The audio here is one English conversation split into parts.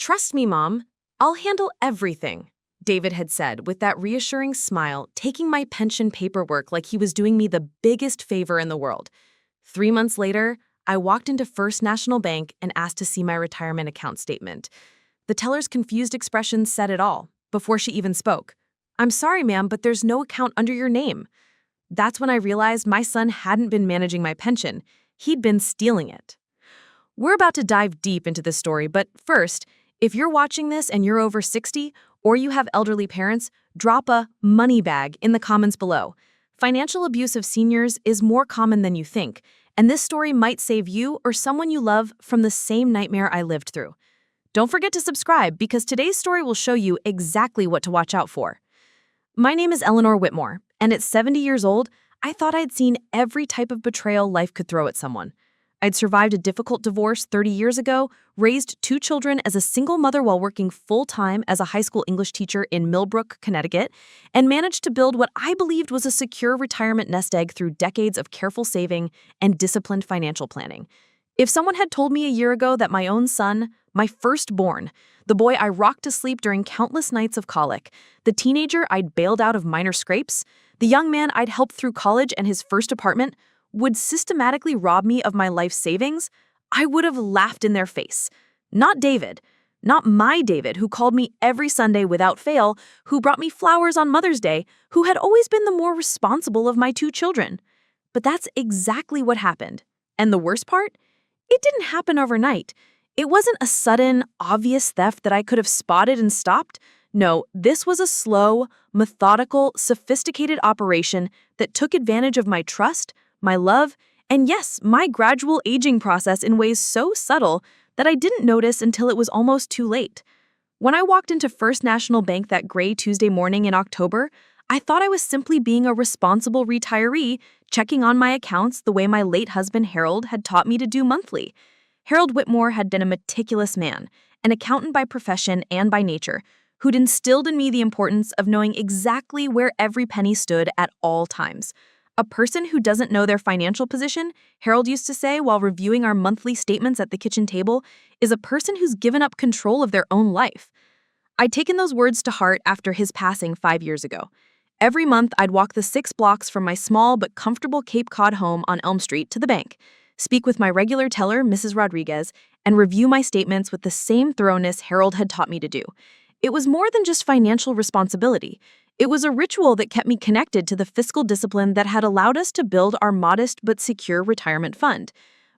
Trust me, Mom. I'll handle everything, David had said with that reassuring smile, taking my pension paperwork like he was doing me the biggest favor in the world. 3 months later, I walked into First National Bank and asked to see my retirement account statement. The teller's confused expression said it all, before she even spoke. "I'm sorry, ma'am, but there's no account under your name." That's when I realized my son hadn't been managing my pension. He'd been stealing it. We're about to dive deep into this story, but first, if you're watching this and you're over 60 or you have elderly parents, drop a money bag in the comments below. Financial abuse of seniors is more common than you think, and this story might save you or someone you love from the same nightmare I lived through. Don't forget to subscribe because today's story will show you exactly what to watch out for. My name is Eleanor Whitmore, and at 70 years old, I thought I'd seen every type of betrayal life could throw at someone. I'd survived a difficult divorce 30 years ago, raised 2 children as a single mother while working full-time as a high school English teacher in Millbrook, Connecticut, and managed to build what I believed was a secure retirement nest egg through decades of careful saving and disciplined financial planning. If someone had told me a year ago that my own son, my firstborn, the boy I rocked to sleep during countless nights of colic, the teenager I'd bailed out of minor scrapes, the young man I'd helped through college and his first apartment, would systematically rob me of my life savings, I would have laughed in their face. Not David. Not my David, who called me every Sunday without fail, who brought me flowers on Mother's Day, who had always been the more responsible of my 2 children. But that's exactly what happened. And the worst part? It didn't happen overnight. It wasn't a sudden, obvious theft that I could have spotted and stopped. No, this was a slow, methodical, sophisticated operation that took advantage of my trust, my love, and yes, my gradual aging process in ways so subtle that I didn't notice until it was almost too late. When I walked into First National Bank that gray Tuesday morning in October, I thought I was simply being a responsible retiree, checking on my accounts the way my late husband Harold had taught me to do monthly. Harold Whitmore had been a meticulous man, an accountant by profession and by nature, who'd instilled in me the importance of knowing exactly where every penny stood at all times. A person who doesn't know their financial position, Harold used to say while reviewing our monthly statements at the kitchen table, is a person who's given up control of their own life. I'd taken those words to heart after his passing 5 years ago. Every month, I'd walk the 6 blocks from my small but comfortable Cape Cod home on Elm Street to the bank, speak with my regular teller, Mrs. Rodriguez, and review my statements with the same thoroughness Harold had taught me to do. It was more than just financial responsibility. It was a ritual that kept me connected to the fiscal discipline that had allowed us to build our modest but secure retirement fund.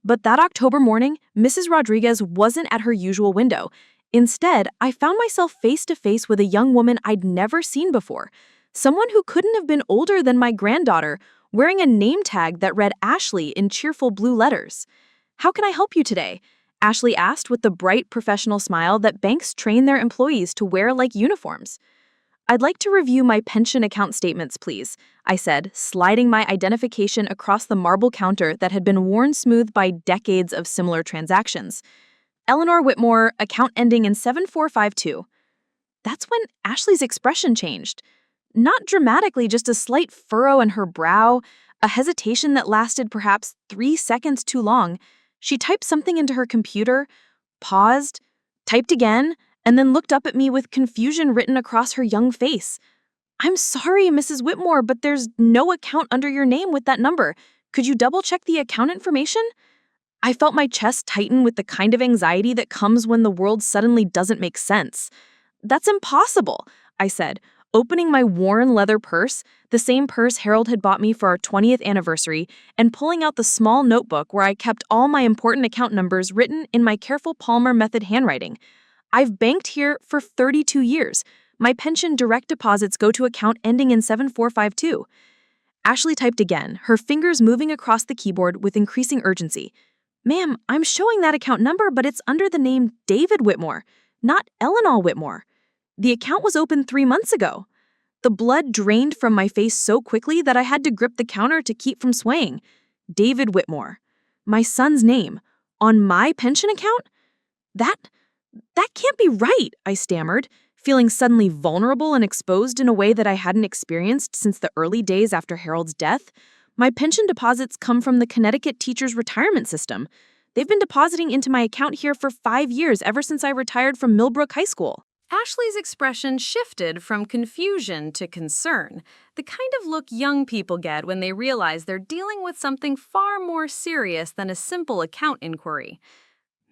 But that October morning, Mrs. Rodriguez wasn't at her usual window. Instead, I found myself face to face with a young woman I'd never seen before. Someone who couldn't have been older than my granddaughter, wearing a name tag that read Ashley in cheerful blue letters. "How can I help you today?" Ashley asked with the bright professional smile that banks train their employees to wear like uniforms. "I'd like to review my pension account statements, please," I said, sliding my identification across the marble counter that had been worn smooth by decades of similar transactions. "Eleanor Whitmore, account ending in 7452. That's when Ashley's expression changed. Not dramatically, just a slight furrow in her brow, a hesitation that lasted perhaps 3 seconds too long. She typed something into her computer, paused, typed again, and then looked up at me with confusion written across her young face. "I'm sorry, Mrs. Whitmore, but there's no account under your name with that number. Could you double-check the account information?" I felt my chest tighten with the kind of anxiety that comes when the world suddenly doesn't make sense. "That's impossible," I said, opening my worn leather purse, the same purse Harold had bought me for our 20th anniversary, and pulling out the small notebook where I kept all my important account numbers written in my careful Palmer method handwriting. "I've banked here for 32 years. My pension direct deposits go to account ending in 7452. Ashley typed again, her fingers moving across the keyboard with increasing urgency. "Ma'am, I'm showing that account number, but it's under the name David Whitmore, not Eleanor Whitmore. The account was opened 3 months ago." The blood drained from my face so quickly that I had to grip the counter to keep from swaying. David Whitmore. My son's name. On my pension account? That can't be right, I stammered, feeling suddenly vulnerable and exposed in a way that I hadn't experienced since the early days after Harold's death. My pension deposits come from the Connecticut teachers' retirement system. They've been depositing into my account here for 5 years, ever since I retired from Millbrook High School. Ashley's expression shifted from confusion to concern, the kind of look young people get when they realize they're dealing with something far more serious than a simple account inquiry.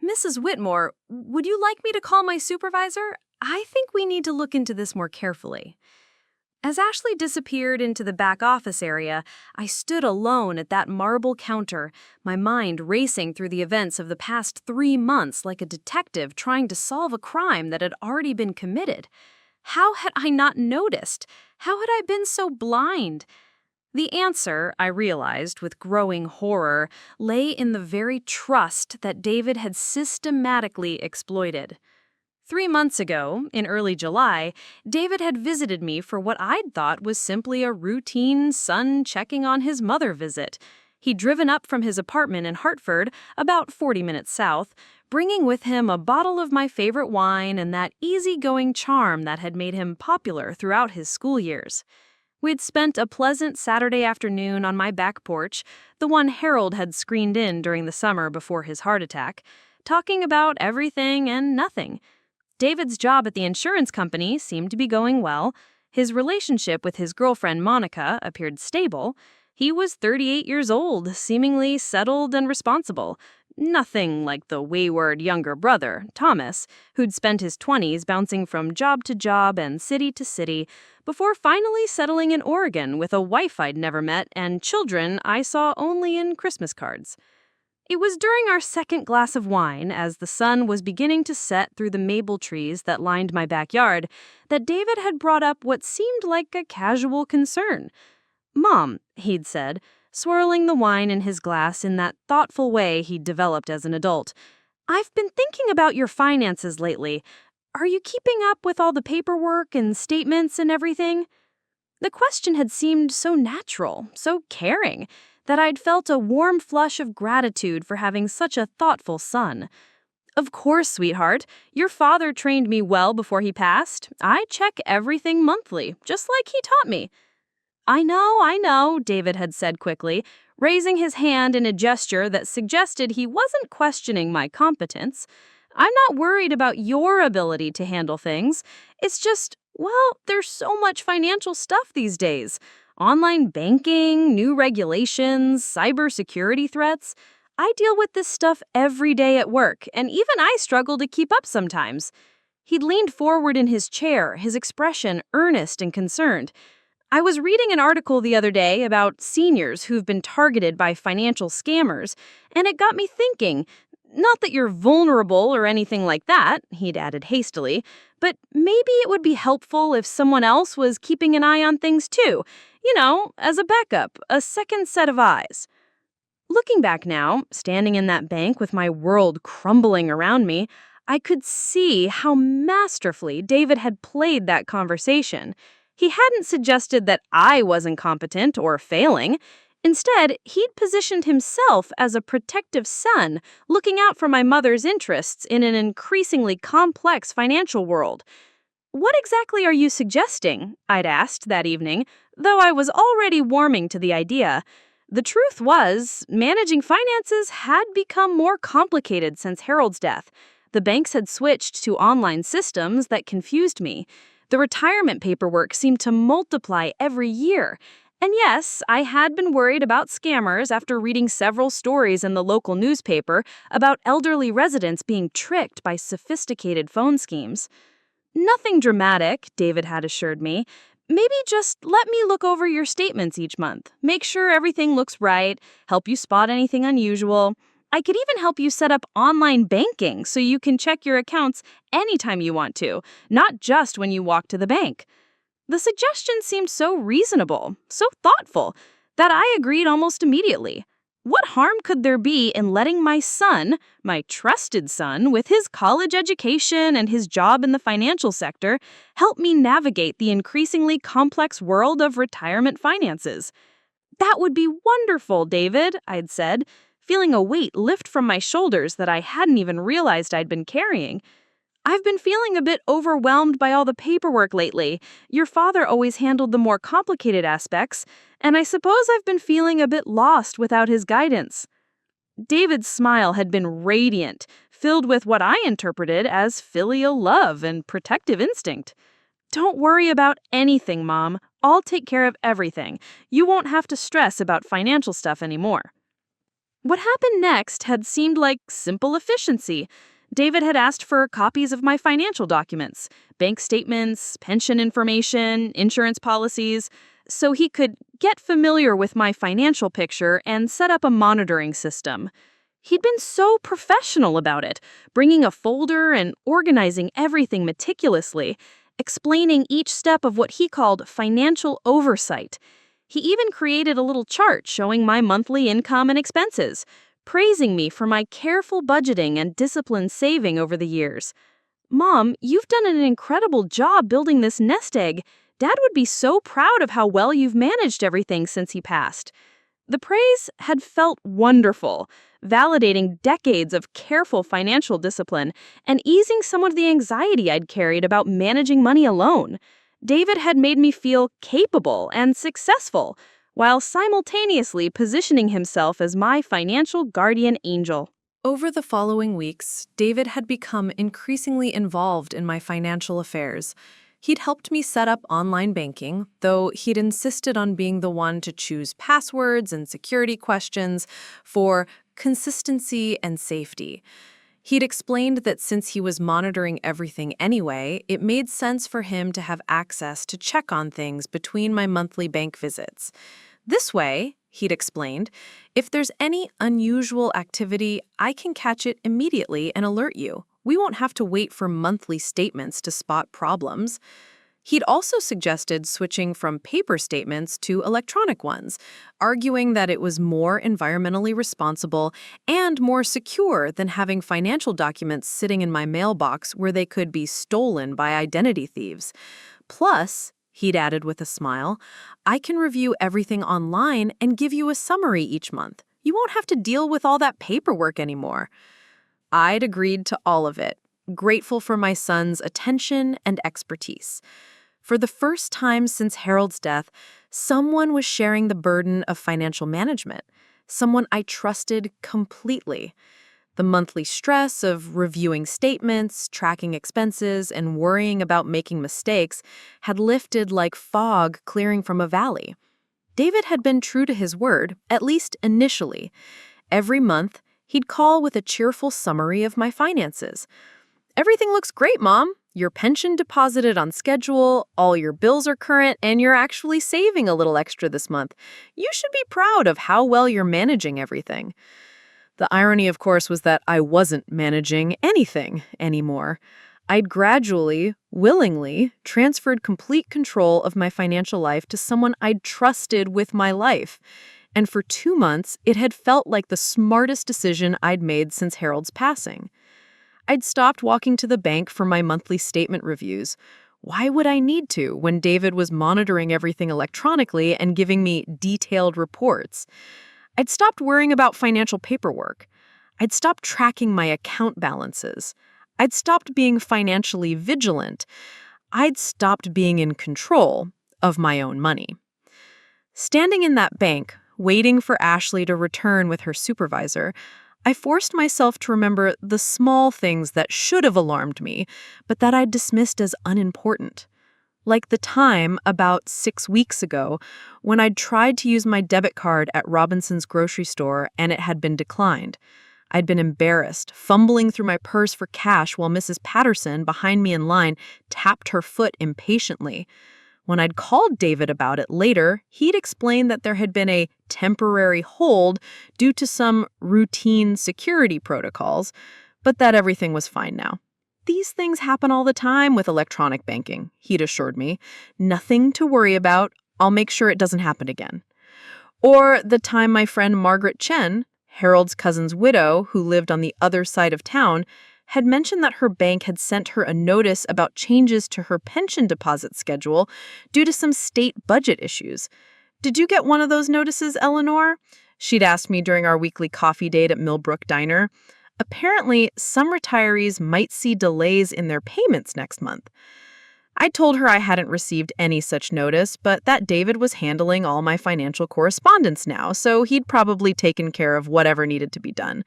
Mrs. Whitmore, would you like me to call my supervisor? I think we need to look into this more carefully. As Ashley disappeared into the back office area, I stood alone at that marble counter, my mind racing through the events of the past 3 months like a detective trying to solve a crime that had already been committed. How had I not noticed? How had I been so blind? The answer, I realized with growing horror, lay in the very trust that David had systematically exploited. 3 months ago, in early July, David had visited me for what I'd thought was simply a routine son checking on his mother visit. He'd driven up from his apartment in Hartford, about 40 minutes south, bringing with him a bottle of my favorite wine and that easygoing charm that had made him popular throughout his school years. We'd spent a pleasant Saturday afternoon on my back porch, the one Harold had screened in during the summer before his heart attack, talking about everything and nothing. David's job at the insurance company seemed to be going well. His relationship with his girlfriend Monica appeared stable. He was 38 years old, seemingly settled and responsible. Nothing like the wayward younger brother, Thomas, who'd spent his 20s bouncing from job to job and city to city before finally settling in Oregon with a wife I'd never met and children I saw only in Christmas cards. It was during our second glass of wine, as the sun was beginning to set through the maple trees that lined my backyard, that David had brought up what seemed like a casual concern. "Mom," he'd said, swirling the wine in his glass in that thoughtful way he'd developed as an adult, "I've been thinking about your finances lately. Are you keeping up with all the paperwork and statements and everything?" The question had seemed so natural, so caring, that I'd felt a warm flush of gratitude for having such a thoughtful son. "Of course, sweetheart. Your father trained me well before he passed. I check everything monthly, just like he taught me." I know, David had said quickly, raising his hand in a gesture that suggested he wasn't questioning my competence. "I'm not worried about your ability to handle things. It's just, well, there's so much financial stuff these days. Online banking, new regulations, cybersecurity threats. I deal with this stuff every day at work, and even I struggle to keep up sometimes." He'd leaned forward in his chair, his expression earnest and concerned. "I was reading an article the other day about seniors who've been targeted by financial scammers, and it got me thinking, not that you're vulnerable or anything like that," he'd added hastily, "but maybe it would be helpful if someone else was keeping an eye on things too. You know, as a backup, a second set of eyes." Looking back now, standing in that bank with my world crumbling around me, I could see how masterfully David had played that conversation. He hadn't suggested that I wasn't competent or failing. Instead, he'd positioned himself as a protective son, looking out for my mother's interests in an increasingly complex financial world. "What exactly are you suggesting?" I'd asked that evening, though I was already warming to the idea. The truth was, managing finances had become more complicated since Harold's death. The banks had switched to online systems that confused me. The retirement paperwork seemed to multiply every year. And yes, I had been worried about scammers after reading several stories in the local newspaper about elderly residents being tricked by sophisticated phone schemes. "Nothing dramatic," David had assured me. "Maybe just let me look over your statements each month, make sure everything looks right, help you spot anything unusual. I could even help you set up online banking so you can check your accounts anytime you want to, not just when you walk to the bank." The suggestion seemed so reasonable, so thoughtful, that I agreed almost immediately. What harm could there be in letting my son, my trusted son, with his college education and his job in the financial sector, help me navigate the increasingly complex world of retirement finances? "That would be wonderful, David," I'd said, feeling a weight lift from my shoulders that I hadn't even realized I'd been carrying. "I've been feeling a bit overwhelmed by all the paperwork lately. Your father always handled the more complicated aspects, and I suppose I've been feeling a bit lost without his guidance." David's smile had been radiant, filled with what I interpreted as filial love and protective instinct. "Don't worry about anything, Mom. I'll take care of everything. You won't have to stress about financial stuff anymore." What happened next had seemed like simple efficiency. David had asked for copies of my financial documents, bank statements, pension information, insurance policies, so he could get familiar with my financial picture and set up a monitoring system. He'd been so professional about it, bringing a folder and organizing everything meticulously, explaining each step of what he called financial oversight. He even created a little chart showing my monthly income and expenses, praising me for my careful budgeting and disciplined saving over the years. "Mom, you've done an incredible job building this nest egg. Dad would be so proud of how well you've managed everything since he passed." The praise had felt wonderful, validating decades of careful financial discipline and easing some of the anxiety I'd carried about managing money alone. David had made me feel capable and successful, while simultaneously positioning himself as my financial guardian angel. Over the following weeks, David had become increasingly involved in my financial affairs. He'd helped me set up online banking, though he'd insisted on being the one to choose passwords and security questions for consistency and safety. He'd explained that since he was monitoring everything anyway, it made sense for him to have access to check on things between my monthly bank visits. This way, he'd explained, if there's any unusual activity, I can catch it immediately and alert you. We won't have to wait for monthly statements to spot problems. He'd also suggested switching from paper statements to electronic ones, arguing that it was more environmentally responsible and more secure than having financial documents sitting in my mailbox where they could be stolen by identity thieves. Plus, he'd added with a smile, I can review everything online and give you a summary each month. You won't have to deal with all that paperwork anymore. I'd agreed to all of it, grateful for my son's attention and expertise. For the first time since Harold's death, someone was sharing the burden of financial management, someone I trusted completely. The monthly stress of reviewing statements, tracking expenses, and worrying about making mistakes had lifted like fog clearing from a valley. David had been true to his word, at least initially. Every month, he'd call with a cheerful summary of my finances. "Everything looks great, Mom. Your pension deposited on schedule, all your bills are current, and you're actually saving a little extra this month. You should be proud of how well you're managing everything." The irony, of course, was that I wasn't managing anything anymore. I'd gradually, willingly, transferred complete control of my financial life to someone I'd trusted with my life. And for 2 months, it had felt like the smartest decision I'd made since Harold's passing. I'd stopped walking to the bank for my monthly statement reviews. Why would I need to when David was monitoring everything electronically and giving me detailed reports? I'd stopped worrying about financial paperwork. I'd stopped tracking my account balances. I'd stopped being financially vigilant. I'd stopped being in control of my own money. Standing in that bank, waiting for Ashley to return with her supervisor, I forced myself to remember the small things that should have alarmed me, but that I'd dismissed as unimportant. Like the time, about 6 weeks ago, when I'd tried to use my debit card at Robinson's grocery store and it had been declined. I'd been embarrassed, fumbling through my purse for cash while Mrs. Patterson, behind me in line, tapped her foot impatiently. When I'd called David about it later, he'd explained that there had been a temporary hold due to some routine security protocols, but that everything was fine now. "These things happen all the time with electronic banking," he'd assured me. "Nothing to worry about. I'll make sure it doesn't happen again." Or the time my friend Margaret Chen, Harold's cousin's widow who lived on the other side of town, had mentioned that her bank had sent her a notice about changes to her pension deposit schedule due to some state budget issues. "Did you get one of those notices, Eleanor?" She'd asked me during our weekly coffee date at Millbrook Diner. Apparently, some retirees might see delays in their payments next month. I told her I hadn't received any such notice, but that David was handling all my financial correspondence now, so he'd probably taken care of whatever needed to be done.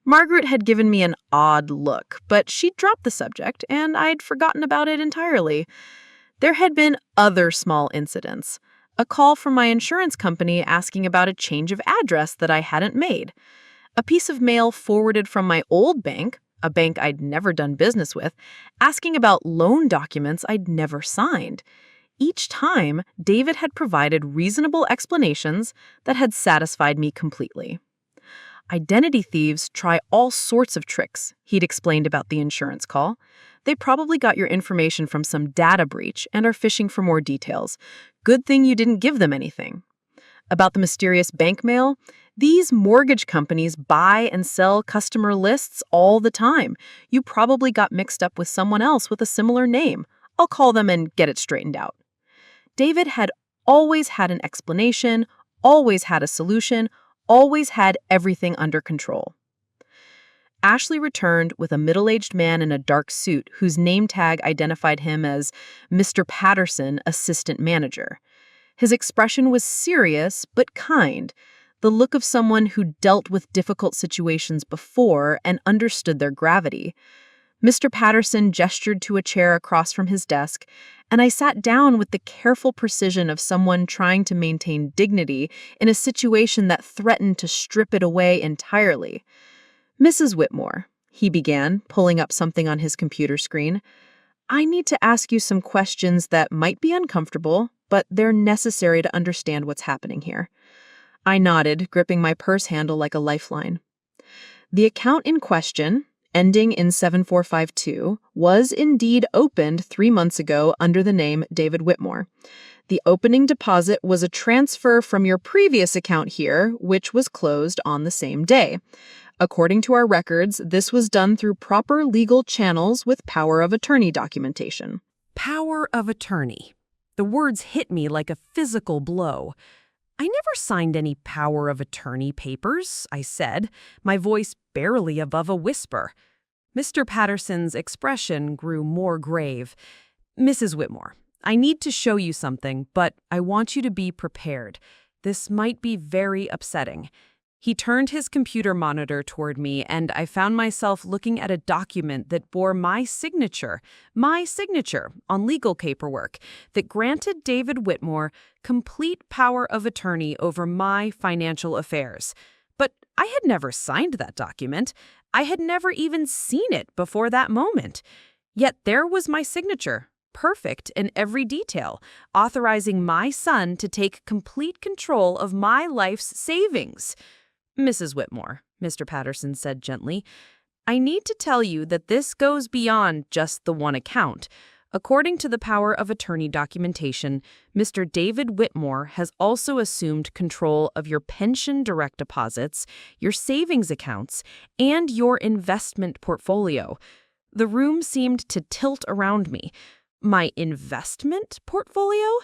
Margaret had given me an odd look, but she'd dropped the subject, and I'd forgotten about it entirely. There had been other small incidents. A call from my insurance company asking about a change of address that I hadn't made. A piece of mail forwarded from my old bank, a bank I'd never done business with, asking about loan documents I'd never signed. Each time, David had provided reasonable explanations that had satisfied me completely. Identity thieves try all sorts of tricks, he'd explained about the insurance call. They probably got your information from some data breach and are fishing for more details. Good thing you didn't give them anything. About the mysterious bank mail, these mortgage companies buy and sell customer lists all the time. You probably got mixed up with someone else with a similar name. I'll call them and get it straightened out. David had always had an explanation, always had a solution, always had everything under control. Ashley returned with a middle-aged man in a dark suit whose name tag identified him as Mr. Patterson, assistant manager. His expression was serious but kind, the look of someone who dealt with difficult situations before and understood their gravity. Mr. Patterson gestured to a chair across from his desk, and I sat down with the careful precision of someone trying to maintain dignity in a situation that threatened to strip it away entirely. "Mrs. Whitmore," he began, pulling up something on his computer screen, "I need to ask you some questions that might be uncomfortable, but they're necessary to understand what's happening here." I nodded, gripping my purse handle like a lifeline. The account in question, ending in 7452, was indeed opened 3 months ago under the name David Whitmore. The opening deposit was a transfer from your previous account here, which was closed on the same day. According to our records, this was done through proper legal channels with power of attorney documentation. Power of attorney. The words hit me like a physical blow. "I never signed any power of attorney papers," I said, my voice barely above a whisper. Mr. Patterson's expression grew more grave. "Mrs. Whitmore, I need to show you something, but I want you to be prepared. This might be very upsetting." He turned his computer monitor toward me, and I found myself looking at a document that bore my signature on legal paperwork that granted David Whitmore complete power of attorney over my financial affairs. But I had never signed that document. I had never even seen it before that moment. Yet there was my signature, perfect in every detail, authorizing my son to take complete control of my life's savings. "Mrs. Whitmore," Mr. Patterson said gently, "I need to tell you that this goes beyond just the one account. According to the power of attorney documentation, Mr. David Whitmore has also assumed control of your pension direct deposits, your savings accounts, and your investment portfolio." The room seemed to tilt around me. My investment portfolio?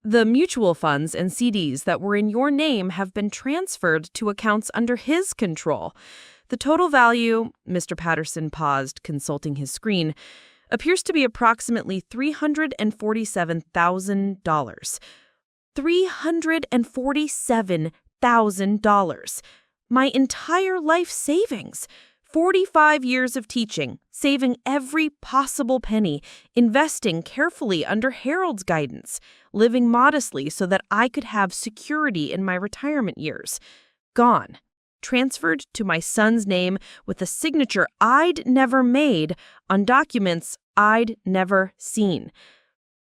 "The mutual funds and CDs that were in your name have been transferred to accounts under his control. The total value," Mr. Patterson paused, consulting his screen, "appears to be approximately $347,000. $347,000. My entire life savings. 45 years of teaching, saving every possible penny, investing carefully under Harold's guidance, living modestly so that I could have security in my retirement years. Gone. Transferred to my son's name with a signature I'd never made on documents I'd never seen."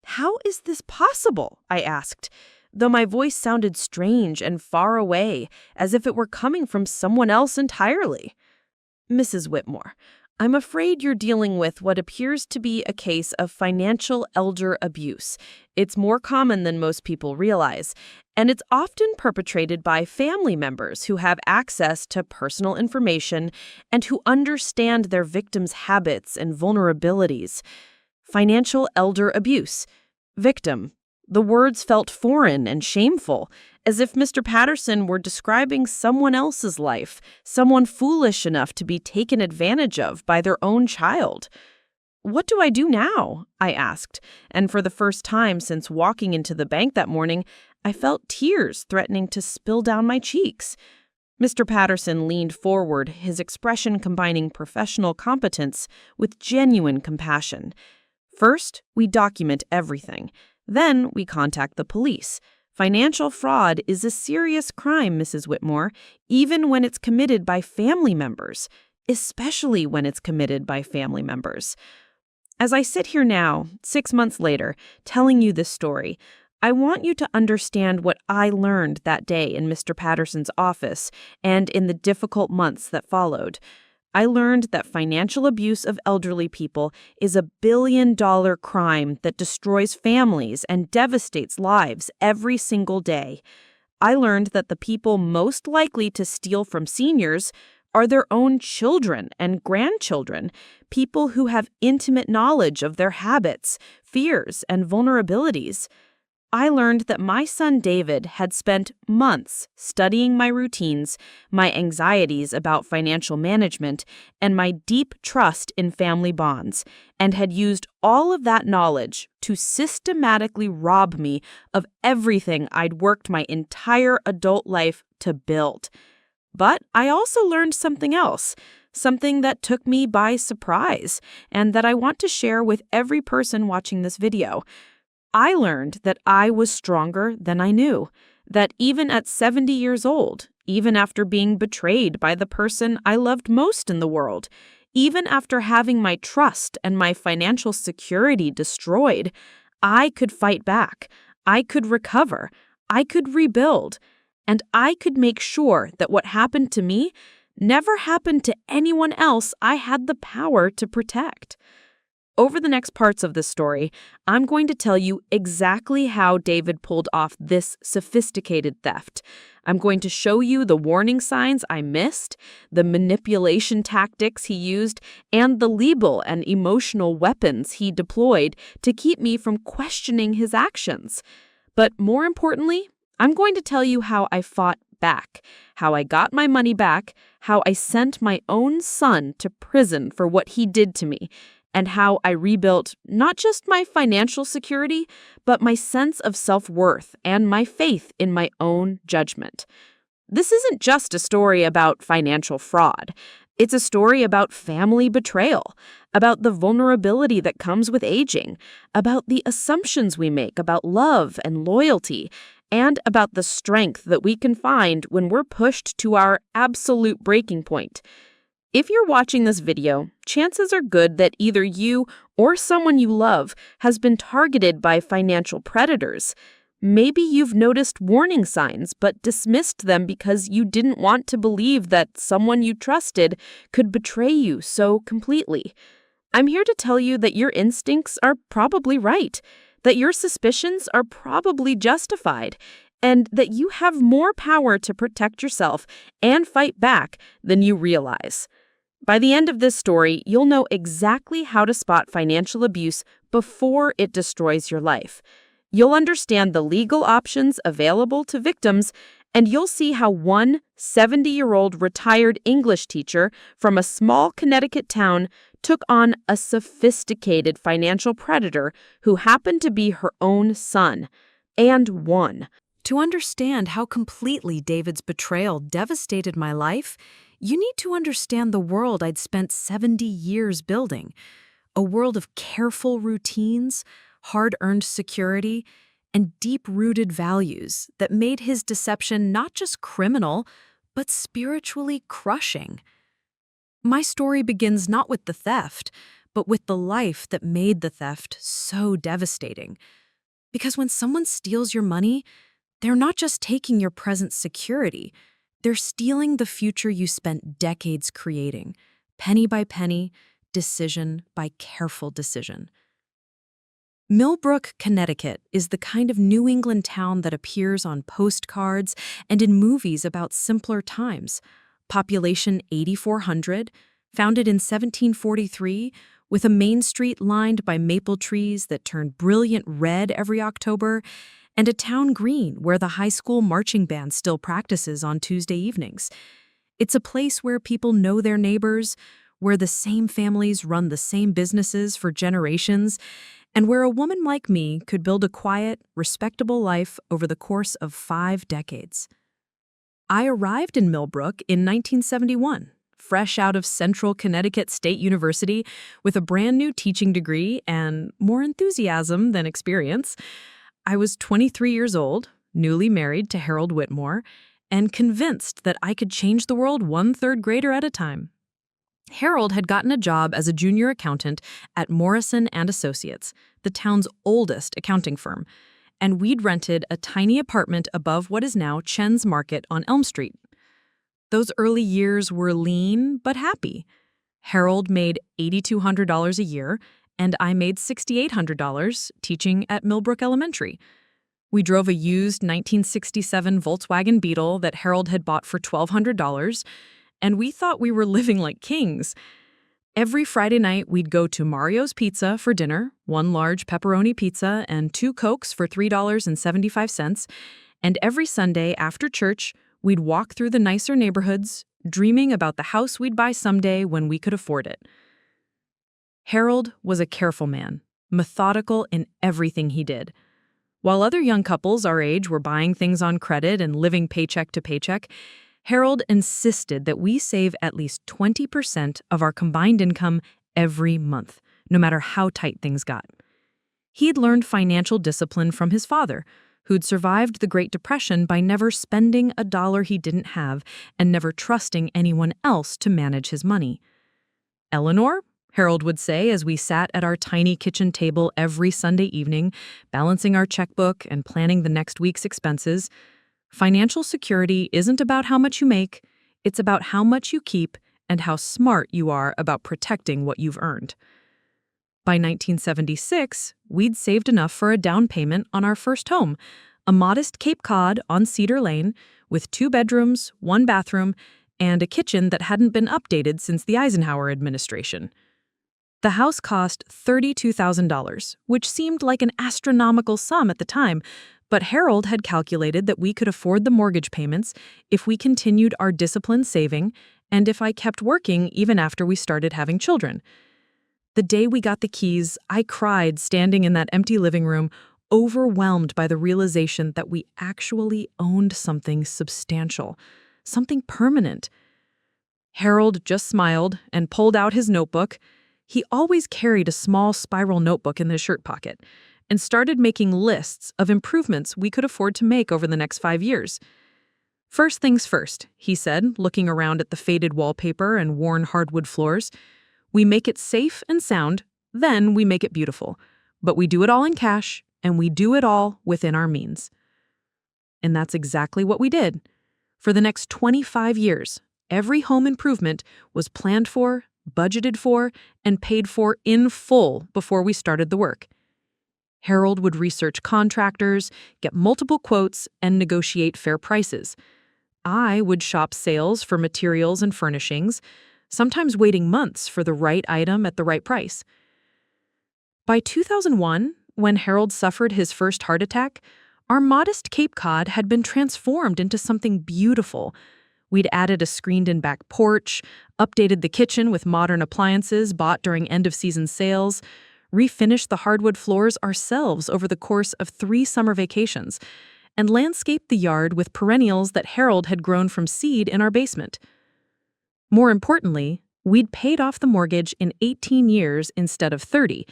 "How is this possible?" I asked, though my voice sounded strange and far away, as if it were coming from someone else entirely. "Mrs. Whitmore, I'm afraid you're dealing with what appears to be a case of financial elder abuse. It's more common than most people realize, and it's often perpetrated by family members who have access to personal information and who understand their victims' habits and vulnerabilities. Financial elder abuse. Victim. The words felt foreign and shameful, as if Mr. Patterson were describing someone else's life, someone foolish enough to be taken advantage of by their own child. What do I do now? I asked, and for the first time since walking into the bank that morning, I felt tears threatening to spill down my cheeks. Mr. Patterson leaned forward, his expression combining professional competence with genuine compassion. First, we document everything. Then we contact the police. Financial fraud is a serious crime, Mrs. Whitmore, even when it's committed by family members, especially when it's committed by family members. As I sit here now, 6 months later, telling you this story, I want you to understand what I learned that day in Mr. Patterson's office and in the difficult months that followed. I learned that financial abuse of elderly people is a billion-dollar crime that destroys families and devastates lives every single day. I learned that the people most likely to steal from seniors are their own children and grandchildren, people who have intimate knowledge of their habits, fears, and vulnerabilities. I learned that my son David had spent months studying my routines, my anxieties about financial management, and my deep trust in family bonds, and had used all of that knowledge to systematically rob me of everything I'd worked my entire adult life to build. But I also learned something else, something that took me by surprise, and that I want to share with every person watching this video. I learned that I was stronger than I knew, that even at 70 years old, even after being betrayed by the person I loved most in the world, even after having my trust and my financial security destroyed, I could fight back, I could recover, I could rebuild, and I could make sure that what happened to me never happened to anyone else I had the power to protect. Over the next parts of this story, I'm going to tell you exactly how David pulled off this sophisticated theft. I'm going to show you the warning signs I missed, the manipulation tactics he used, and the legal and emotional weapons he deployed to keep me from questioning his actions. But more importantly, I'm going to tell you how I fought back, how I got my money back, how I sent my own son to prison for what he did to me, and how I rebuilt not just my financial security, but my sense of self-worth and my faith in my own judgment. This isn't just a story about financial fraud. It's a story about family betrayal, about the vulnerability that comes with aging, about the assumptions we make about love and loyalty, and about the strength that we can find when we're pushed to our absolute breaking point. If you're watching this video, chances are good that either you or someone you love has been targeted by financial predators. Maybe you've noticed warning signs but dismissed them because you didn't want to believe that someone you trusted could betray you so completely. I'm here to tell you that your instincts are probably right, that your suspicions are probably justified, and that you have more power to protect yourself and fight back than you realize. By the end of this story, you'll know exactly how to spot financial abuse before it destroys your life. You'll understand the legal options available to victims, and you'll see how one 70-year-old retired English teacher from a small Connecticut town took on a sophisticated financial predator who happened to be her own son, and won. To understand how completely David's betrayal devastated my life, you need to understand the world I'd spent 70 years building. A world of careful routines, hard-earned security, and deep-rooted values that made his deception not just criminal, but spiritually crushing. My story begins not with the theft, but with the life that made the theft so devastating. Because when someone steals your money, they're not just taking your present security, they're stealing the future you spent decades creating, penny by penny, decision by careful decision. Millbrook, Connecticut is the kind of New England town that appears on postcards and in movies about simpler times. Population 8,400, founded in 1743, with a main street lined by maple trees that turn brilliant red every October, and a town green where the high school marching band still practices on Tuesday evenings. It's a place where people know their neighbors, where the same families run the same businesses for generations, and where a woman like me could build a quiet, respectable life over the course of 5 decades. I arrived in Millbrook in 1971, fresh out of Central Connecticut State University with a brand new teaching degree and more enthusiasm than experience. I was 23 years old, newly married to Harold Whitmore, and convinced that I could change the world one third grader at a time. Harold had gotten a job as a junior accountant at Morrison & Associates, the town's oldest accounting firm, and we'd rented a tiny apartment above what is now Chen's Market on Elm Street. Those early years were lean but happy. Harold made $8,200 a year, and I made $6,800 teaching at Millbrook Elementary. We drove a used 1967 Volkswagen Beetle that Harold had bought for $1,200, and we thought we were living like kings. Every Friday night, we'd go to Mario's Pizza for dinner, 1 large pepperoni pizza and 2 Cokes for $3.75, and every Sunday after church, we'd walk through the nicer neighborhoods, dreaming about the house we'd buy someday when we could afford it. Harold was a careful man, methodical in everything he did. While other young couples our age were buying things on credit and living paycheck to paycheck, Harold insisted that we save at least 20% of our combined income every month, no matter how tight things got. He'd learned financial discipline from his father, who'd survived the Great Depression by never spending a dollar he didn't have and never trusting anyone else to manage his money. "Eleanor," Harold would say as we sat at our tiny kitchen table every Sunday evening, balancing our checkbook and planning the next week's expenses, "financial security isn't about how much you make, it's about how much you keep and how smart you are about protecting what you've earned." By 1976, we'd saved enough for a down payment on our first home, a modest Cape Cod on Cedar Lane with 2 bedrooms, 1 bathroom, and a kitchen that hadn't been updated since the Eisenhower administration. The house cost $32,000, which seemed like an astronomical sum at the time, but Harold had calculated that we could afford the mortgage payments if we continued our disciplined saving and if I kept working even after we started having children. The day we got the keys, I cried standing in that empty living room, overwhelmed by the realization that we actually owned something substantial, something permanent. Harold just smiled and pulled out his notebook. He always carried a small spiral notebook in his shirt pocket, and started making lists of improvements we could afford to make over the next 5 years. "First things first," he said, looking around at the faded wallpaper and worn hardwood floors. "We make it safe and sound, then we make it beautiful. But we do it all in cash, and we do it all within our means." And that's exactly what we did. For the next 25 years, every home improvement was planned for, budgeted for, and paid for in full before we started the work. Harold would research contractors, get multiple quotes, and negotiate fair prices. I would shop sales for materials and furnishings, sometimes waiting months for the right item at the right price. By 2001, when Harold suffered his first heart attack, our modest Cape Cod had been transformed into something beautiful. We'd added a screened-in back porch, updated the kitchen with modern appliances bought during end-of-season sales, refinished the hardwood floors ourselves over the course of 3 summer vacations, and landscaped the yard with perennials that Harold had grown from seed in our basement. More importantly, we'd paid off the mortgage in 18 years instead of 30,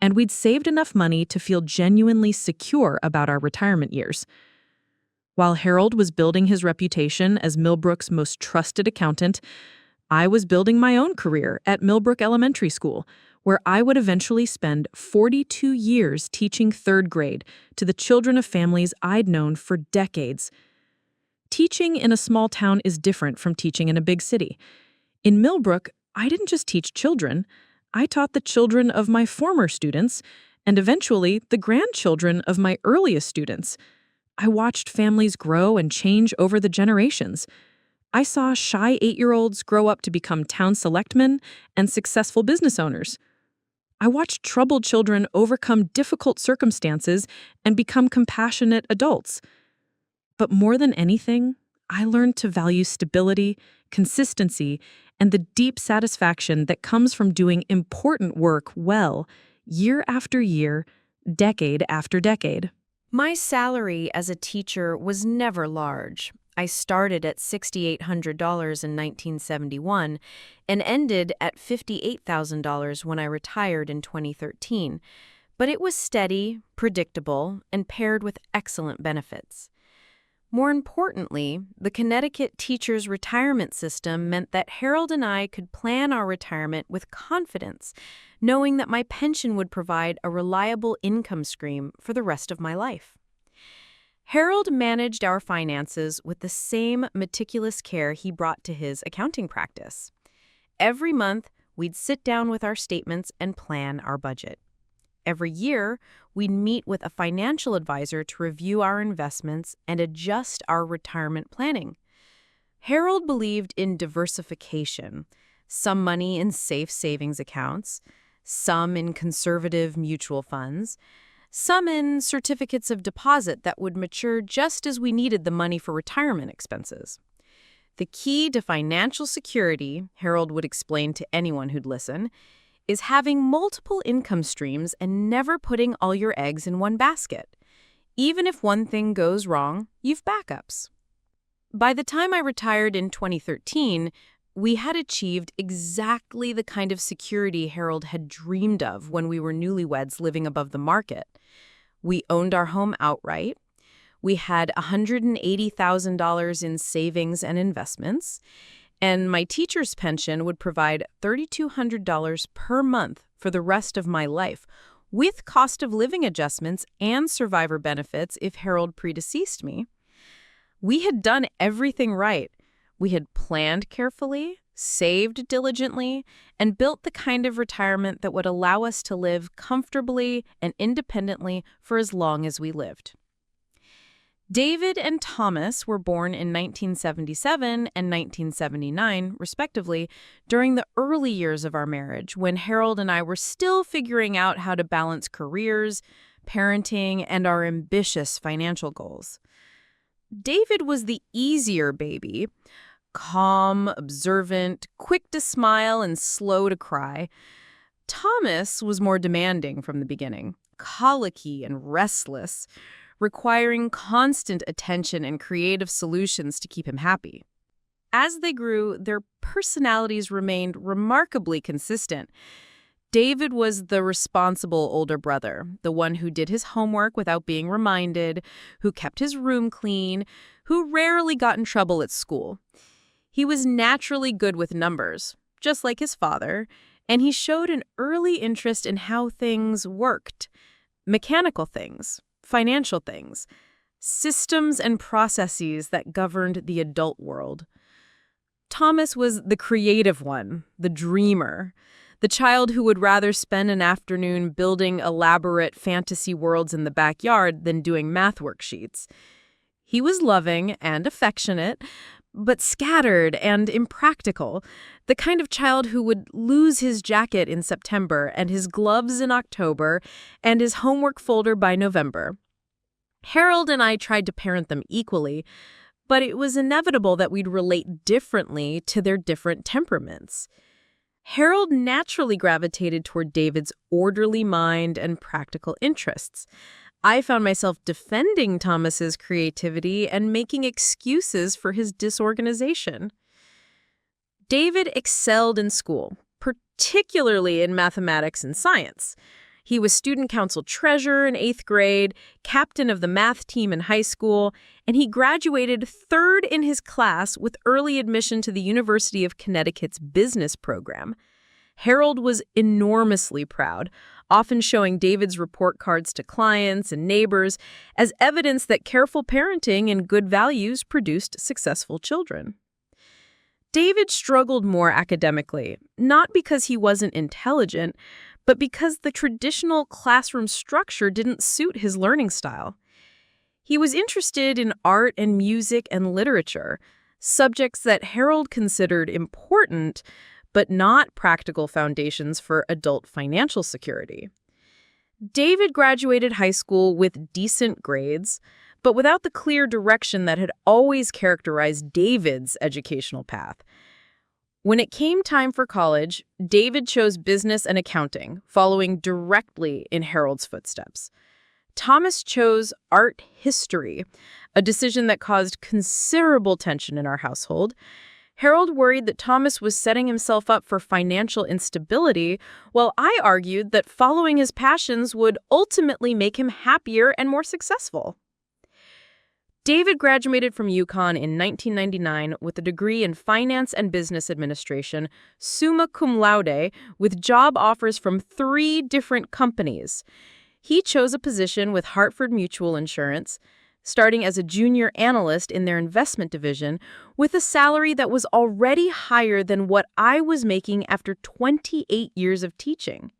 and we'd saved enough money to feel genuinely secure about our retirement years. While Harold was building his reputation as Millbrook's most trusted accountant, I was building my own career at Millbrook Elementary School, where I would eventually spend 42 years teaching 3rd grade to the children of families I'd known for decades. Teaching in a small town is different from teaching in a big city. In Millbrook, I didn't just teach children. I taught the children of my former students, and eventually the grandchildren of my earliest students. I watched families grow and change over the generations. I saw shy 8-year-olds grow up to become town selectmen and successful business owners. I watched troubled children overcome difficult circumstances and become compassionate adults. But more than anything, I learned to value stability, consistency, and the deep satisfaction that comes from doing important work well, year after year, decade after decade. My salary as a teacher was never large. I started at $6,800 in 1971 and ended at $58,000 when I retired in 2013. But it was steady, predictable, and paired with excellent benefits. More importantly, the Connecticut teachers' retirement system meant that Harold and I could plan our retirement with confidence, knowing that my pension would provide a reliable income stream for the rest of my life. Harold managed our finances with the same meticulous care he brought to his accounting practice. Every month, we'd sit down with our statements and plan our budget. Every year, we'd meet with a financial advisor to review our investments and adjust our retirement planning. Harold believed in diversification, some money in safe savings accounts, some in conservative mutual funds, some in certificates of deposit that would mature just as we needed the money for retirement expenses. The key to financial security, Harold would explain to anyone who'd listen, is having multiple income streams and never putting all your eggs in one basket. Even if one thing goes wrong, you've backups. By the time I retired in 2013, we had achieved exactly the kind of security Harold had dreamed of when we were newlyweds living above the market. We owned our home outright. We had $180,000 in savings and investments. And my teacher's pension would provide $3,200 per month for the rest of my life, with cost of living adjustments and survivor benefits if Harold predeceased me. We had done everything right. We had planned carefully, saved diligently, and built the kind of retirement that would allow us to live comfortably and independently for as long as we lived. David and Thomas were born in 1977 and 1979, respectively, during the early years of our marriage, when Harold and I were still figuring out how to balance careers, parenting, and our ambitious financial goals. David was the easier baby, calm, observant, quick to smile, and slow to cry. Thomas was more demanding from the beginning, colicky and restless, requiring constant attention and creative solutions to keep him happy. As they grew, their personalities remained remarkably consistent. David was the responsible older brother, the one who did his homework without being reminded, who kept his room clean, who rarely got in trouble at school. He was naturally good with numbers, just like his father, and he showed an early interest in how things worked, mechanical things, financial things, systems and processes that governed the adult world. Thomas was the creative one, the dreamer, the child who would rather spend an afternoon building elaborate fantasy worlds in the backyard than doing math worksheets. He was loving and affectionate, but scattered and impractical, the kind of child who would lose his jacket in September and his gloves in October and his homework folder by November. Harold and I tried to parent them equally, but it was inevitable that we'd relate differently to their different temperaments. Harold naturally gravitated toward David's orderly mind and practical interests. I found myself defending Thomas's creativity and making excuses for his disorganization. David excelled in school, particularly in mathematics and science. He was student council treasurer in 8th grade, captain of the math team in high school, and he graduated third in his class with early admission to the University of Connecticut's business program. Harold was enormously proud, often showing David's report cards to clients and neighbors as evidence that careful parenting and good values produced successful children. David struggled more academically, not because he wasn't intelligent, but because the traditional classroom structure didn't suit his learning style. He was interested in art and music and literature, subjects that Harold considered important, but not practical foundations for adult financial security. David graduated high school with decent grades, but without the clear direction that had always characterized David's educational path. When it came time for college, David chose business and accounting, following directly in Harold's footsteps. Thomas chose art history, a decision that caused considerable tension in our household. Harold worried that Thomas was setting himself up for financial instability, while I argued that following his passions would ultimately make him happier and more successful. David graduated from UConn in 1999 with a degree in Finance and Business Administration, summa cum laude, with job offers from 3 different companies. He chose a position with Hartford Mutual Insurance, starting as a junior analyst in their investment division, with a salary that was already higher than what I was making after 28 years of teaching.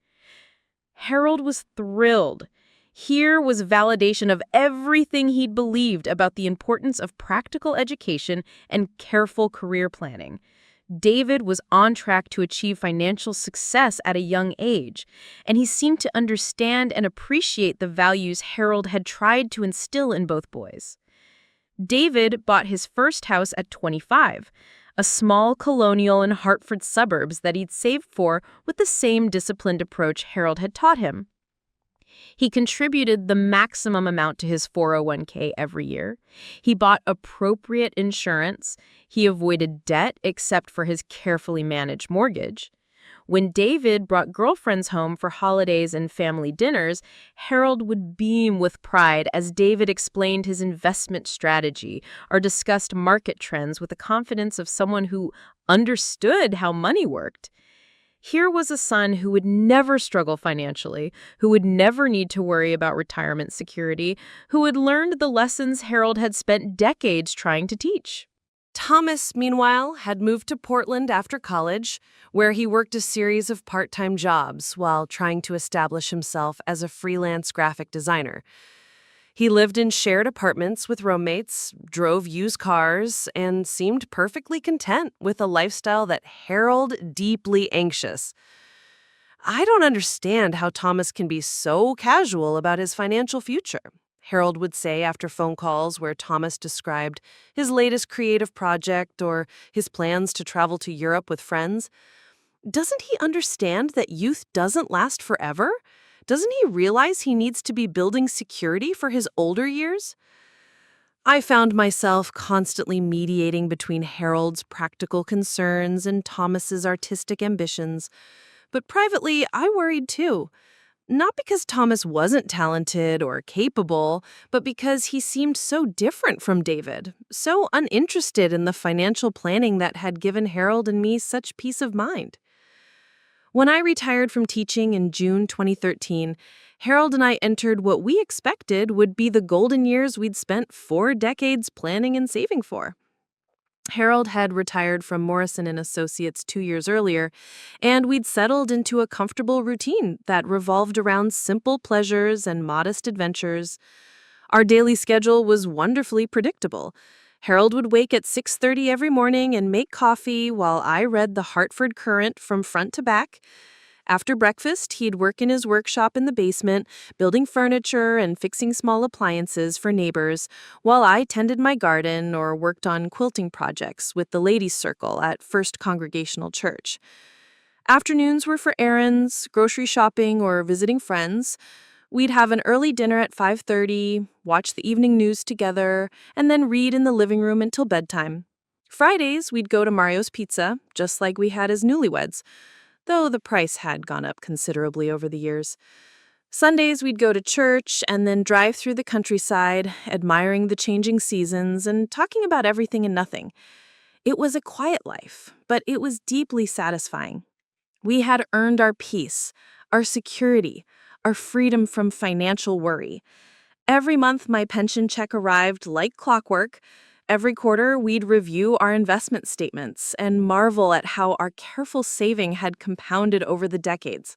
Harold was thrilled. Here was validation of everything he'd believed about the importance of practical education and careful career planning. David was on track to achieve financial success at a young age, and he seemed to understand and appreciate the values Harold had tried to instill in both boys. David bought his first house at 25, a small colonial in Hartford suburbs that he'd saved for with the same disciplined approach Harold had taught him. He contributed the maximum amount to his 401k every year. He bought appropriate insurance. He avoided debt except for his carefully managed mortgage. When David brought girlfriends home for holidays and family dinners, Harold would beam with pride as David explained his investment strategy or discussed market trends with the confidence of someone who understood how money worked. Here was a son who would never struggle financially, who would never need to worry about retirement security, who had learned the lessons Harold had spent decades trying to teach. Thomas, meanwhile, had moved to Portland after college, where he worked a series of part-time jobs while trying to establish himself as a freelance graphic designer. He lived in shared apartments with roommates, drove used cars, and seemed perfectly content with a lifestyle that Harold deeply anxious. I don't understand how Thomas can be so casual about his financial future, Harold would say after phone calls where Thomas described his latest creative project or his plans to travel to Europe with friends. Doesn't he understand that youth doesn't last forever? Doesn't he realize he needs to be building security for his older years? I found myself constantly mediating between Harold's practical concerns and Thomas's artistic ambitions. But privately, I worried too. Not because Thomas wasn't talented or capable, but because he seemed so different from David, so uninterested in the financial planning that had given Harold and me such peace of mind. When I retired from teaching in June 2013, Harold and I entered what we expected would be the golden years we'd spent 4 decades planning and saving for. Harold had retired from Morrison & Associates 2 years earlier, and we'd settled into a comfortable routine that revolved around simple pleasures and modest adventures. Our daily schedule was wonderfully predictable. Harold would wake at 6:30 every morning and make coffee while I read the Hartford Courant from front to back. After breakfast, he'd work in his workshop in the basement, building furniture and fixing small appliances for neighbors, while I tended my garden or worked on quilting projects with the Ladies' Circle at First Congregational Church. Afternoons were for errands, grocery shopping, or visiting friends. We'd have an early dinner at 5:30, watch the evening news together, and then read in the living room until bedtime. Fridays, we'd go to Mario's Pizza, just like we had as newlyweds, though the price had gone up considerably over the years. Sundays, we'd go to church and then drive through the countryside, admiring the changing seasons and talking about everything and nothing. It was a quiet life, but it was deeply satisfying. We had earned our peace, our security, our freedom from financial worry. Every month, my pension check arrived like clockwork. Every quarter, we'd review our investment statements and marvel at how our careful saving had compounded over the decades.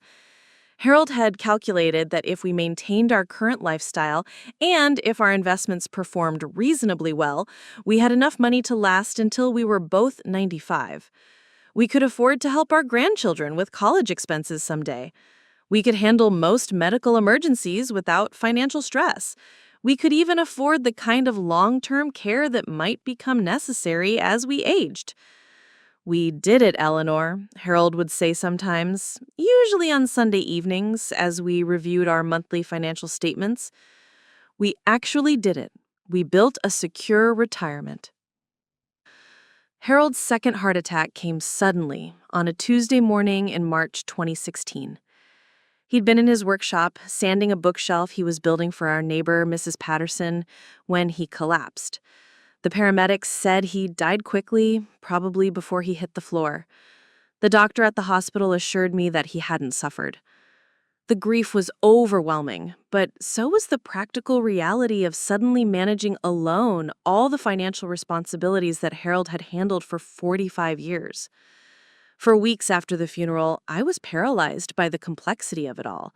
Harold had calculated that if we maintained our current lifestyle and if our investments performed reasonably well, we had enough money to last until we were both 95. We could afford to help our grandchildren with college expenses someday. We could handle most medical emergencies without financial stress. We could even afford the kind of long-term care that might become necessary as we aged. "We did it, Eleanor," Harold would say sometimes, usually on Sunday evenings as we reviewed our monthly financial statements. "We actually did it. We built a secure retirement." Harold's second heart attack came suddenly on a Tuesday morning in March 2016. He'd been in his workshop, sanding a bookshelf he was building for our neighbor, Mrs. Patterson, when he collapsed. The paramedics said he died quickly, probably before he hit the floor. The doctor at the hospital assured me that he hadn't suffered. The grief was overwhelming, but so was the practical reality of suddenly managing alone all the financial responsibilities that Harold had handled for 45 years. For weeks after the funeral, I was paralyzed by the complexity of it all.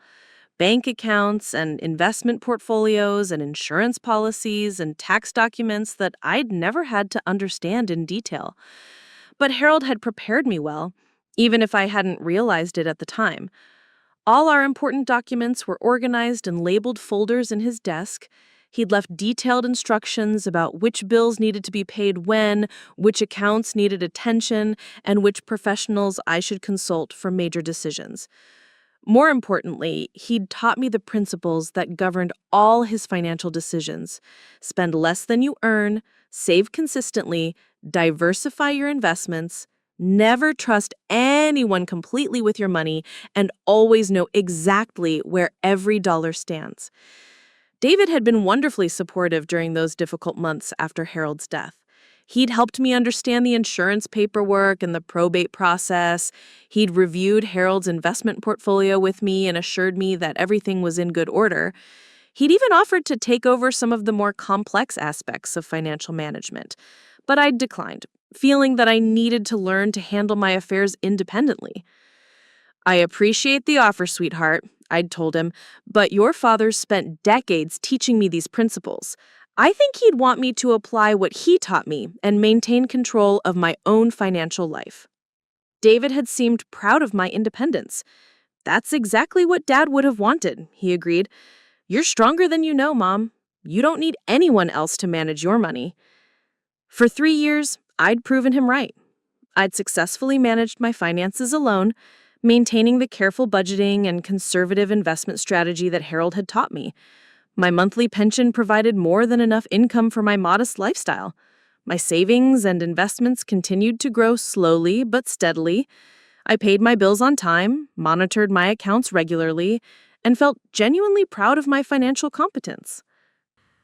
Bank accounts and investment portfolios and insurance policies and tax documents that I'd never had to understand in detail. But Harold had prepared me well, even if I hadn't realized it at the time. All our important documents were organized in labeled folders in his desk. He'd left detailed instructions about which bills needed to be paid when, which accounts needed attention, and which professionals I should consult for major decisions. More importantly, he'd taught me the principles that governed all his financial decisions. Spend less than you earn, save consistently, diversify your investments, never trust anyone completely with your money, and always know exactly where every dollar stands. David had been wonderfully supportive during those difficult months after Harold's death. He'd helped me understand the insurance paperwork and the probate process. He'd reviewed Harold's investment portfolio with me and assured me that everything was in good order. He'd even offered to take over some of the more complex aspects of financial management. But I'd declined, feeling that I needed to learn to handle my affairs independently. "I appreciate the offer, sweetheart," I'd told him, "but your father spent decades teaching me these principles. I think he'd want me to apply what he taught me and maintain control of my own financial life." David had seemed proud of my independence. "That's exactly what Dad would have wanted," he agreed. "You're stronger than you know, Mom. You don't need anyone else to manage your money." For 3 years, I'd proven him right. I'd successfully managed my finances alone, maintaining the careful budgeting and conservative investment strategy that Harold had taught me. My monthly pension provided more than enough income for my modest lifestyle. My savings and investments continued to grow slowly but steadily. I paid my bills on time, monitored my accounts regularly, and felt genuinely proud of my financial competence.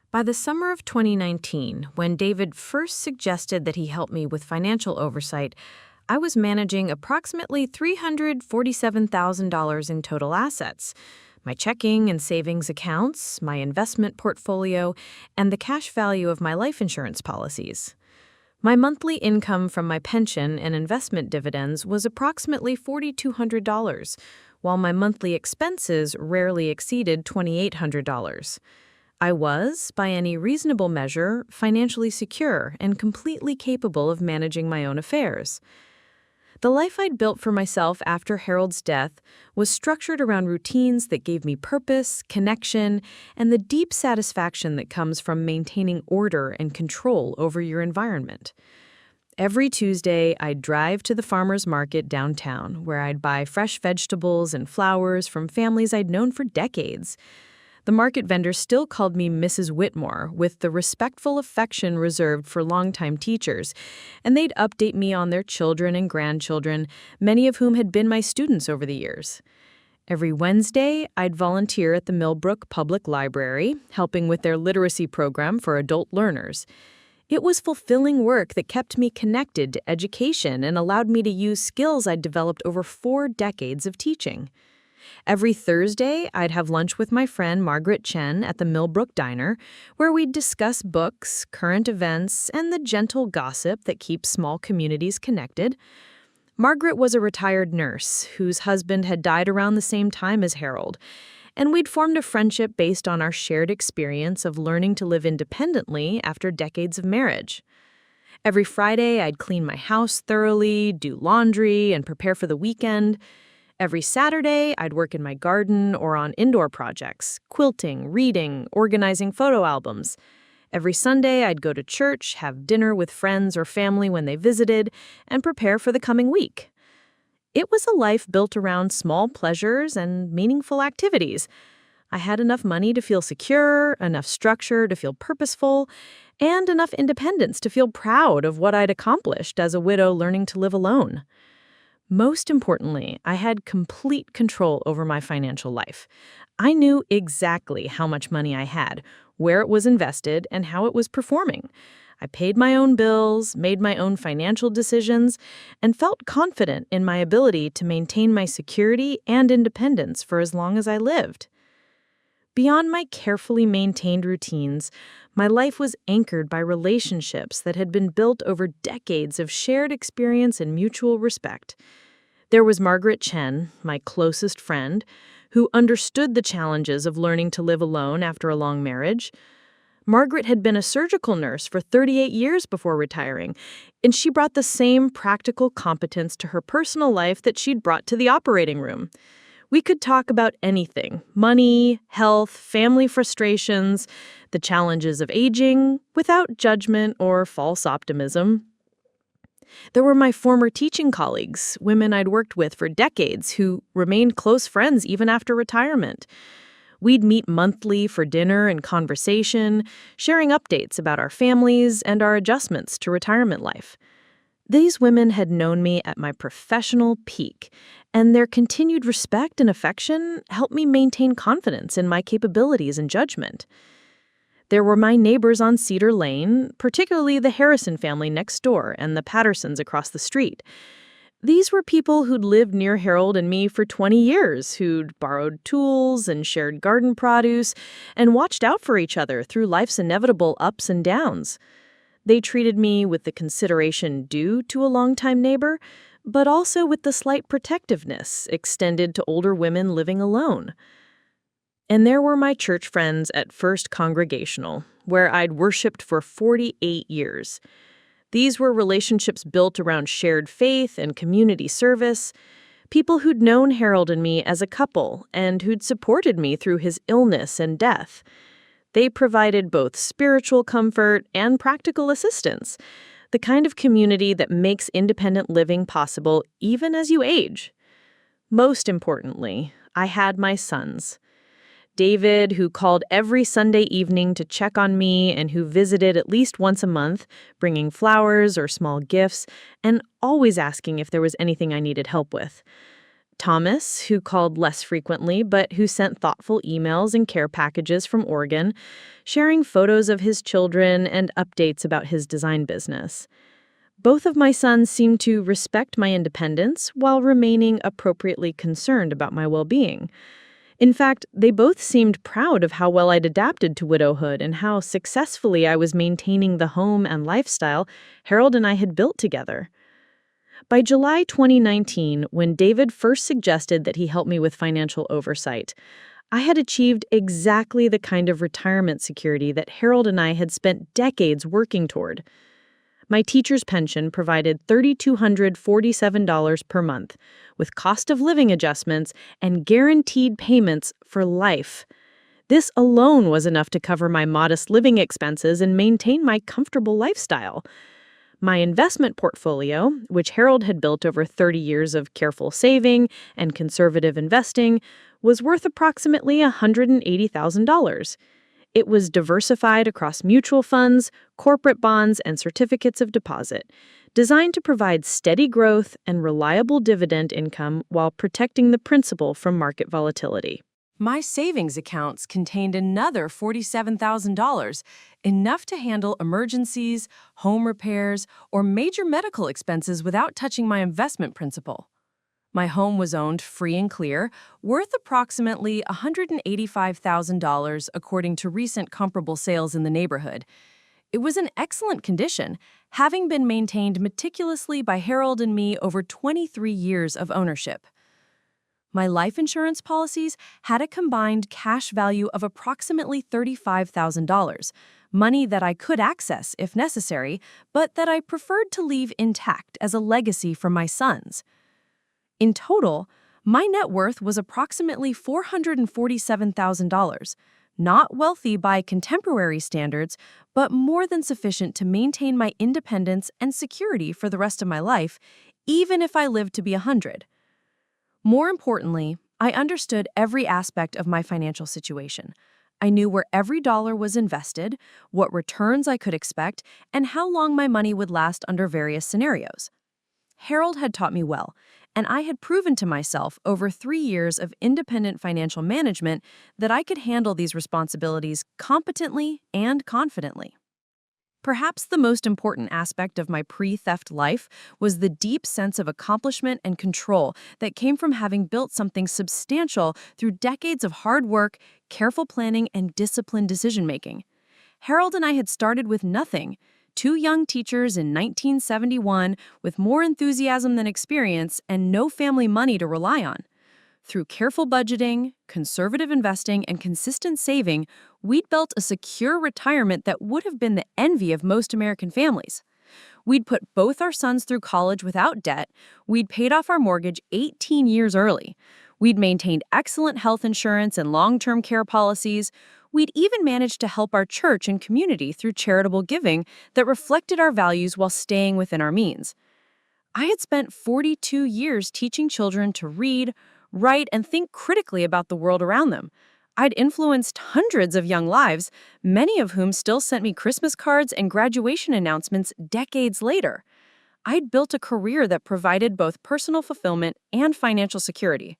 By the summer of 2019, when David first suggested that he help me with financial oversight, I was managing approximately $347,000 in total assets. My checking and savings accounts, my investment portfolio, and the cash value of my life insurance policies. My monthly income from my pension and investment dividends was approximately $4,200, while my monthly expenses rarely exceeded $2,800. I was, by any reasonable measure, financially secure and completely capable of managing my own affairs. The life I'd built for myself after Harold's death was structured around routines that gave me purpose, connection, and the deep satisfaction that comes from maintaining order and control over your environment. Every Tuesday, I'd drive to the farmer's market downtown, where I'd buy fresh vegetables and flowers from families I'd known for decades. The market vendors still called me Mrs. Whitmore, with the respectful affection reserved for longtime teachers, and they'd update me on their children and grandchildren, many of whom had been my students over the years. Every Wednesday, I'd volunteer at the Millbrook Public Library, helping with their literacy program for adult learners. It was fulfilling work that kept me connected to education and allowed me to use skills I'd developed over 4 decades of teaching. Every Thursday, I'd have lunch with my friend Margaret Chen at the Millbrook Diner, where we'd discuss books, current events, and the gentle gossip that keeps small communities connected. Margaret was a retired nurse whose husband had died around the same time as Harold, and we'd formed a friendship based on our shared experience of learning to live independently after decades of marriage. Every Friday, I'd clean my house thoroughly, do laundry, and prepare for the weekend. Every Saturday, I'd work in my garden or on indoor projects, quilting, reading, organizing photo albums. Every Sunday, I'd go to church, have dinner with friends or family when they visited, and prepare for the coming week. It was a life built around small pleasures and meaningful activities. I had enough money to feel secure, enough structure to feel purposeful, and enough independence to feel proud of what I'd accomplished as a widow learning to live alone. Most importantly, I had complete control over my financial life. I knew exactly how much money I had, where it was invested, and how it was performing. I paid my own bills, made my own financial decisions, and felt confident in my ability to maintain my security and independence for as long as I lived. Beyond my carefully maintained routines, my life was anchored by relationships that had been built over decades of shared experience and mutual respect. There was Margaret Chen, my closest friend, who understood the challenges of learning to live alone after a long marriage. Margaret had been a surgical nurse for 38 years before retiring, and she brought the same practical competence to her personal life that she'd brought to the operating room. We could talk about anything: money, health, family frustrations, the challenges of aging, without judgment or false optimism. There were my former teaching colleagues, women I'd worked with for decades who remained close friends even after retirement. We'd meet monthly for dinner and conversation, sharing updates about our families and our adjustments to retirement life. These women had known me at my professional peak, and their continued respect and affection helped me maintain confidence in my capabilities and judgment. There were my neighbors on Cedar Lane, particularly the Harrison family next door and the Pattersons across the street. These were people who'd lived near Harold and me for 20 years, who'd borrowed tools and shared garden produce and watched out for each other through life's inevitable ups and downs. They treated me with the consideration due to a longtime neighbor, but also with the slight protectiveness extended to older women living alone. And there were my church friends at First Congregational, where I'd worshiped for 48 years. These were relationships built around shared faith and community service, people who'd known Harold and me as a couple and who'd supported me through his illness and death. They provided both spiritual comfort and practical assistance, the kind of community that makes independent living possible even as you age. Most importantly, I had my sons. David, who called every Sunday evening to check on me and who visited at least once a month, bringing flowers or small gifts, and always asking if there was anything I needed help with. Thomas, who called less frequently but who sent thoughtful emails and care packages from Oregon, sharing photos of his children and updates about his design business. Both of my sons seemed to respect my independence while remaining appropriately concerned about my well-being. In fact, they both seemed proud of how well I'd adapted to widowhood and how successfully I was maintaining the home and lifestyle Harold and I had built together. By July 2019, when David first suggested that he help me with financial oversight, I had achieved exactly the kind of retirement security that Harold and I had spent decades working toward. My teacher's pension provided $3,247 per month, with cost of living adjustments and guaranteed payments for life. This alone was enough to cover my modest living expenses and maintain my comfortable lifestyle. My investment portfolio, which Harold had built over 30 years of careful saving and conservative investing, was worth approximately $180,000. It was diversified across mutual funds, corporate bonds, and certificates of deposit, designed to provide steady growth and reliable dividend income while protecting the principal from market volatility. My savings accounts contained another $47,000, enough to handle emergencies, home repairs, or major medical expenses without touching my investment principal. My home was owned free and clear, worth approximately $185,000 according to recent comparable sales in the neighborhood. It was in excellent condition, having been maintained meticulously by Harold and me over 23 years of ownership. My life insurance policies had a combined cash value of approximately $35,000, money that I could access if necessary, but that I preferred to leave intact as a legacy for my sons. In total, my net worth was approximately $447,000, Not wealthy by contemporary standards, but more than sufficient to maintain my independence and security for the rest of my life, even if I lived to be 100. More importantly, I understood every aspect of my financial situation. I knew where every dollar was invested, what returns I could expect, and how long my money would last under various scenarios. Harold had taught me well, and I had proven to myself over 3 years of independent financial management that I could handle these responsibilities competently and confidently. Perhaps the most important aspect of my pre-theft life was the deep sense of accomplishment and control that came from having built something substantial through decades of hard work, careful planning, and disciplined decision-making. Harold and I had started with nothing, two young teachers in 1971 with more enthusiasm than experience and no family money to rely on. Through careful budgeting, conservative investing, and consistent saving, we'd built a secure retirement that would have been the envy of most American families. We'd put both our sons through college without debt. We'd paid off our mortgage 18 years early. We'd maintained excellent health insurance and long-term care policies. We'd even managed to help our church and community through charitable giving that reflected our values while staying within our means. I had spent 42 years teaching children to read, write, and think critically about the world around them. I'd influenced hundreds of young lives, many of whom still sent me Christmas cards and graduation announcements decades later. I'd built a career that provided both personal fulfillment and financial security.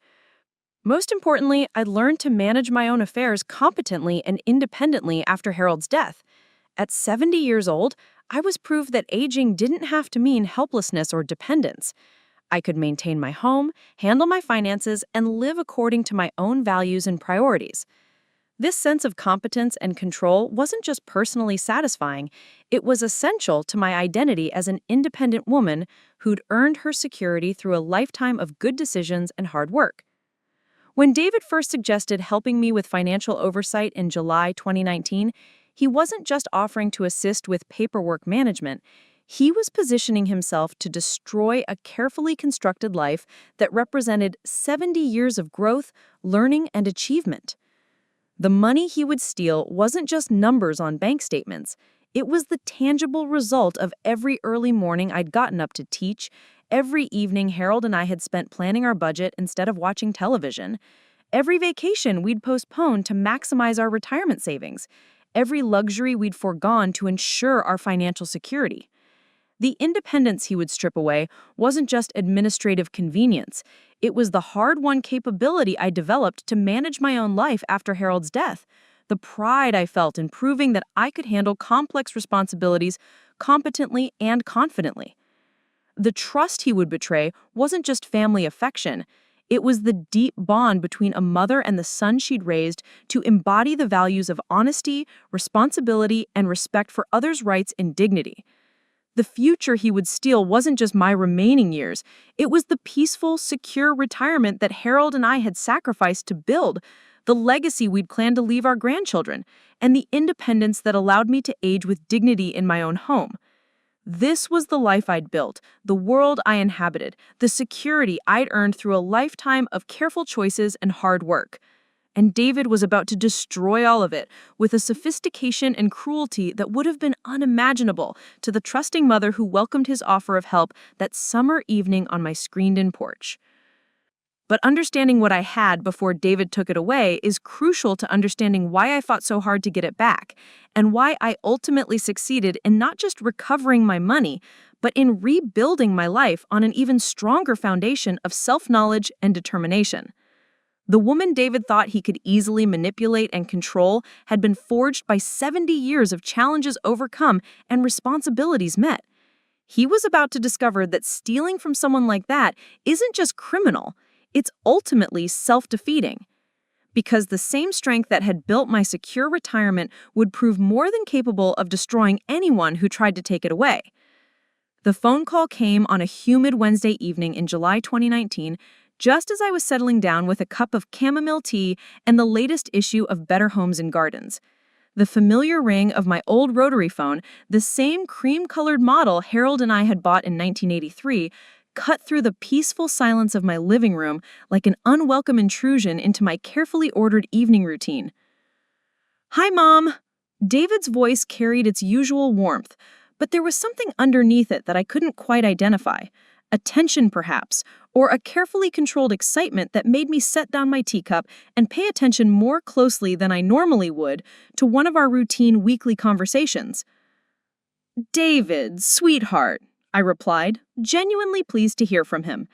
Most importantly, I'd learned to manage my own affairs competently and independently after Harold's death. At 70 years old, I was proof that aging didn't have to mean helplessness or dependence. I could maintain my home, handle my finances, and live according to my own values and priorities. This sense of competence and control wasn't just personally satisfying, it was essential to my identity as an independent woman who'd earned her security through a lifetime of good decisions and hard work. When David first suggested helping me with financial oversight in July 2019, he wasn't just offering to assist with paperwork management. He was positioning himself to destroy a carefully constructed life that represented 70 years of growth, learning, and achievement. The money he would steal wasn't just numbers on bank statements. It was the tangible result of every early morning I'd gotten up to teach, every evening Harold and I had spent planning our budget instead of watching television, every vacation we'd postponed to maximize our retirement savings, every luxury we'd foregone to ensure our financial security. The independence he would strip away wasn't just administrative convenience. It was the hard-won capability I developed to manage my own life after Harold's death, the pride I felt in proving that I could handle complex responsibilities competently and confidently. The trust he would betray wasn't just family affection. It was the deep bond between a mother and the son she'd raised to embody the values of honesty, responsibility, and respect for others' rights and dignity. The future he would steal wasn't just my remaining years. It was the peaceful, secure retirement that Harold and I had sacrificed to build, the legacy we'd planned to leave our grandchildren, and the independence that allowed me to age with dignity in my own home. This was the life I'd built, the world I inhabited, the security I'd earned through a lifetime of careful choices and hard work. And David was about to destroy all of it with a sophistication and cruelty that would have been unimaginable to the trusting mother who welcomed his offer of help that summer evening on my screened-in porch. But understanding what I had before David took it away is crucial to understanding why I fought so hard to get it back, and why I ultimately succeeded in not just recovering my money, but in rebuilding my life on an even stronger foundation of self-knowledge and determination. The woman David thought he could easily manipulate and control had been forged by 70 years of challenges overcome and responsibilities met. He was about to discover that stealing from someone like that isn't just criminal, it's ultimately self-defeating. Because the same strength that had built my secure retirement would prove more than capable of destroying anyone who tried to take it away. The phone call came on a humid Wednesday evening in July 2019, just as I was settling down with a cup of chamomile tea and the latest issue of Better Homes and Gardens. The familiar ring of my old rotary phone, the same cream-colored model Harold and I had bought in 1983, cut through the peaceful silence of my living room like an unwelcome intrusion into my carefully ordered evening routine. Hi, Mom. David's voice carried its usual warmth, but there was something underneath it that I couldn't quite identify. A tension, perhaps, or a carefully controlled excitement that made me set down my teacup and pay attention more closely than I normally would to one of our routine weekly conversations. David, sweetheart, I replied, genuinely pleased to hear from him.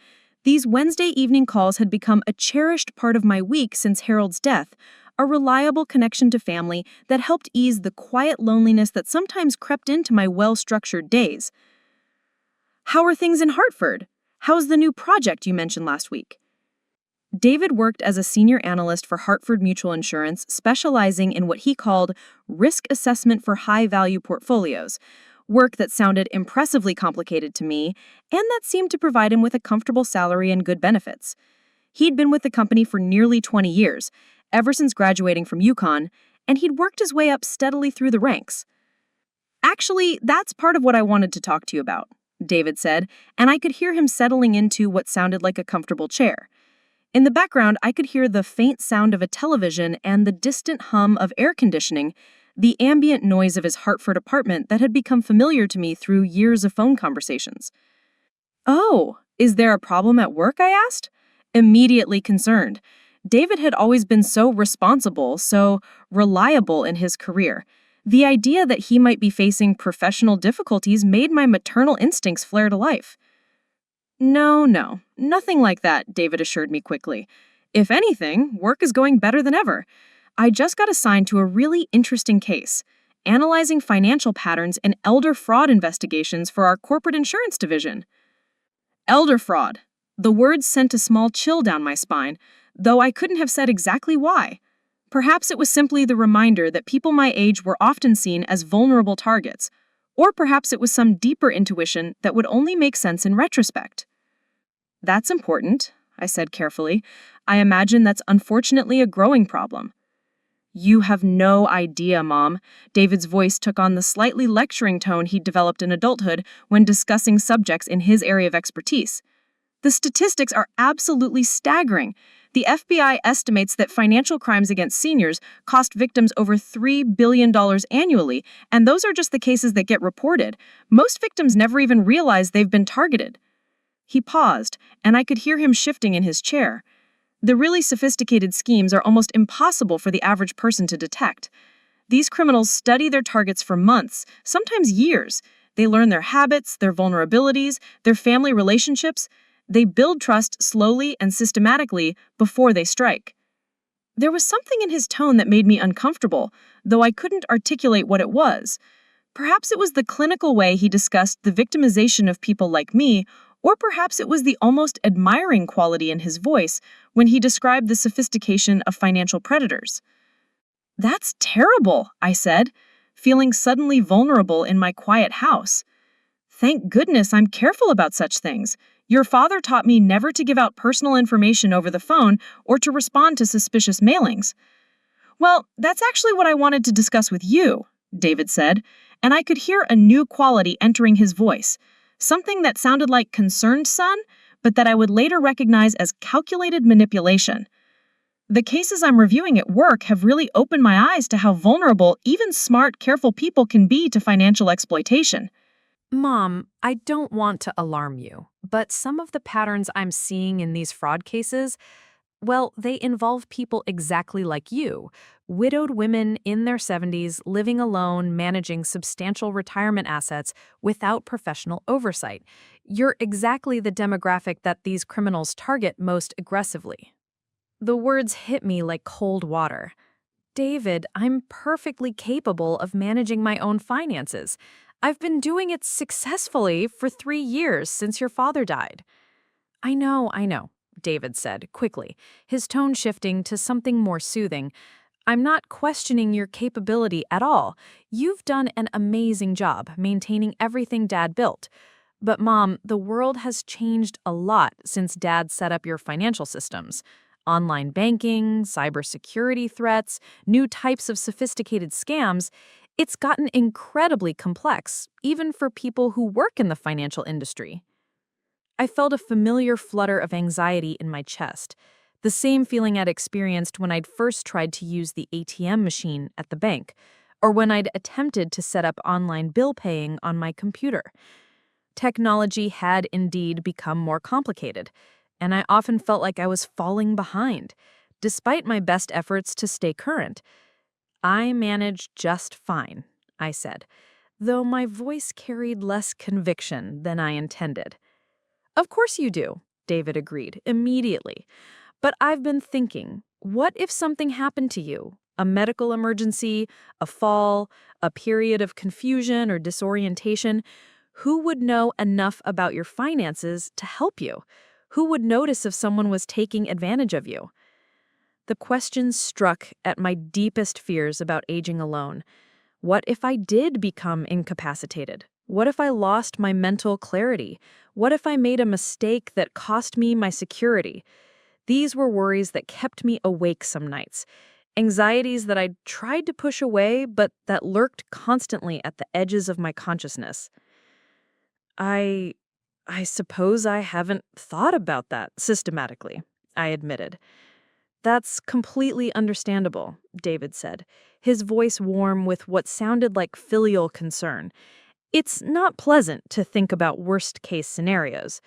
These Wednesday evening calls had become a cherished part of my week since Harold's death, a reliable connection to family that helped ease the quiet loneliness that sometimes crept into my well-structured days. How are things in Hartford? How's the new project you mentioned last week? David worked as a senior analyst for Hartford Mutual Insurance, specializing in what he called risk assessment for high-value portfolios, work that sounded impressively complicated to me and that seemed to provide him with a comfortable salary and good benefits. He'd been with the company for nearly 20 years, ever since graduating from UConn, and he'd worked his way up steadily through the ranks. Actually, that's part of what I wanted to talk to you about, David said, and I could hear him settling into what sounded like a comfortable chair. In the background, I could hear the faint sound of a television and the distant hum of air conditioning, the ambient noise of his Hartford apartment that had become familiar to me through years of phone conversations. Oh, is there a problem at work? I asked, immediately concerned. David had always been so responsible, so reliable in his career. The idea that he might be facing professional difficulties made my maternal instincts flare to life. No, nothing like that, David assured me quickly. If anything, work is going better than ever. I just got assigned to a really interesting case, analyzing financial patterns in elder fraud investigations for our corporate insurance division. Elder fraud. The words sent a small chill down my spine, though I couldn't have said exactly why. Perhaps it was simply the reminder that people my age were often seen as vulnerable targets, or perhaps it was some deeper intuition that would only make sense in retrospect. That's important, I said carefully. I imagine that's unfortunately a growing problem. You have no idea, Mom. David's voice took on the slightly lecturing tone he'd developed in adulthood when discussing subjects in his area of expertise. The statistics are absolutely staggering. The FBI estimates that financial crimes against seniors cost victims over $3 billion annually, and those are just the cases that get reported. Most victims never even realize they've been targeted. He paused, and I could hear him shifting in his chair. The really sophisticated schemes are almost impossible for the average person to detect. These criminals study their targets for months, sometimes years. They learn their habits, their vulnerabilities, their family relationships. They build trust slowly and systematically before they strike. There was something in his tone that made me uncomfortable, though I couldn't articulate what it was. Perhaps it was the clinical way he discussed the victimization of people like me, or perhaps it was the almost admiring quality in his voice when he described the sophistication of financial predators. That's terrible, I said, feeling suddenly vulnerable in my quiet house. Thank goodness I'm careful about such things. Your father taught me never to give out personal information over the phone or to respond to suspicious mailings. Well, that's actually what I wanted to discuss with you, David said, and I could hear a new quality entering his voice. Something that sounded like concerned son, but that I would later recognize as calculated manipulation. The cases I'm reviewing at work have really opened my eyes to how vulnerable even smart, careful people can be to financial exploitation. Mom, I don't want to alarm you, but some of the patterns I'm seeing in these fraud cases, well, they involve people exactly like you. Widowed women in their 70s living alone, managing substantial retirement assets without professional oversight. You're exactly the demographic that these criminals target most aggressively. The words hit me like cold water. David, I'm perfectly capable of managing my own finances. I've been doing it successfully for 3 years since your father died. I know, David said quickly, his tone shifting to something more soothing. I'm not questioning your capability at all. You've done an amazing job maintaining everything Dad built. But Mom, the world has changed a lot since Dad set up your financial systems. Online banking, cybersecurity threats, new types of sophisticated scams. It's gotten incredibly complex, even for people who work in the financial industry. I felt a familiar flutter of anxiety in my chest. The same feeling I'd experienced when I'd first tried to use the ATM machine at the bank, or when I'd attempted to set up online bill paying on my computer. Technology had indeed become more complicated, and I often felt like I was falling behind, despite my best efforts to stay current. "I managed just fine," I said, though my voice carried less conviction than I intended. "Of course you do," David agreed immediately. "But I've been thinking, what if something happened to you? A medical emergency, a fall, a period of confusion or disorientation? Who would know enough about your finances to help you? Who would notice if someone was taking advantage of you?" The question struck at my deepest fears about aging alone. What if I did become incapacitated? What if I lost my mental clarity? What if I made a mistake that cost me my security? These were worries that kept me awake some nights, anxieties that I tried to push away, but that lurked constantly at the edges of my consciousness. I suppose I haven't thought about that systematically," I admitted. "That's completely understandable," David said, his voice warm with what sounded like filial concern. "It's not pleasant to think about worst-case scenarios.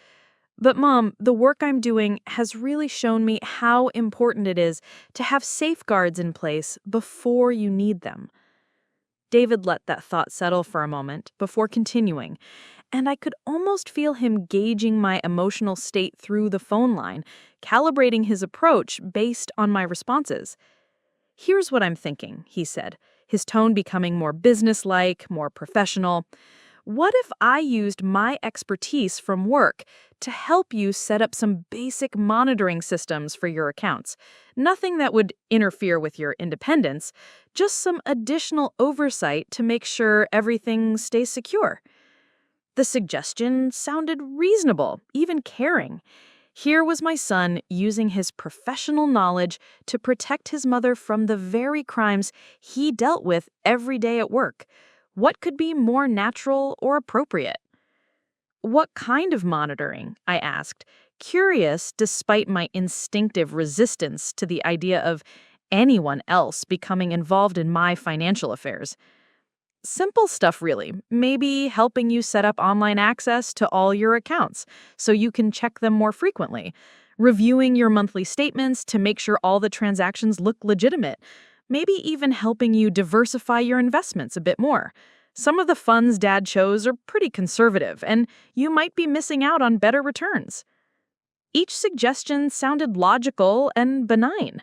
But, Mom, the work I'm doing has really shown me how important it is to have safeguards in place before you need them." David let that thought settle for a moment before continuing, and I could almost feel him gauging my emotional state through the phone line, calibrating his approach based on my responses. "Here's what I'm thinking," he said, his tone becoming more businesslike, more professional. "What if I used my expertise from work to help you set up some basic monitoring systems for your accounts? Nothing that would interfere with your independence, just some additional oversight to make sure everything stays secure." The suggestion sounded reasonable, even caring. Here was my son using his professional knowledge to protect his mother from the very crimes he dealt with every day at work. What could be more natural or appropriate? "What kind of monitoring?" I asked, curious despite my instinctive resistance to the idea of anyone else becoming involved in my financial affairs. "Simple stuff, really. Maybe helping you set up online access to all your accounts so you can check them more frequently. Reviewing your monthly statements to make sure all the transactions look legitimate. Maybe even helping you diversify your investments a bit more. Some of the funds Dad chose are pretty conservative, and you might be missing out on better returns." Each suggestion sounded logical and benign.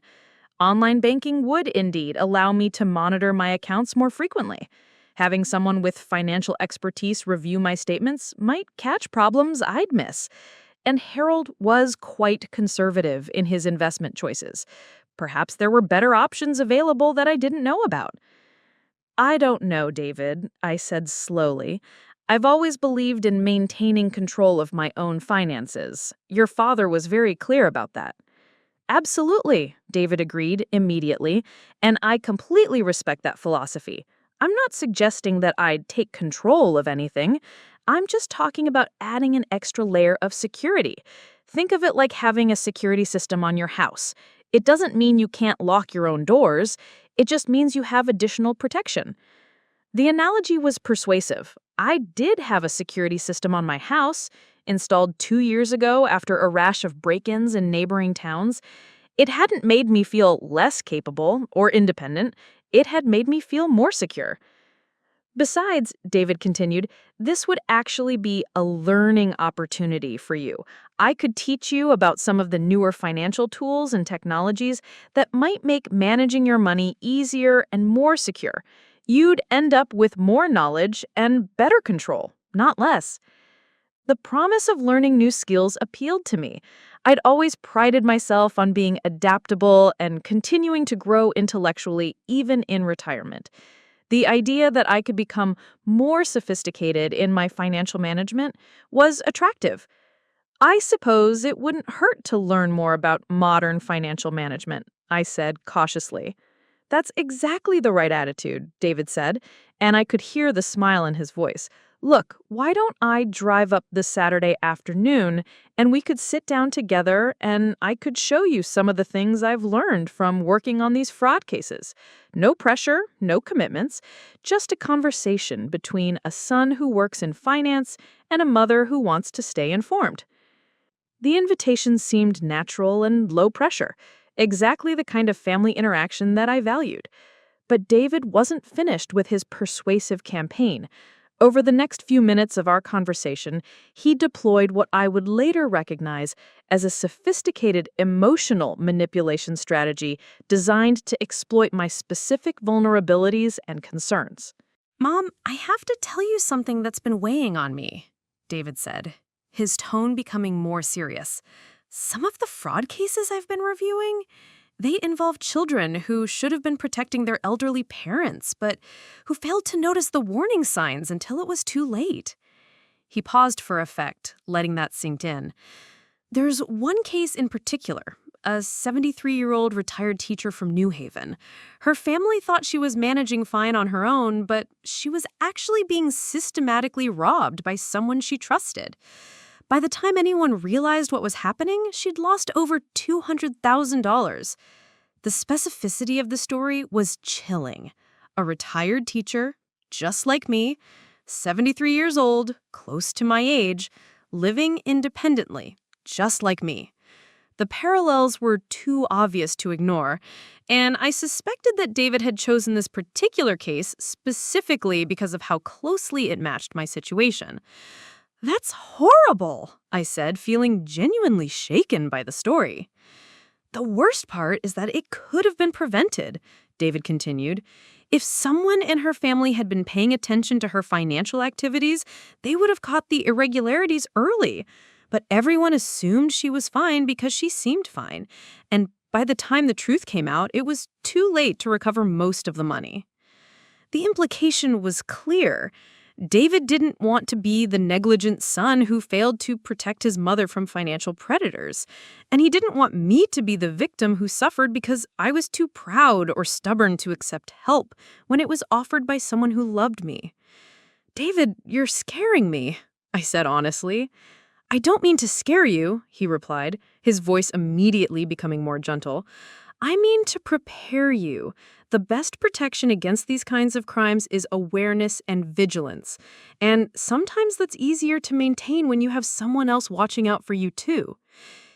Online banking would indeed allow me to monitor my accounts more frequently. Having someone with financial expertise review my statements might catch problems I'd miss. And Harold was quite conservative in his investment choices. Perhaps there were better options available that I didn't know about. "I don't know, David," I said slowly. "I've always believed in maintaining control of my own finances. Your father was very clear about that." "Absolutely," David agreed immediately, "and I completely respect that philosophy. I'm not suggesting that I'd take control of anything. I'm just talking about adding an extra layer of security. Think of it like having a security system on your house. It doesn't mean you can't lock your own doors. It just means you have additional protection." The analogy was persuasive. I did have a security system on my house, installed 2 years ago after a rash of break-ins in neighboring towns. It hadn't made me feel less capable or independent. It had made me feel more secure. "Besides," David continued, "this would actually be a learning opportunity for you. I could teach you about some of the newer financial tools and technologies that might make managing your money easier and more secure. You'd end up with more knowledge and better control, not less." The promise of learning new skills appealed to me. I'd always prided myself on being adaptable and continuing to grow intellectually even in retirement. The idea that I could become more sophisticated in my financial management was attractive. "I suppose it wouldn't hurt to learn more about modern financial management," I said cautiously. "That's exactly the right attitude," David said, and I could hear the smile in his voice. Look, why don't I drive up this Saturday afternoon and we could sit down together and I could show you some of the things I've learned from working on these fraud cases. No pressure, no commitments, just a conversation between a son who works in finance and a mother who wants to stay informed. The invitation seemed natural and low pressure, exactly the kind of family interaction that I valued. But David wasn't finished with his persuasive campaign. Over the next few minutes of our conversation, he deployed what I would later recognize as a sophisticated emotional manipulation strategy designed to exploit my specific vulnerabilities and concerns. Mom, I have to tell you something that's been weighing on me, David said, his tone becoming more serious. Some of the fraud cases I've been reviewing, they involve children who should have been protecting their elderly parents, but who failed to notice the warning signs until it was too late. He paused for effect, letting that sink in. There's one case in particular, a 73-year-old retired teacher from New Haven. Her family thought she was managing fine on her own, but she was actually being systematically robbed by someone she trusted. By the time anyone realized what was happening, she'd lost over $200,000. The specificity of the story was chilling. A retired teacher, just like me, 73 years old, close to my age, living independently, just like me. The parallels were too obvious to ignore, and I suspected that David had chosen this particular case specifically because of how closely it matched my situation. "That's horrible," I said, feeling genuinely shaken by the story. "The worst part is that it could have been prevented," David continued. "If someone in her family had been paying attention to her financial activities, they would have caught the irregularities early. But everyone assumed she was fine because she seemed fine. And by the time the truth came out, it was too late to recover most of the money." The implication was clear. David didn't want to be the negligent son who failed to protect his mother from financial predators. And he didn't want me to be the victim who suffered because I was too proud or stubborn to accept help when it was offered by someone who loved me. "David, you're scaring me," I said honestly. "I don't mean to scare you," he replied, his voice immediately becoming more gentle. "I mean to prepare you. The best protection against these kinds of crimes is awareness and vigilance. And sometimes that's easier to maintain when you have someone else watching out for you too."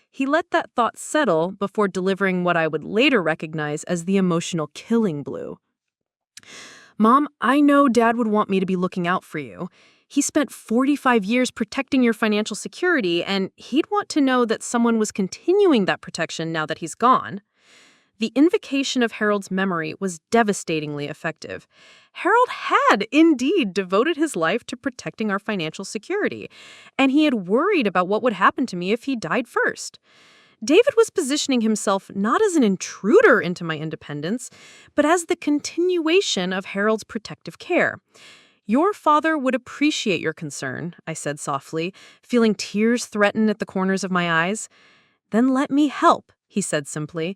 He let that thought settle before delivering what I would later recognize as the emotional killing blow. "Mom, I know Dad would want me to be looking out for you. He spent 45 years protecting your financial security, and he'd want to know that someone was continuing that protection now that he's gone." The invocation of Harold's memory was devastatingly effective. Harold had indeed devoted his life to protecting our financial security, and he had worried about what would happen to me if he died first. David was positioning himself not as an intruder into my independence, but as the continuation of Harold's protective care. "Your father would appreciate your concern," I said softly, feeling tears threaten at the corners of my eyes. "Then let me help," he said simply.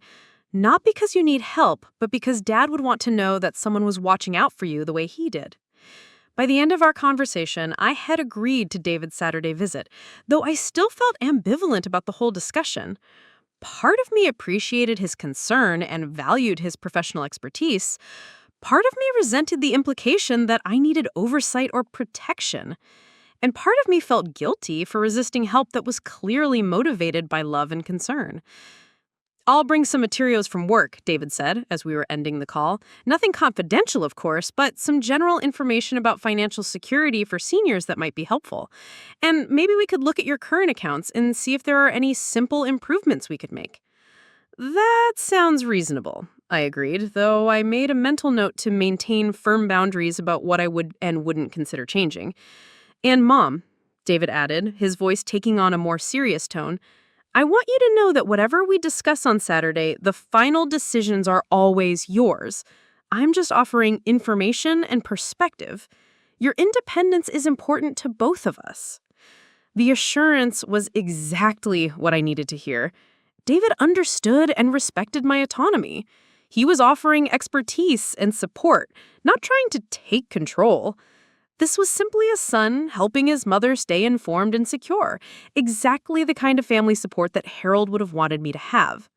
"Not because you need help, but because Dad would want to know that someone was watching out for you the way he did." By the end of our conversation, I had agreed to David's Saturday visit, though I still felt ambivalent about the whole discussion. Part of me appreciated his concern and valued his professional expertise. Part of me resented the implication that I needed oversight or protection. And part of me felt guilty for resisting help that was clearly motivated by love and concern. "I'll bring some materials from work," David said as we were ending the call. "Nothing confidential, of course, but some general information about financial security for seniors that might be helpful. And maybe we could look at your current accounts and see if there are any simple improvements we could make." "That sounds reasonable," I agreed, though I made a mental note to maintain firm boundaries about what I would and wouldn't consider changing. "And Mom," David added, his voice taking on a more serious tone, "I want you to know that whatever we discuss on Saturday, the final decisions are always yours. I'm just offering information and perspective. Your independence is important to both of us." The assurance was exactly what I needed to hear. David understood and respected my autonomy. He was offering expertise and support, not trying to take control. This was simply a son helping his mother stay informed and secure, exactly the kind of family support that Harold would have wanted me to have.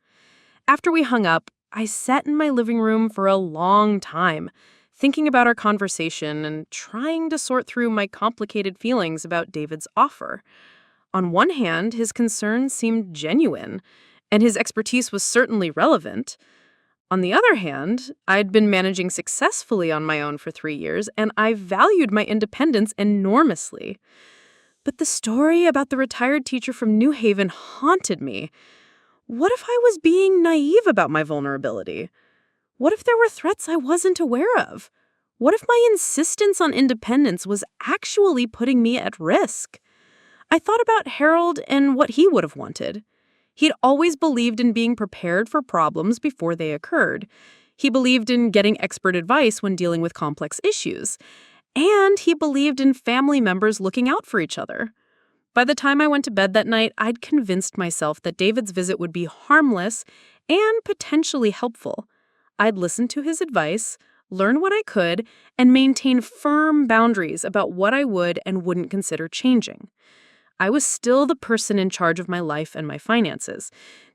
After we hung up, I sat in my living room for a long time, thinking about our conversation and trying to sort through my complicated feelings about David's offer. On one hand, his concerns seemed genuine, and his expertise was certainly relevant. On the other hand, I'd been managing successfully on my own for 3 years, and I valued my independence enormously. But the story about the retired teacher from New Haven haunted me. What if I was being naive about my vulnerability? What if there were threats I wasn't aware of? What if my insistence on independence was actually putting me at risk? I thought about Harold and what he would have wanted. He'd always believed in being prepared for problems before they occurred. He believed in getting expert advice when dealing with complex issues. And he believed in family members looking out for each other. By the time I went to bed that night, I'd convinced myself that David's visit would be harmless and potentially helpful. I'd listen to his advice, learn what I could, and maintain firm boundaries about what I would and wouldn't consider changing. I was still the person in charge of my life and my finances.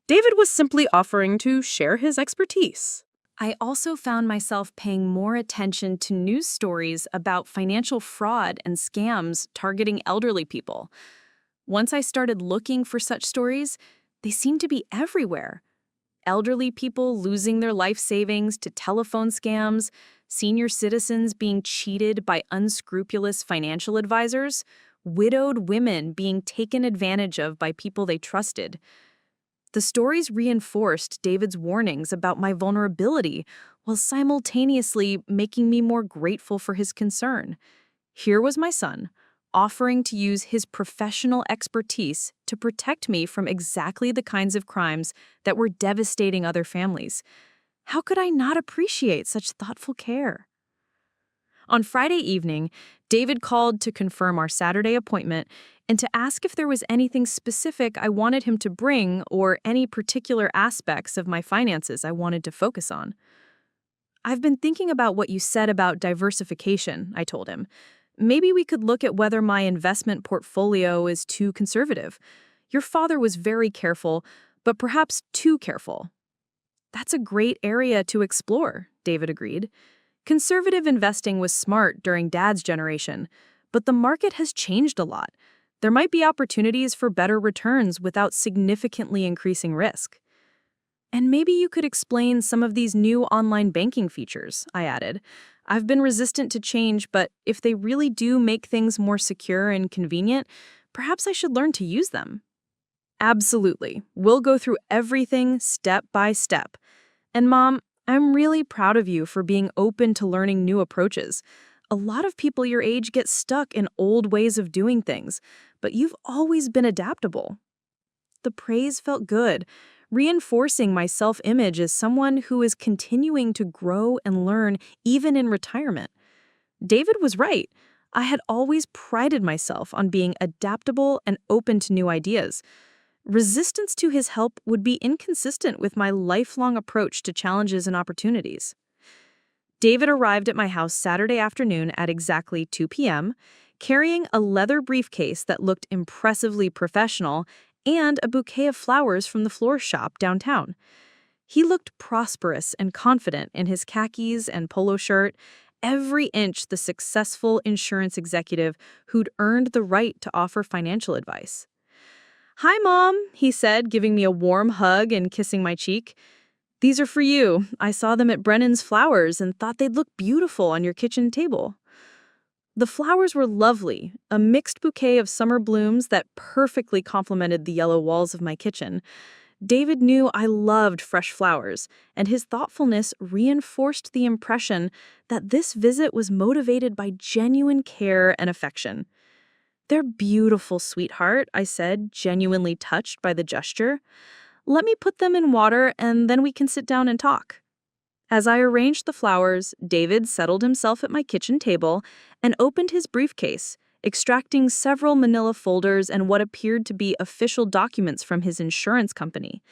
David was simply offering to share his expertise. I also found myself paying more attention to news stories about financial fraud and scams targeting elderly people. Once I started looking for such stories, they seemed to be everywhere. Elderly people losing their life savings to telephone scams, senior citizens being cheated by unscrupulous financial advisors, widowed women being taken advantage of by people they trusted. The stories reinforced David's warnings about my vulnerability while simultaneously making me more grateful for his concern. Here was my son, offering to use his professional expertise to protect me from exactly the kinds of crimes that were devastating other families. How could I not appreciate such thoughtful care? On Friday evening, David called to confirm our Saturday appointment and to ask if there was anything specific I wanted him to bring or any particular aspects of my finances I wanted to focus on. "I've been thinking about what you said about diversification," I told him. "Maybe we could look at whether my investment portfolio is too conservative. Your father was very careful, but perhaps too careful." "That's a great area to explore," David agreed. "Conservative investing was smart during Dad's generation, but the market has changed a lot. There might be opportunities for better returns without significantly increasing risk." "And maybe you could explain some of these new online banking features," I added. "I've been resistant to change, but if they really do make things more secure and convenient, perhaps I should learn to use them." "Absolutely. We'll go through everything step by step. And Mom, I'm really proud of you for being open to learning new approaches. A lot of people your age get stuck in old ways of doing things, but you've always been adaptable." The praise felt good, reinforcing my self-image as someone who is continuing to grow and learn even in retirement. David was right. I had always prided myself on being adaptable and open to new ideas. Resistance to his help would be inconsistent with my lifelong approach to challenges and opportunities. David arrived at my house Saturday afternoon at exactly 2 p.m., carrying a leather briefcase that looked impressively professional and a bouquet of flowers from the florist shop downtown. He looked prosperous and confident in his khakis and polo shirt, every inch the successful insurance executive who'd earned the right to offer financial advice. "Hi, Mom," he said, giving me a warm hug and kissing my cheek. "These are for you. I saw them at Brennan's Flowers and thought they'd look beautiful on your kitchen table." The flowers were lovely, a mixed bouquet of summer blooms that perfectly complemented the yellow walls of my kitchen. David knew I loved fresh flowers, and his thoughtfulness reinforced the impression that this visit was motivated by genuine care and affection. "They're beautiful, sweetheart," I said, genuinely touched by the gesture. "Let me put them in water and then we can sit down and talk." As I arranged the flowers, David settled himself at my kitchen table and opened his briefcase, extracting several manila folders and what appeared to be official documents from his insurance company.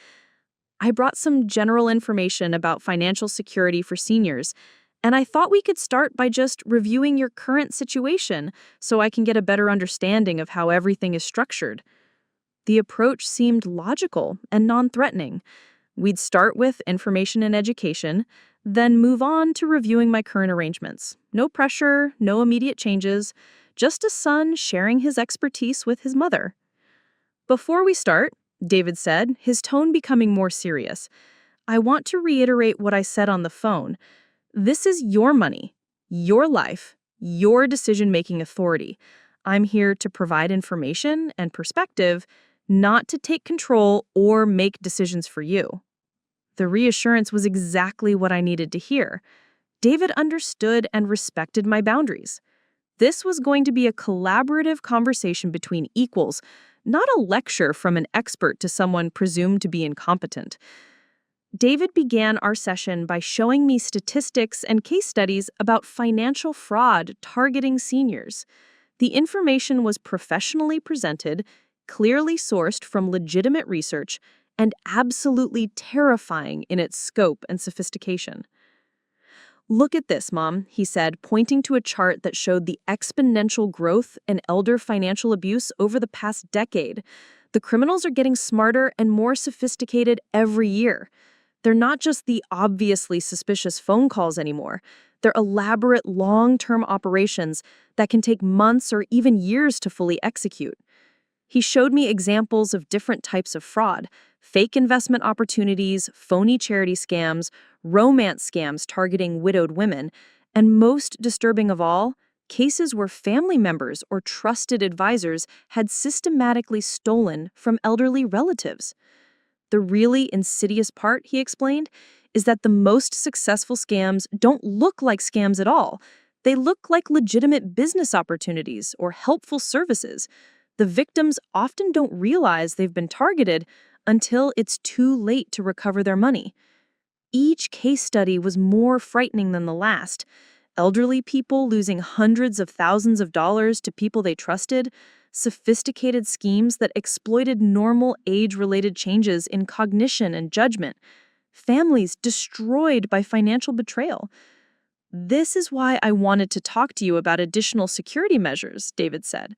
I brought some general information about financial security for seniors, And I thought we could start by just reviewing your current situation so I can get a better understanding of how everything is structured. The approach seemed logical and non-threatening. We'd start with information and education, then move on to reviewing my current arrangements. No pressure, no immediate changes, just a son sharing his expertise with his mother. Before we start, David said, his tone becoming more serious, I want to reiterate what I said on the phone. This is your money, your life, your decision-making authority. I'm here to provide information and perspective, not to take control or make decisions for you. The reassurance was exactly what I needed to hear. David understood and respected my boundaries. This was going to be a collaborative conversation between equals, not a lecture from an expert to someone presumed to be incompetent. David began our session by showing me statistics and case studies about financial fraud targeting seniors. The information was professionally presented, clearly sourced from legitimate research, and absolutely terrifying in its scope and sophistication. Look at this, Mom, he said, pointing to a chart that showed the exponential growth in elder financial abuse over the past decade. The criminals are getting smarter and more sophisticated every year. They're not just the obviously suspicious phone calls anymore. They're elaborate long-term operations that can take months or even years to fully execute. He showed me examples of different types of fraud: fake investment opportunities, phony charity scams, romance scams targeting widowed women, and most disturbing of all, cases where family members or trusted advisors had systematically stolen from elderly relatives. The really insidious part, he explained, is that the most successful scams don't look like scams at all. They look like legitimate business opportunities or helpful services. The victims often don't realize they've been targeted until it's too late to recover their money. Each case study was more frightening than the last. Elderly people losing hundreds of thousands of dollars to people they trusted, sophisticated schemes that exploited normal age-related changes in cognition and judgment, families destroyed by financial betrayal. This is why I wanted to talk to you about additional security measures, David said.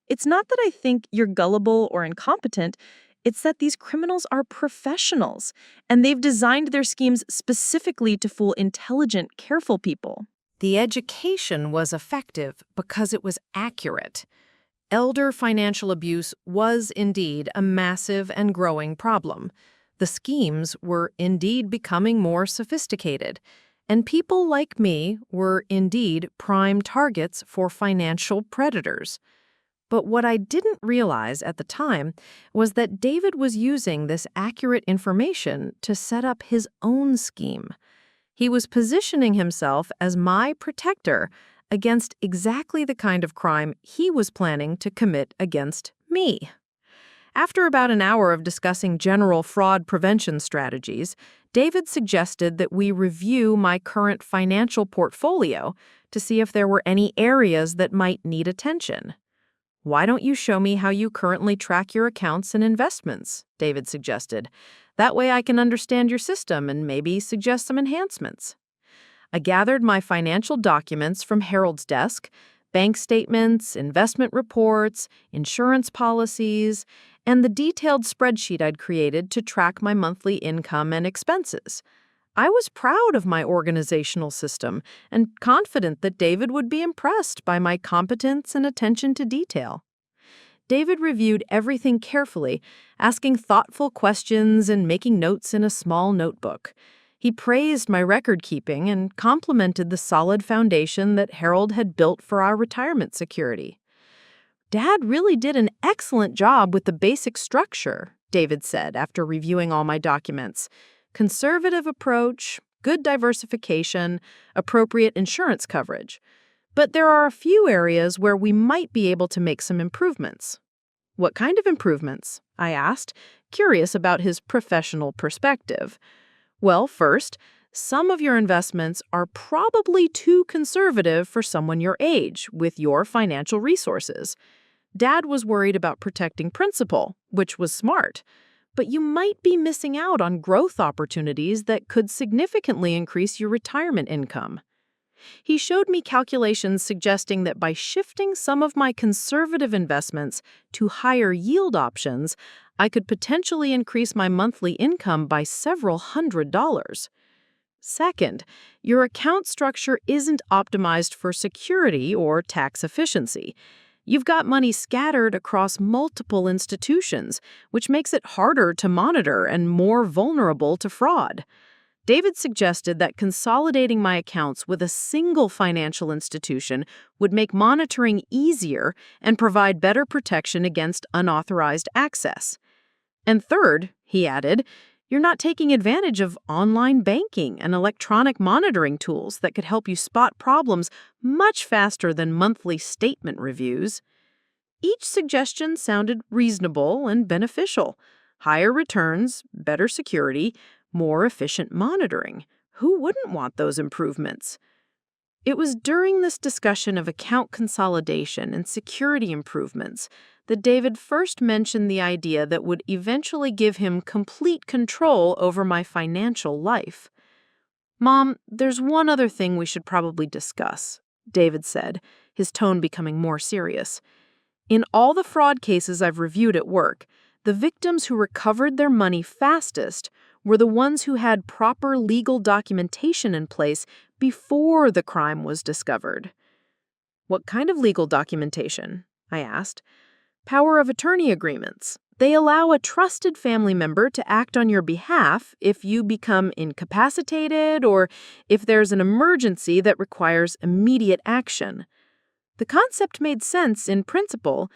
It's not that I think you're gullible or incompetent. It's that these criminals are professionals, and they've designed their schemes specifically to fool intelligent, careful people. The education was effective because it was accurate. Elder financial abuse was indeed a massive and growing problem. The schemes were indeed becoming more sophisticated, and people like me were indeed prime targets for financial predators. But what I didn't realize at the time was that David was using this accurate information to set up his own scheme. He was positioning himself as my protector against exactly the kind of crime he was planning to commit against me. After about an hour of discussing general fraud prevention strategies, David suggested that we review my current financial portfolio to see if there were any areas that might need attention. Why don't you show me how you currently track your accounts and investments? David suggested. That way I can understand your system and maybe suggest some enhancements. I gathered my financial documents from Harold's desk, bank statements, investment reports, insurance policies, and the detailed spreadsheet I'd created to track my monthly income and expenses. I was proud of my organizational system and confident that David would be impressed by my competence and attention to detail. David reviewed everything carefully, asking thoughtful questions and making notes in a small notebook. He praised my record-keeping and complimented the solid foundation that Harold had built for our retirement security. Dad really did an excellent job with the basic structure, David said after reviewing all my documents. Conservative approach, good diversification, appropriate insurance coverage. But there are a few areas where we might be able to make some improvements. What kind of improvements? I asked, curious about his professional perspective. Well, first, some of your investments are probably too conservative for someone your age with your financial resources. Dad was worried about protecting principal, which was smart, but you might be missing out on growth opportunities that could significantly increase your retirement income. He showed me calculations suggesting that by shifting some of my conservative investments to higher yield options, I could potentially increase my monthly income by several $100s. Second, your account structure isn't optimized for security or tax efficiency. You've got money scattered across multiple institutions, which makes it harder to monitor and more vulnerable to fraud. David suggested that consolidating my accounts with a single financial institution would make monitoring easier and provide better protection against unauthorized access. And third, he added, you're not taking advantage of online banking and electronic monitoring tools that could help you spot problems much faster than monthly statement reviews. Each suggestion sounded reasonable and beneficial. Higher returns, better security, more efficient monitoring. Who wouldn't want those improvements? It was during this discussion of account consolidation and security improvements that David first mentioned the idea that would eventually give him complete control over my financial life. "Mom, there's one other thing we should probably discuss," David said, his tone becoming more serious. "In all the fraud cases I've reviewed at work, the victims who recovered their money fastest were the ones who had proper legal documentation in place before the crime was discovered." "What kind of legal documentation?" I asked. "Power of attorney agreements. They allow a trusted family member to act on your behalf if you become incapacitated or if there's an emergency that requires immediate action." The concept made sense in principle.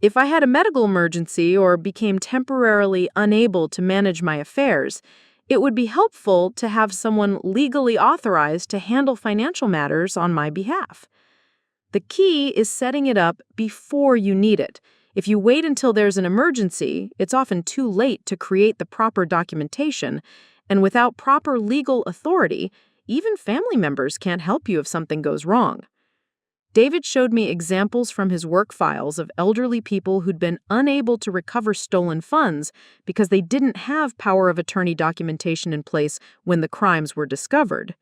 If I had a medical emergency or became temporarily unable to manage my affairs, it would be helpful to have someone legally authorized to handle financial matters on my behalf. The key is setting it up before you need it. If you wait until there's an emergency, it's often too late to create the proper documentation, and without proper legal authority, even family members can't help you if something goes wrong. David showed me examples from his work files of elderly people who'd been unable to recover stolen funds because they didn't have power of attorney documentation in place when the crimes were discovered.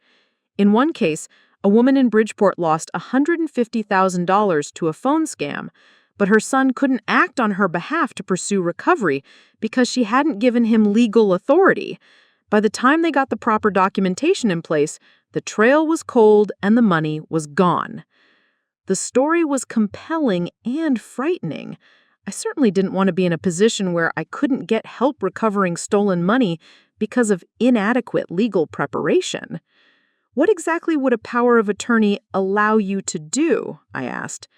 In one case, a woman in Bridgeport lost $150,000 to a phone scam, but her son couldn't act on her behalf to pursue recovery because she hadn't given him legal authority. By the time they got the proper documentation in place, the trail was cold and the money was gone. The story was compelling and frightening. I certainly didn't want to be in a position where I couldn't get help recovering stolen money because of inadequate legal preparation. "What exactly would a power of attorney allow you to do?" I asked.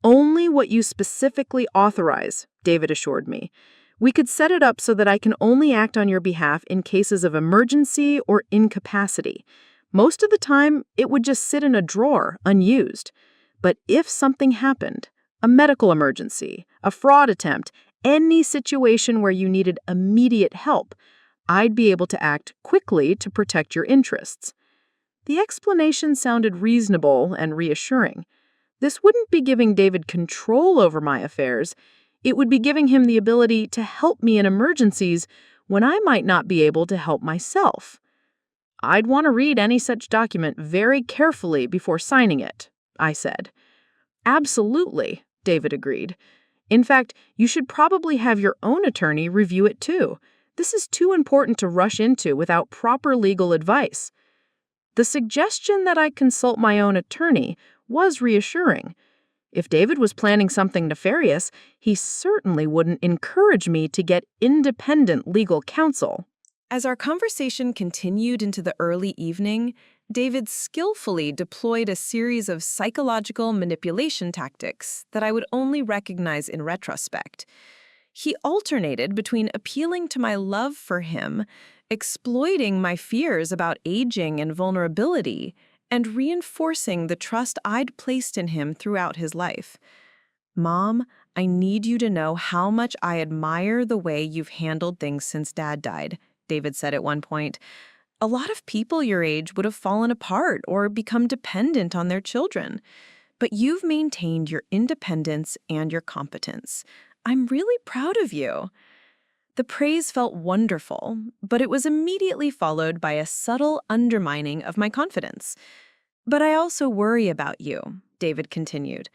"Only what you specifically authorize," David assured me. "We could set it up so that I can only act on your behalf in cases of emergency or incapacity. Most of the time, it would just sit in a drawer, unused. But if something happened, a medical emergency, a fraud attempt, any situation where you needed immediate help, I'd be able to act quickly to protect your interests." The explanation sounded reasonable and reassuring. This wouldn't be giving David control over my affairs. It would be giving him the ability to help me in emergencies when I might not be able to help myself. "I'd want to read any such document very carefully before signing it," I said. "Absolutely," David agreed. "In fact, you should probably have your own attorney review it too. This is too important to rush into without proper legal advice." The suggestion that I consult my own attorney was reassuring. If David was planning something nefarious, he certainly wouldn't encourage me to get independent legal counsel. As our conversation continued into the early evening, David skillfully deployed a series of psychological manipulation tactics that I would only recognize in retrospect. He alternated between appealing to my love for him, exploiting my fears about aging and vulnerability, and reinforcing the trust I'd placed in him throughout his life. "Mom, I need you to know how much I admire the way you've handled things since Dad died," David said at one point. "A lot of people your age would have fallen apart or become dependent on their children. But you've maintained your independence and your competence. I'm really proud of you." The praise felt wonderful, but it was immediately followed by a subtle undermining of my confidence. But I also worry about you, David continued.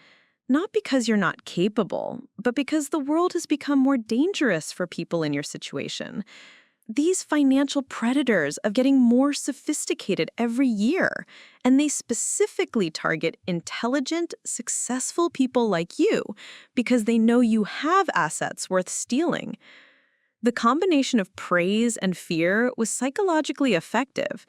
Not because you're not capable, but because the world has become more dangerous for people in your situation. These financial predators are getting more sophisticated every year, and they specifically target intelligent, successful people like you because they know you have assets worth stealing. The combination of praise and fear was psychologically effective.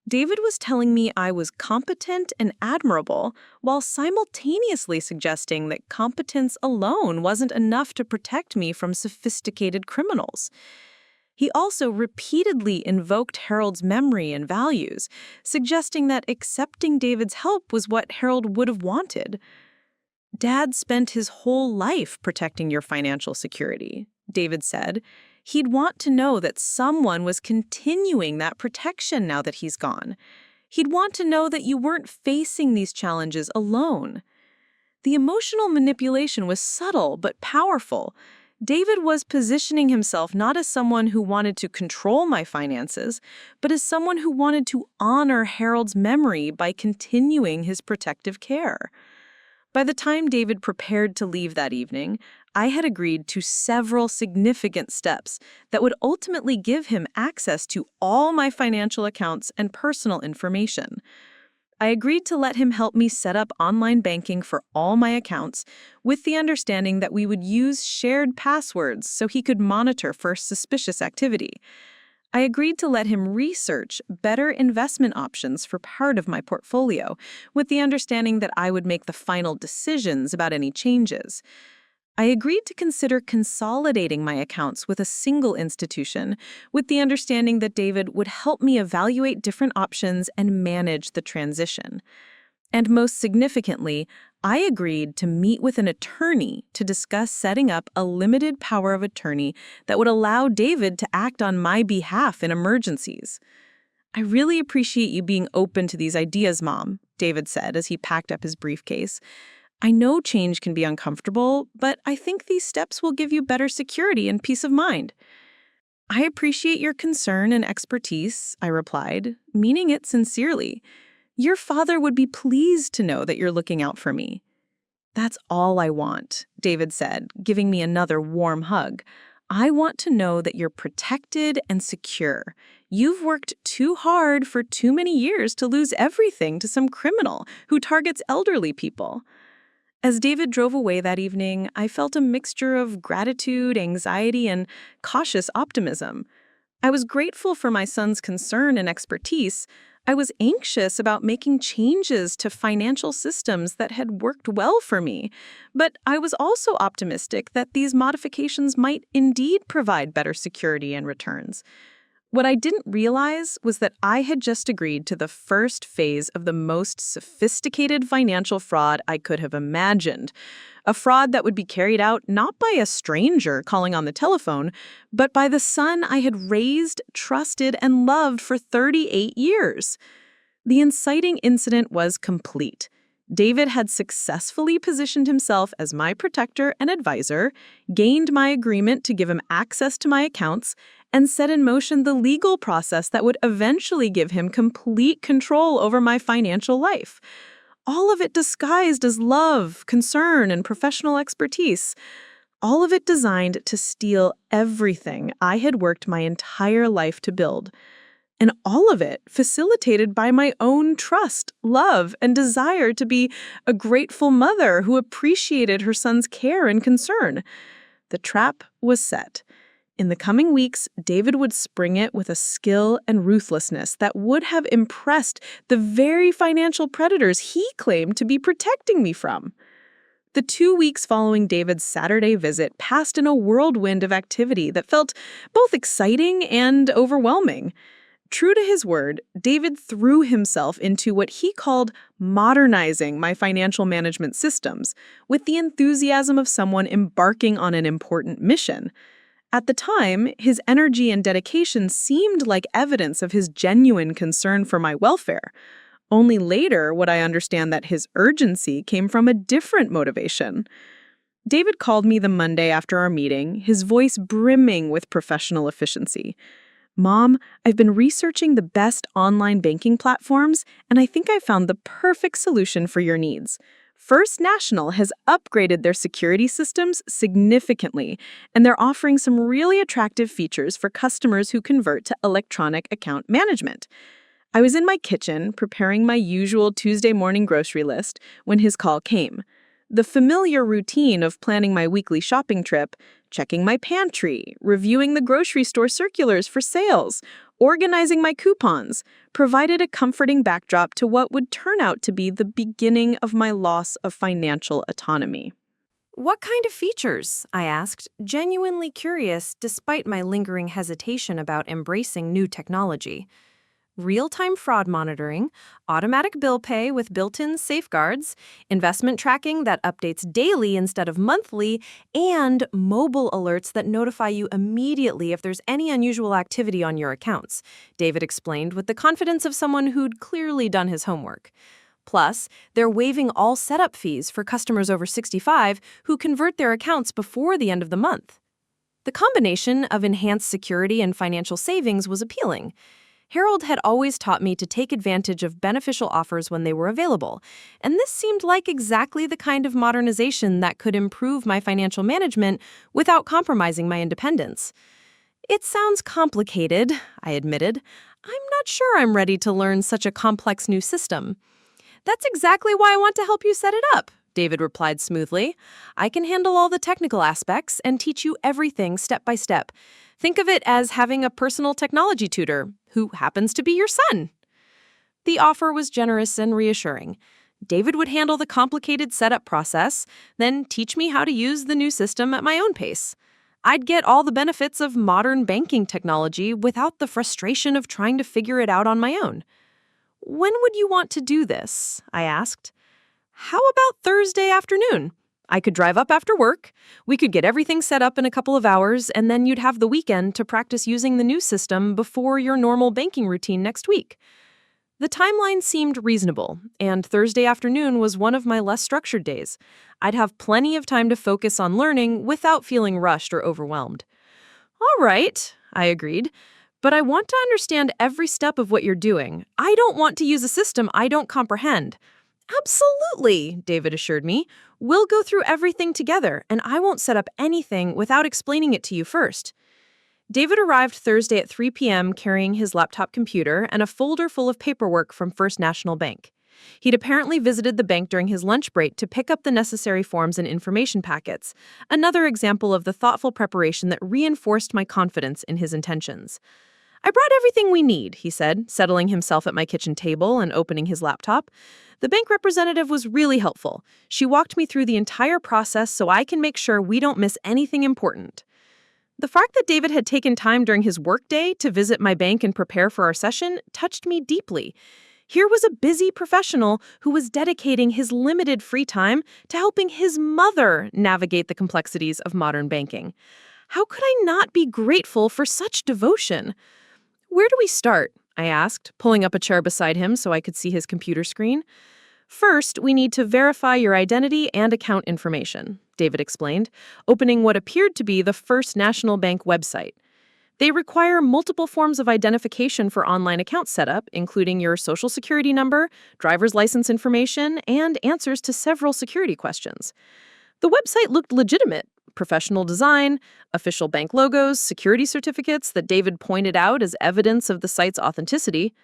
David was telling me I was competent and admirable, while simultaneously suggesting that competence alone wasn't enough to protect me from sophisticated criminals. He also repeatedly invoked Harold's memory and values, suggesting that accepting David's help was what Harold would have wanted. Dad spent his whole life protecting your financial security, David said. He'd want to know that someone was continuing that protection now that he's gone. He'd want to know that you weren't facing these challenges alone. The emotional manipulation was subtle but powerful. David was positioning himself not as someone who wanted to control my finances, but as someone who wanted to honor Harold's memory by continuing his protective care. By the time David prepared to leave that evening, I had agreed to several significant steps that would ultimately give him access to all my financial accounts and personal information. I agreed to let him help me set up online banking for all my accounts, with the understanding that we would use shared passwords so he could monitor for suspicious activity. I agreed to let him research better investment options for part of my portfolio, with the understanding that I would make the final decisions about any changes. I agreed to consider consolidating my accounts with a single institution, with the understanding that David would help me evaluate different options and manage the transition. And most significantly, I agreed to meet with an attorney to discuss setting up a limited power of attorney that would allow David to act on my behalf in emergencies. I really appreciate you being open to these ideas, Mom, David said as he packed up his briefcase. I know change can be uncomfortable, but I think these steps will give you better security and peace of mind. I appreciate your concern and expertise, I replied, meaning it sincerely. Your father would be pleased to know that you're looking out for me. That's all I want, David said, giving me another warm hug. I want to know that you're protected and secure. You've worked too hard for too many years to lose everything to some criminal who targets elderly people. As David drove away that evening, I felt a mixture of gratitude, anxiety, and cautious optimism. I was grateful for my son's concern and expertise. I was anxious about making changes to financial systems that had worked well for me, but I was also optimistic that these modifications might indeed provide better security and returns. What I didn't realize was that I had just agreed to the first phase of the most sophisticated financial fraud I could have imagined. A fraud that would be carried out not by a stranger calling on the telephone, but by the son I had raised, trusted, and loved for 38 years. The inciting incident was complete. David had successfully positioned himself as my protector and advisor, gained my agreement to give him access to my accounts, and set in motion the legal process that would eventually give him complete control over my financial life. All of it disguised as love, concern, and professional expertise. All of it designed to steal everything I had worked my entire life to build. And all of it facilitated by my own trust, love, and desire to be a grateful mother who appreciated her son's care and concern. The trap was set. In the coming weeks, David would spring it with a skill and ruthlessness that would have impressed the very financial predators he claimed to be protecting me from. The 2 weeks following David's Saturday visit passed in a whirlwind of activity that felt both exciting and overwhelming. True to his word, David threw himself into what he called modernizing my financial management systems with the enthusiasm of someone embarking on an important mission. At the time, his energy and dedication seemed like evidence of his genuine concern for my welfare. Only later would I understand that his urgency came from a different motivation. David called me the Monday after our meeting, his voice brimming with professional efficiency. Mom, I've been researching the best online banking platforms, and I think I found the perfect solution for your needs. First National has upgraded their security systems significantly, and they're offering some really attractive features for customers who convert to electronic account management. I was in my kitchen preparing my usual Tuesday morning grocery list when his call came. The familiar routine of planning my weekly shopping trip, checking my pantry, reviewing the grocery store circulars for sales, organizing my coupons, provided a comforting backdrop to what would turn out to be the beginning of my loss of financial autonomy. What kind of features? I asked, genuinely curious despite my lingering hesitation about embracing new technology. Real-time fraud monitoring, automatic bill pay with built-in safeguards, investment tracking that updates daily instead of monthly, and mobile alerts that notify you immediately if there's any unusual activity on your accounts, David explained with the confidence of someone who'd clearly done his homework. Plus, they're waiving all setup fees for customers over 65 who convert their accounts before the end of the month. The combination of enhanced security and financial savings was appealing. Harold had always taught me to take advantage of beneficial offers when they were available, and this seemed like exactly the kind of modernization that could improve my financial management without compromising my independence. It sounds complicated, I admitted. I'm not sure I'm ready to learn such a complex new system. That's exactly why I want to help you set it up, David replied smoothly. I can handle all the technical aspects and teach you everything step by step. Think of it as having a personal technology tutor who happens to be your son. The offer was generous and reassuring. David would handle the complicated setup process, then teach me how to use the new system at my own pace. I'd get all the benefits of modern banking technology without the frustration of trying to figure it out on my own. When would you want to do this? I asked. How about Thursday afternoon? I could drive up after work, we could get everything set up in a couple of hours, and then you'd have the weekend to practice using the new system before your normal banking routine next week. The timeline seemed reasonable, and Thursday afternoon was one of my less structured days. I'd have plenty of time to focus on learning without feeling rushed or overwhelmed. All right, I agreed, but I want to understand every step of what you're doing. I don't want to use a system I don't comprehend. Absolutely, David assured me. We'll go through everything together, and I won't set up anything without explaining it to you first. David arrived Thursday at 3 p.m. carrying his laptop computer and a folder full of paperwork from First National Bank. He'd apparently visited the bank during his lunch break to pick up the necessary forms and information packets, another example of the thoughtful preparation that reinforced my confidence in his intentions. I brought everything we need, he said, settling himself at my kitchen table and opening his laptop. The bank representative was really helpful. She walked me through the entire process so I can make sure we don't miss anything important. The fact that David had taken time during his workday to visit my bank and prepare for our session touched me deeply. Here was a busy professional who was dedicating his limited free time to helping his mother navigate the complexities of modern banking. How could I not be grateful for such devotion? Where do we start? I asked, pulling up a chair beside him so I could see his computer screen. First, we need to verify your identity and account information, David explained, opening what appeared to be the First National Bank website. They require multiple forms of identification for online account setup, including your social security number, driver's license information, and answers to several security questions. The website looked legitimate. Professional design, official bank logos, security certificates that David pointed out as evidence of the site's authenticity.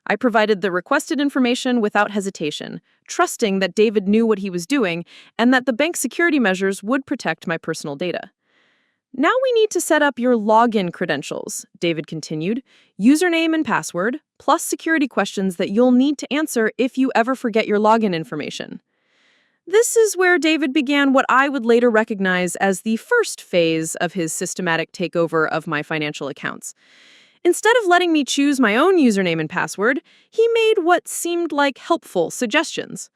I provided the requested information without hesitation, trusting that David knew what he was doing and that the bank's security measures would protect my personal data. Now we need to set up your login credentials, David continued, username and password, plus security questions that you'll need to answer if you ever forget your login information. This is where David began what I would later recognize as the first phase of his systematic takeover of my financial accounts. Instead of letting me choose my own username and password, he made what seemed like helpful suggestions.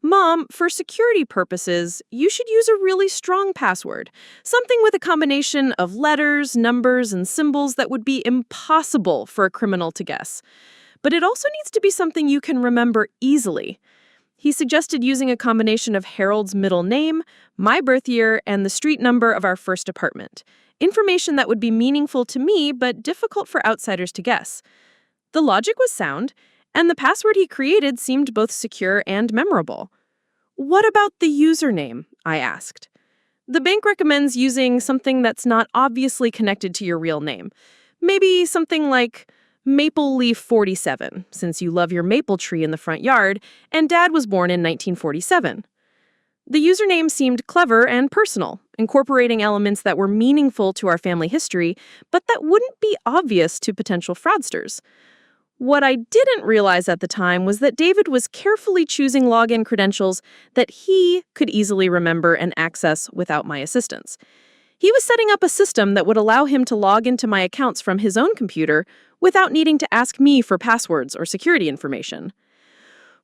Mom, for security purposes, you should use a really strong password, something with a combination of letters, numbers, and symbols that would be impossible for a criminal to guess. But it also needs to be something you can remember easily. He suggested using a combination of Harold's middle name, my birth year, and the street number of our first apartment. Information that would be meaningful to me, but difficult for outsiders to guess. The logic was sound, and the password he created seemed both secure and memorable. "What about the username?" I asked. "The bank recommends using something that's not obviously connected to your real name. Maybe something like Maple Leaf 47, since you love your maple tree in the front yard, and Dad was born in 1947. The username seemed clever and personal, incorporating elements that were meaningful to our family history, but that wouldn't be obvious to potential fraudsters. What I didn't realize at the time was that David was carefully choosing login credentials that he could easily remember and access without my assistance. He was setting up a system that would allow him to log into my accounts from his own computer without needing to ask me for passwords or security information.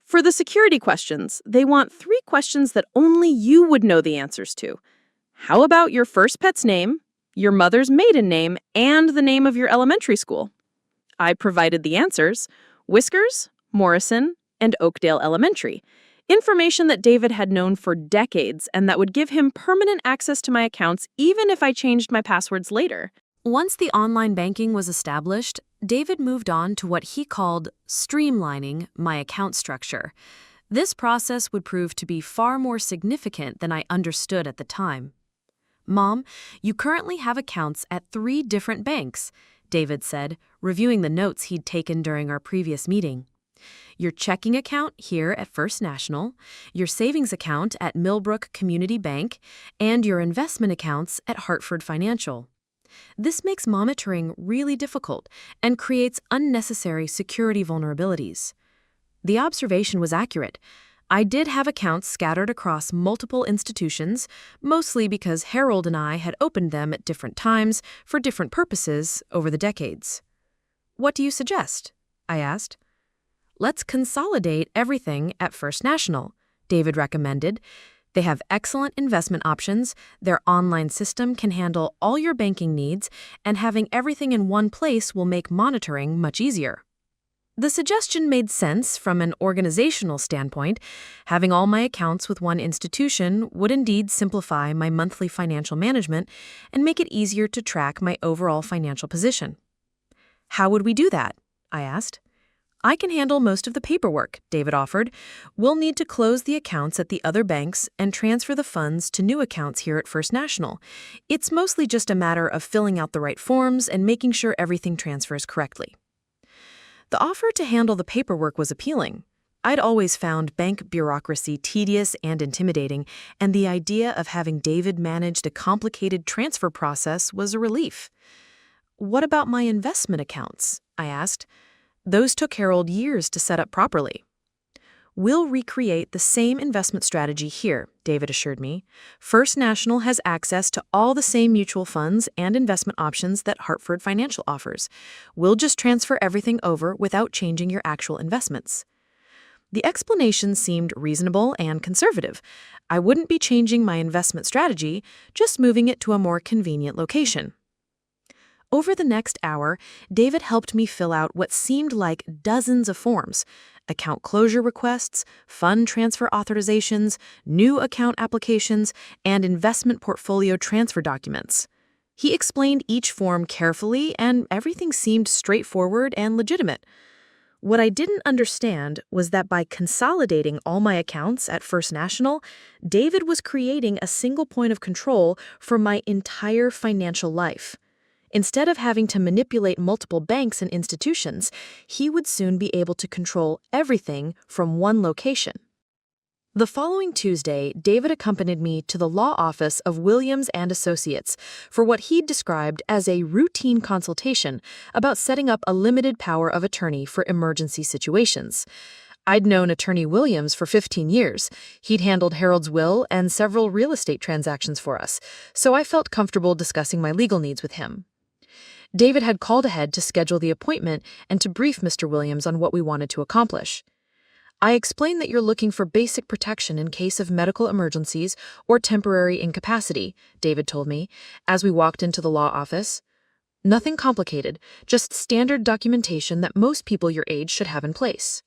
For the security questions, they want 3 questions that only you would know the answers to. How about your first pet's name, your mother's maiden name, and the name of your elementary school? I provided the answers: Whiskers, Morrison, and Oakdale Elementary. Information that David had known for decades and that would give him permanent access to my accounts even if I changed my passwords later. Once the online banking was established, David moved on to what he called streamlining my account structure. This process would prove to be far more significant than I understood at the time. "Mom, you currently have accounts at 3 different banks," David said, reviewing the notes he'd taken during our previous meeting. "Your checking account here at First National, your savings account at Millbrook Community Bank, and your investment accounts at Hartford Financial. This makes monitoring really difficult and creates unnecessary security vulnerabilities." The observation was accurate. I did have accounts scattered across multiple institutions, mostly because Harold and I had opened them at different times for different purposes over the decades. "What do you suggest?" I asked. "Let's consolidate everything at First National," David recommended. "They have excellent investment options, their online system can handle all your banking needs, and having everything in one place will make monitoring much easier." The suggestion made sense from an organizational standpoint. Having all my accounts with one institution would indeed simplify my monthly financial management and make it easier to track my overall financial position. "How would we do that?" I asked. "I can handle most of the paperwork," David offered. "We'll need to close the accounts at the other banks and transfer the funds to new accounts here at First National. It's mostly just a matter of filling out the right forms and making sure everything transfers correctly." The offer to handle the paperwork was appealing. I'd always found bank bureaucracy tedious and intimidating, and the idea of having David manage the complicated transfer process was a relief. "What about my investment accounts?" I asked. "Those took Harold years to set up properly." "We'll recreate the same investment strategy here," David assured me. "First National has access to all the same mutual funds and investment options that Hartford Financial offers. We'll just transfer everything over without changing your actual investments." The explanation seemed reasonable and conservative. I wouldn't be changing my investment strategy, just moving it to a more convenient location. Over the next hour, David helped me fill out what seemed like dozens of forms: account closure requests, fund transfer authorizations, new account applications, and investment portfolio transfer documents. He explained each form carefully, and everything seemed straightforward and legitimate. What I didn't understand was that by consolidating all my accounts at First National, David was creating a single point of control for my entire financial life. Instead of having to manipulate multiple banks and institutions, he would soon be able to control everything from one location. The following Tuesday, David accompanied me to the law office of Williams and Associates for what he'd described as a routine consultation about setting up a limited power of attorney for emergency situations. I'd known attorney Williams for 15 years. He'd handled Harold's will and several real estate transactions for us, so I felt comfortable discussing my legal needs with him. David had called ahead to schedule the appointment and to brief Mr. Williams on what we wanted to accomplish. "I explained that you're looking for basic protection in case of medical emergencies or temporary incapacity," David told me, as we walked into the law office. "Nothing complicated, just standard documentation that most people your age should have in place."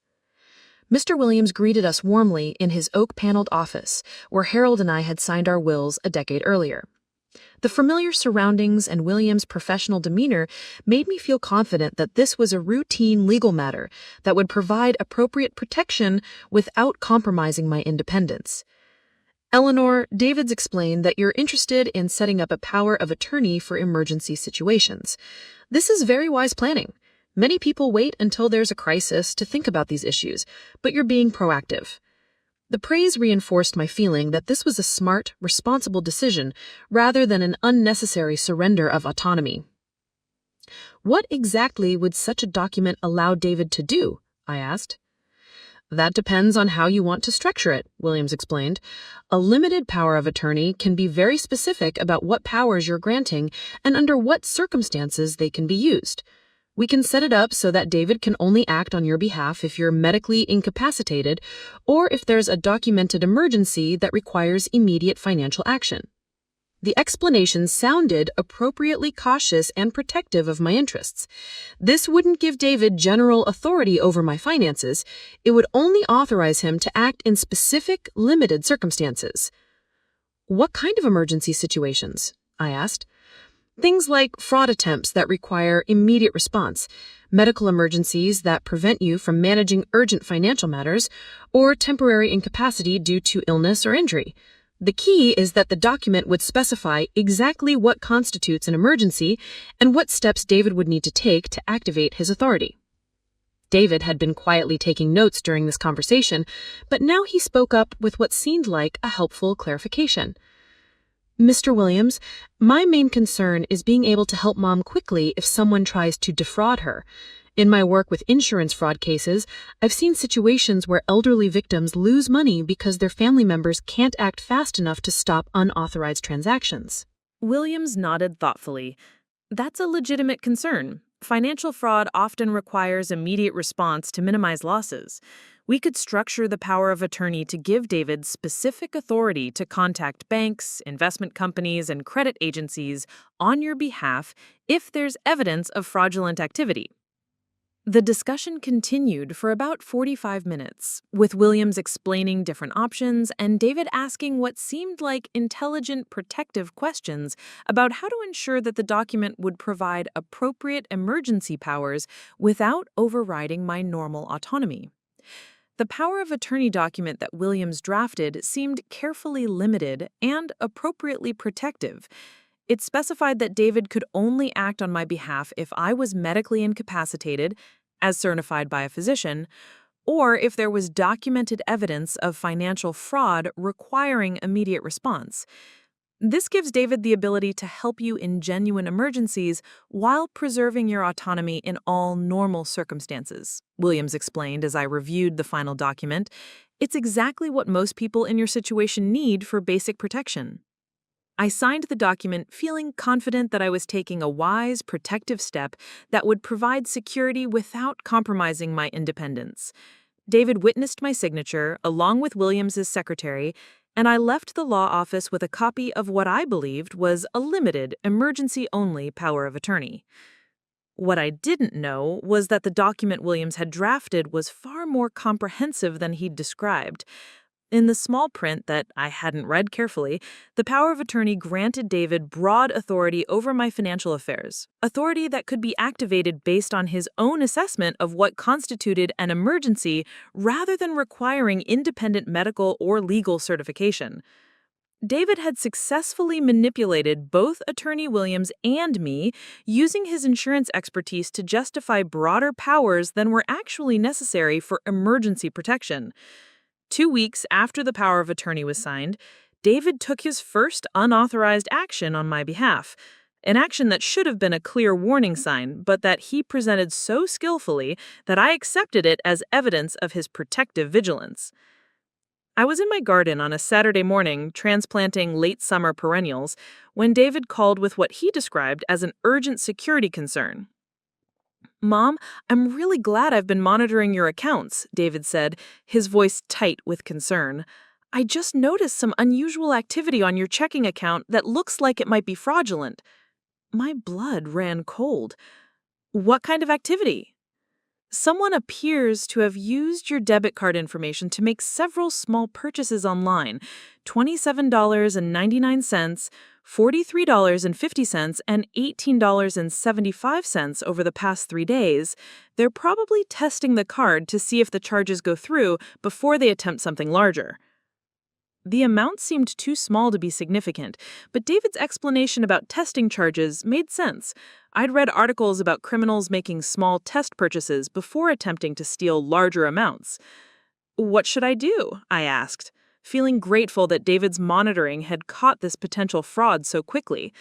Mr. Williams greeted us warmly in his oak-paneled office, where Harold and I had signed our wills a decade earlier. The familiar surroundings and Williams' professional demeanor made me feel confident that this was a routine legal matter that would provide appropriate protection without compromising my independence. Eleanor, David's explained that you're interested in setting up a power of attorney for emergency situations. This is very wise planning. Many people wait until there's a crisis to think about these issues, but you're being proactive. The praise reinforced my feeling that this was a smart, responsible decision rather than an unnecessary surrender of autonomy. What exactly would such a document allow David to do? I asked. That depends on how you want to structure it, Williams explained. A limited power of attorney can be very specific about what powers you're granting and under what circumstances they can be used. We can set it up so that David can only act on your behalf if you're medically incapacitated or if there's a documented emergency that requires immediate financial action. The explanation sounded appropriately cautious and protective of my interests. This wouldn't give David general authority over my finances. It would only authorize him to act in specific, limited circumstances. What kind of emergency situations? I asked. Things like fraud attempts that require immediate response, medical emergencies that prevent you from managing urgent financial matters, or temporary incapacity due to illness or injury. The key is that the document would specify exactly what constitutes an emergency and what steps David would need to take to activate his authority. David had been quietly taking notes during this conversation, but now he spoke up with what seemed like a helpful clarification. Mr. Williams, my main concern is being able to help Mom quickly if someone tries to defraud her. In my work with insurance fraud cases, I've seen situations where elderly victims lose money because their family members can't act fast enough to stop unauthorized transactions. Williams nodded thoughtfully. That's a legitimate concern. Financial fraud often requires immediate response to minimize losses. We could structure the power of attorney to give David specific authority to contact banks, investment companies, and credit agencies on your behalf if there's evidence of fraudulent activity. The discussion continued for about 45 minutes, with Williams explaining different options and David asking what seemed like intelligent, protective questions about how to ensure that the document would provide appropriate emergency powers without overriding my normal autonomy. The power of attorney document that Williams drafted seemed carefully limited and appropriately protective. It specified that David could only act on my behalf if I was medically incapacitated, as certified by a physician, or if there was documented evidence of financial fraud requiring immediate response. This gives David the ability to help you in genuine emergencies while preserving your autonomy in all normal circumstances, Williams explained as I reviewed the final document. It's exactly what most people in your situation need for basic protection. I signed the document feeling confident that I was taking a wise, protective step that would provide security without compromising my independence. David witnessed my signature, along with Williams's secretary, and I left the law office with a copy of what I believed was a limited, emergency-only power of attorney. What I didn't know was that the document Williams had drafted was far more comprehensive than he'd described. In the small print that I hadn't read carefully, the power of attorney granted David broad authority over my financial affairs, authority that could be activated based on his own assessment of what constituted an emergency rather than requiring independent medical or legal certification. David had successfully manipulated both Attorney Williams and me, using his insurance expertise to justify broader powers than were actually necessary for emergency protection. 2 weeks after the power of attorney was signed, David took his first unauthorized action on my behalf, an action that should have been a clear warning sign, but that he presented so skillfully that I accepted it as evidence of his protective vigilance. I was in my garden on a Saturday morning transplanting late summer perennials when David called with what he described as an urgent security concern. "Mom, I'm really glad I've been monitoring your accounts," David said, his voice tight with concern. "I just noticed some unusual activity on your checking account that looks like it might be fraudulent." My blood ran cold. "What kind of activity?" Someone appears to have used your debit card information to make several small purchases online, $27.99, $43.50, and $18.75 over the past 3 days. They're probably testing the card to see if the charges go through before they attempt something larger. The amount seemed too small to be significant, but David's explanation about testing charges made sense. I'd read articles about criminals making small test purchases before attempting to steal larger amounts. What should I do? I asked, feeling grateful that David's monitoring had caught this potential fraud so quickly.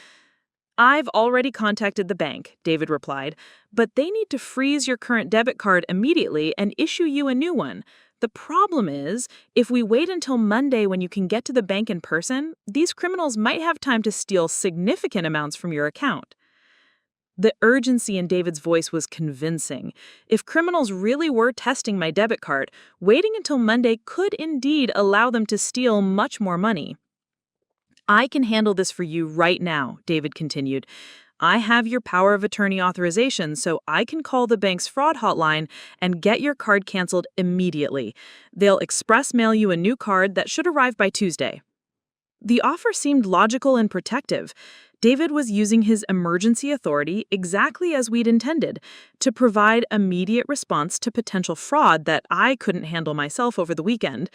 I've already contacted the bank, David replied, but they need to freeze your current debit card immediately and issue you a new one. The problem is, if we wait until Monday when you can get to the bank in person, these criminals might have time to steal significant amounts from your account. The urgency in David's voice was convincing. If criminals really were testing my debit card, waiting until Monday could indeed allow them to steal much more money. I can handle this for you right now, David continued. I have your power of attorney authorization, so I can call the bank's fraud hotline and get your card canceled immediately. They'll express mail you a new card that should arrive by Tuesday. The offer seemed logical and protective. David was using his emergency authority exactly as we'd intended, to provide immediate response to potential fraud that I couldn't handle myself over the weekend.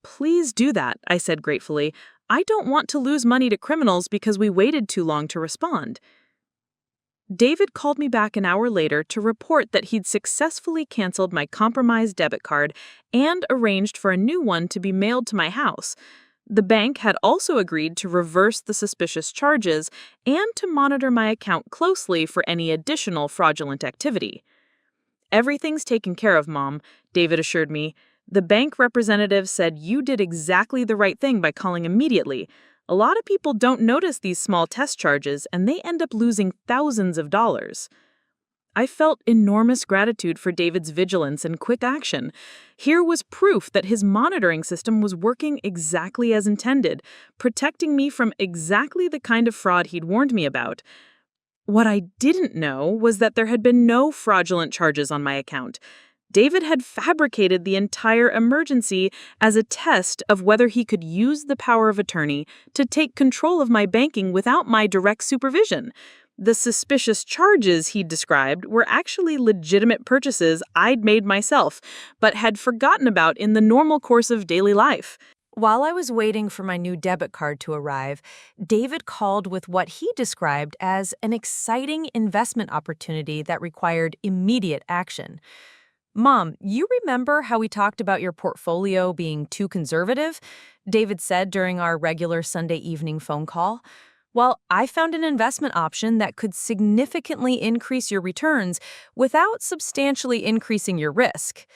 Please do that, I said gratefully. I don't want to lose money to criminals because we waited too long to respond. David called me back an hour later to report that he'd successfully canceled my compromised debit card and arranged for a new one to be mailed to my house. The bank had also agreed to reverse the suspicious charges and to monitor my account closely for any additional fraudulent activity. Everything's taken care of, Mom, David assured me. The bank representative said you did exactly the right thing by calling immediately. A lot of people don't notice these small test charges, and they end up losing thousands of dollars. I felt enormous gratitude for David's vigilance and quick action. Here was proof that his monitoring system was working exactly as intended, protecting me from exactly the kind of fraud he'd warned me about. What I didn't know was that there had been no fraudulent charges on my account. David had fabricated the entire emergency as a test of whether he could use the power of attorney to take control of my banking without my direct supervision. The suspicious charges he'd described were actually legitimate purchases I'd made myself, but had forgotten about in the normal course of daily life. While I was waiting for my new debit card to arrive, David called with what he described as an exciting investment opportunity that required immediate action. Mom, you remember how we talked about your portfolio being too conservative? David said during our regular Sunday evening phone call. Well, I found an investment option that could significantly increase your returns without substantially increasing your risk.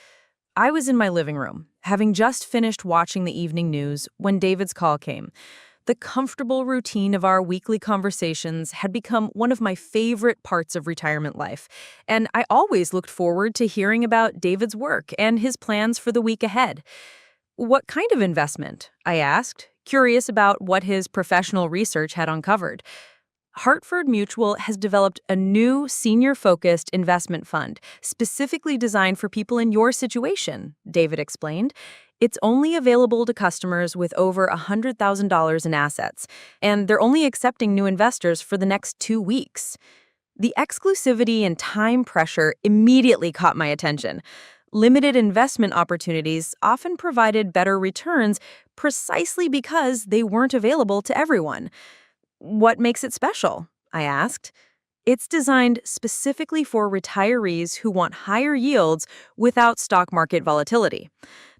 I was in my living room, having just finished watching the evening news when David's call came. The comfortable routine of our weekly conversations had become one of my favorite parts of retirement life, and I always looked forward to hearing about David's work and his plans for the week ahead. What kind of investment? I asked, curious about what his professional research had uncovered. Hartford Mutual has developed a new senior-focused investment fund specifically designed for people in your situation, David explained. It's only available to customers with over $100,000 in assets, and they're only accepting new investors for the next 2 weeks. The exclusivity and time pressure immediately caught my attention. Limited investment opportunities often provided better returns precisely because they weren't available to everyone. What makes it special? I asked. It's designed specifically for retirees who want higher yields without stock market volatility.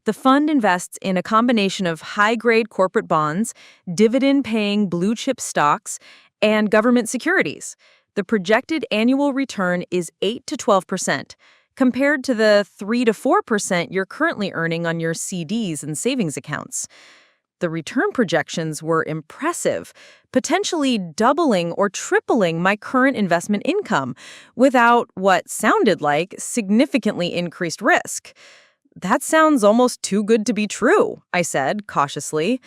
The fund invests in a combination of high-grade corporate bonds, dividend-paying blue-chip stocks, and government securities. The projected annual return is 8 to 12%, compared to the 3 to 4% you're currently earning on your CDs and savings accounts. The return projections were impressive, potentially doubling or tripling my current investment income without what sounded like significantly increased risk. That sounds almost too good to be true, I said cautiously.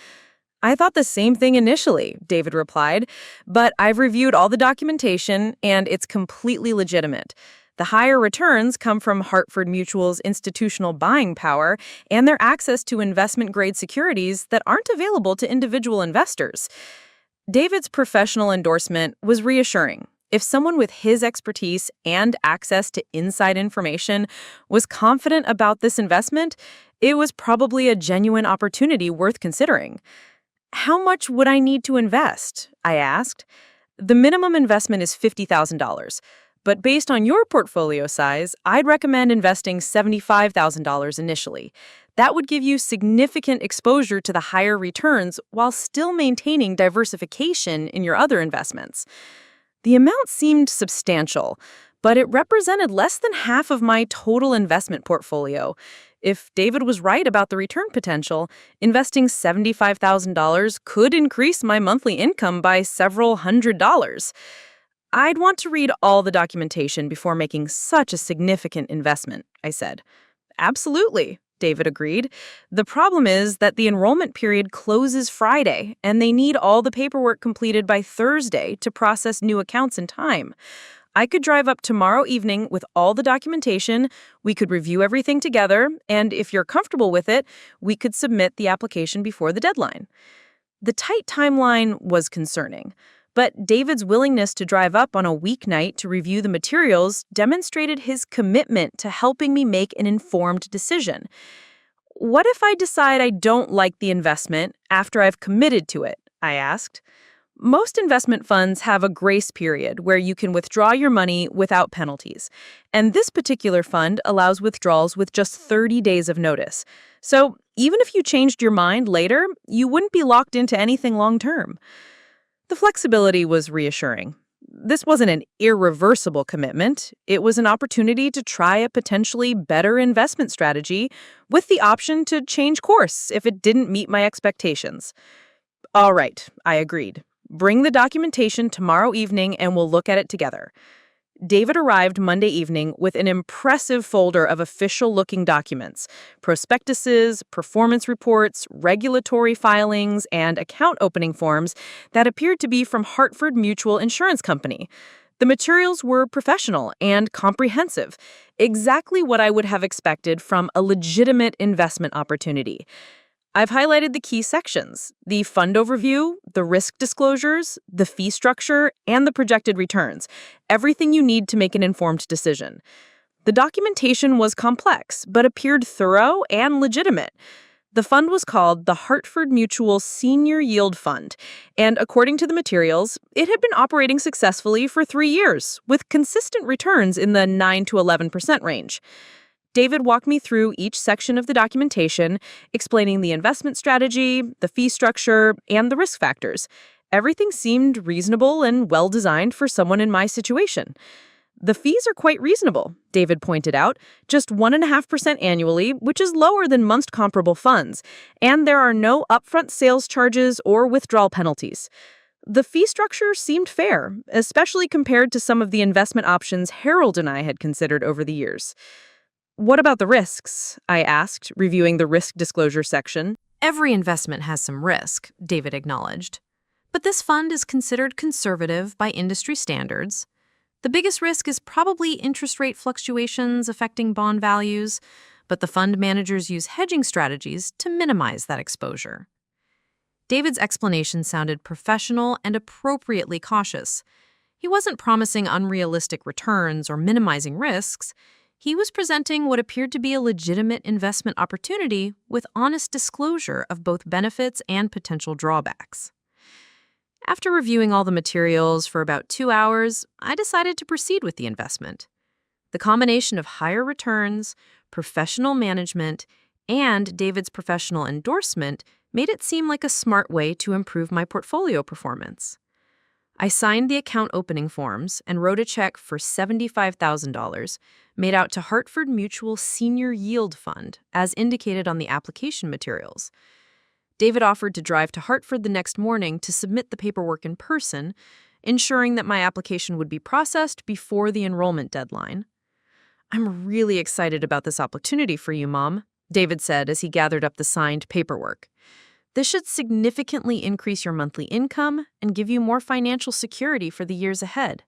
I thought the same thing initially, David replied, but I've reviewed all the documentation and it's completely legitimate. The higher returns come from Hartford Mutual's institutional buying power and their access to investment-grade securities that aren't available to individual investors. David's professional endorsement was reassuring. If someone with his expertise and access to inside information was confident about this investment, it was probably a genuine opportunity worth considering. How much would I need to invest? I asked. The minimum investment is $50,000, but based on your portfolio size, I'd recommend investing $75,000 initially. That would give you significant exposure to the higher returns while still maintaining diversification in your other investments. The amount seemed substantial, but it represented less than half of my total investment portfolio. If David was right about the return potential, investing $75,000 could increase my monthly income by several $100s. I'd want to read all the documentation before making such a significant investment, I said. Absolutely, David agreed. The problem is that the enrollment period closes Friday, and they need all the paperwork completed by Thursday to process new accounts in time. I could drive up tomorrow evening with all the documentation, we could review everything together, and if you're comfortable with it, we could submit the application before the deadline. The tight timeline was concerning, but David's willingness to drive up on a weeknight to review the materials demonstrated his commitment to helping me make an informed decision. What if I decide I don't like the investment after I've committed to it? I asked. Most investment funds have a grace period where you can withdraw your money without penalties, and this particular fund allows withdrawals with just 30 days of notice. So even if you changed your mind later, you wouldn't be locked into anything long-term. The flexibility was reassuring. This wasn't an irreversible commitment. It was an opportunity to try a potentially better investment strategy with the option to change course if it didn't meet my expectations. All right, I agreed. Bring the documentation tomorrow evening and we'll look at it together. David arrived Monday evening with an impressive folder of official-looking documents, prospectuses, performance reports, regulatory filings, and account opening forms that appeared to be from Hartford Mutual Insurance Company. The materials were professional and comprehensive, exactly what I would have expected from a legitimate investment opportunity. I've highlighted the key sections: the fund overview, the risk disclosures, the fee structure, and the projected returns. Everything you need to make an informed decision. The documentation was complex, but appeared thorough and legitimate. The fund was called the Hartford Mutual Senior Yield Fund, and according to the materials, it had been operating successfully for 3 years, with consistent returns in the 9 to 11% range. David walked me through each section of the documentation, explaining the investment strategy, the fee structure, and the risk factors. Everything seemed reasonable and well-designed for someone in my situation. The fees are quite reasonable, David pointed out, just 1.5% annually, which is lower than most comparable funds, and there are no upfront sales charges or withdrawal penalties. The fee structure seemed fair, especially compared to some of the investment options Harold and I had considered over the years. What about the risks? I asked, reviewing the risk disclosure section. Every investment has some risk, David acknowledged. But this fund is considered conservative by industry standards. The biggest risk is probably interest rate fluctuations affecting bond values, but the fund managers use hedging strategies to minimize that exposure. David's explanation sounded professional and appropriately cautious. He wasn't promising unrealistic returns or minimizing risks. He was presenting what appeared to be a legitimate investment opportunity with honest disclosure of both benefits and potential drawbacks. After reviewing all the materials for about 2 hours, I decided to proceed with the investment. The combination of higher returns, professional management, and David's professional endorsement made it seem like a smart way to improve my portfolio performance. I signed the account opening forms and wrote a check for $75,000 made out to Hartford Mutual Senior Yield Fund, as indicated on the application materials. David offered to drive to Hartford the next morning to submit the paperwork in person, ensuring that my application would be processed before the enrollment deadline. "I'm really excited about this opportunity for you, Mom," David said as he gathered up the signed paperwork. "This should significantly increase your monthly income and give you more financial security for the years ahead."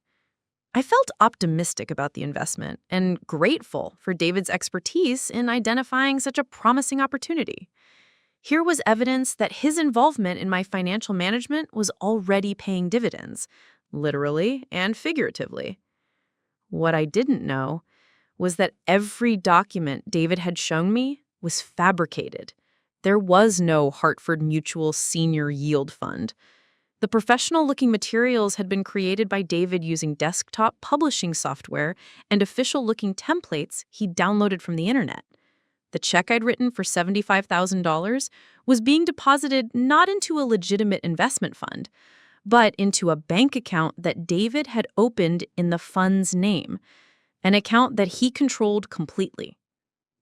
I felt optimistic about the investment and grateful for David's expertise in identifying such a promising opportunity. Here was evidence that his involvement in my financial management was already paying dividends, literally and figuratively. What I didn't know was that every document David had shown me was fabricated. There was no Hartford Mutual Senior Yield Fund. The professional-looking materials had been created by David using desktop publishing software and official-looking templates he'd downloaded from the internet. The check I'd written for $75,000 was being deposited not into a legitimate investment fund, but into a bank account that David had opened in the fund's name, an account that he controlled completely.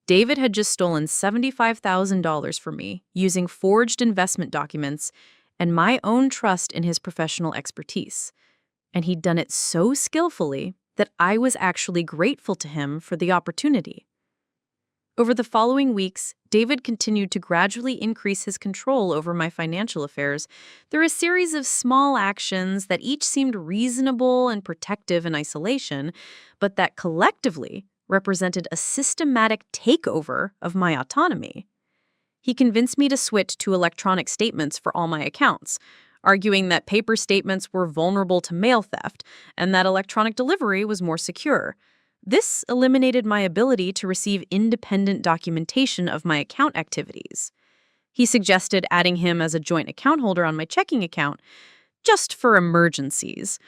David had just stolen $75,000 from me using forged investment documents and my own trust in his professional expertise. And he'd done it so skillfully that I was actually grateful to him for the opportunity. Over the following weeks, David continued to gradually increase his control over my financial affairs through a series of small actions that each seemed reasonable and protective in isolation, but that collectively represented a systematic takeover of my autonomy. He convinced me to switch to electronic statements for all my accounts, arguing that paper statements were vulnerable to mail theft and that electronic delivery was more secure. This eliminated my ability to receive independent documentation of my account activities. He suggested adding him as a joint account holder on my checking account, just for emergencies,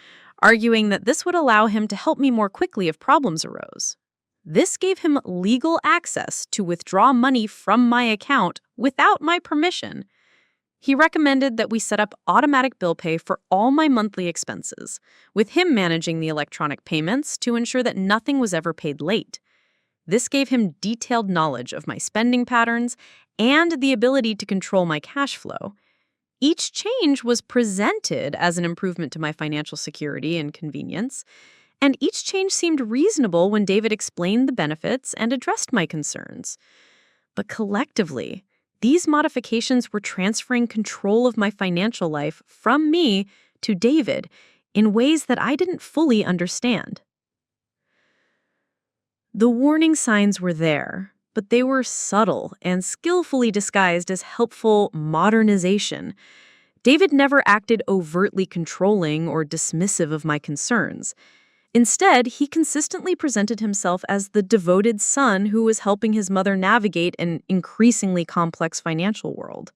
arguing that this would allow him to help me more quickly if problems arose. This gave him legal access to withdraw money from my account without my permission. He recommended that we set up automatic bill pay for all my monthly expenses, with him managing the electronic payments to ensure that nothing was ever paid late. This gave him detailed knowledge of my spending patterns and the ability to control my cash flow. Each change was presented as an improvement to my financial security and convenience, and each change seemed reasonable when David explained the benefits and addressed my concerns. But collectively, these modifications were transferring control of my financial life from me to David in ways that I didn't fully understand. The warning signs were there, but they were subtle and skillfully disguised as helpful modernization. David never acted overtly controlling or dismissive of my concerns. Instead, he consistently presented himself as the devoted son who was helping his mother navigate an increasingly complex financial world.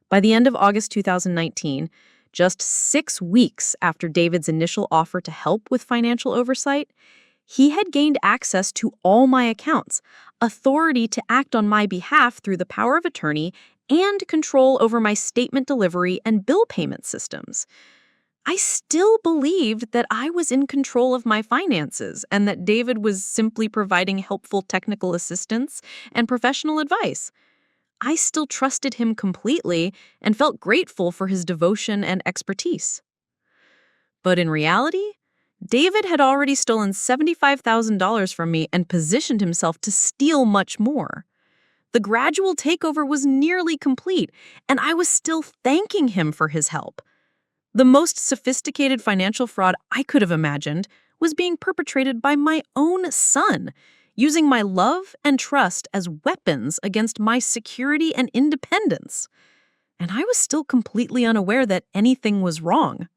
By the end of August 2019, just 6 weeks after David's initial offer to help with financial oversight, he had gained access to all my accounts, authority to act on my behalf through the power of attorney, and control over my statement delivery and bill payment systems. I still believed that I was in control of my finances and that David was simply providing helpful technical assistance and professional advice. I still trusted him completely and felt grateful for his devotion and expertise. But in reality, David had already stolen $75,000 from me and positioned himself to steal much more. The gradual takeover was nearly complete, and I was still thanking him for his help. The most sophisticated financial fraud I could have imagined was being perpetrated by my own son, using my love and trust as weapons against my security and independence. And I was still completely unaware that anything was wrong.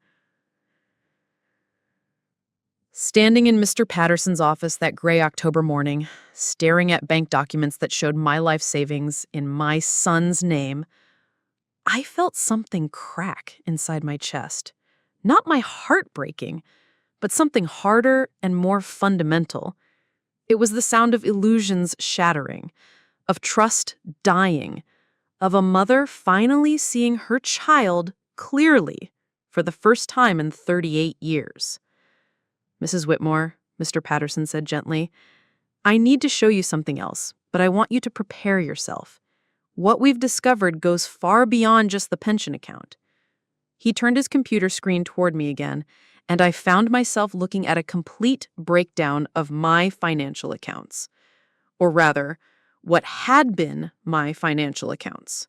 Standing in Mr. Patterson's office that gray October morning, staring at bank documents that showed my life savings in my son's name, I felt something crack inside my chest. Not my heart breaking, but something harder and more fundamental. It was the sound of illusions shattering, of trust dying, of a mother finally seeing her child clearly for the first time in 38 years. "Mrs. Whitmore," Mr. Patterson said gently, "I need to show you something else, but I want you to prepare yourself. What we've discovered goes far beyond just the pension account." He turned his computer screen toward me again, and I found myself looking at a complete breakdown of my financial accounts. Or rather, what had been my financial accounts.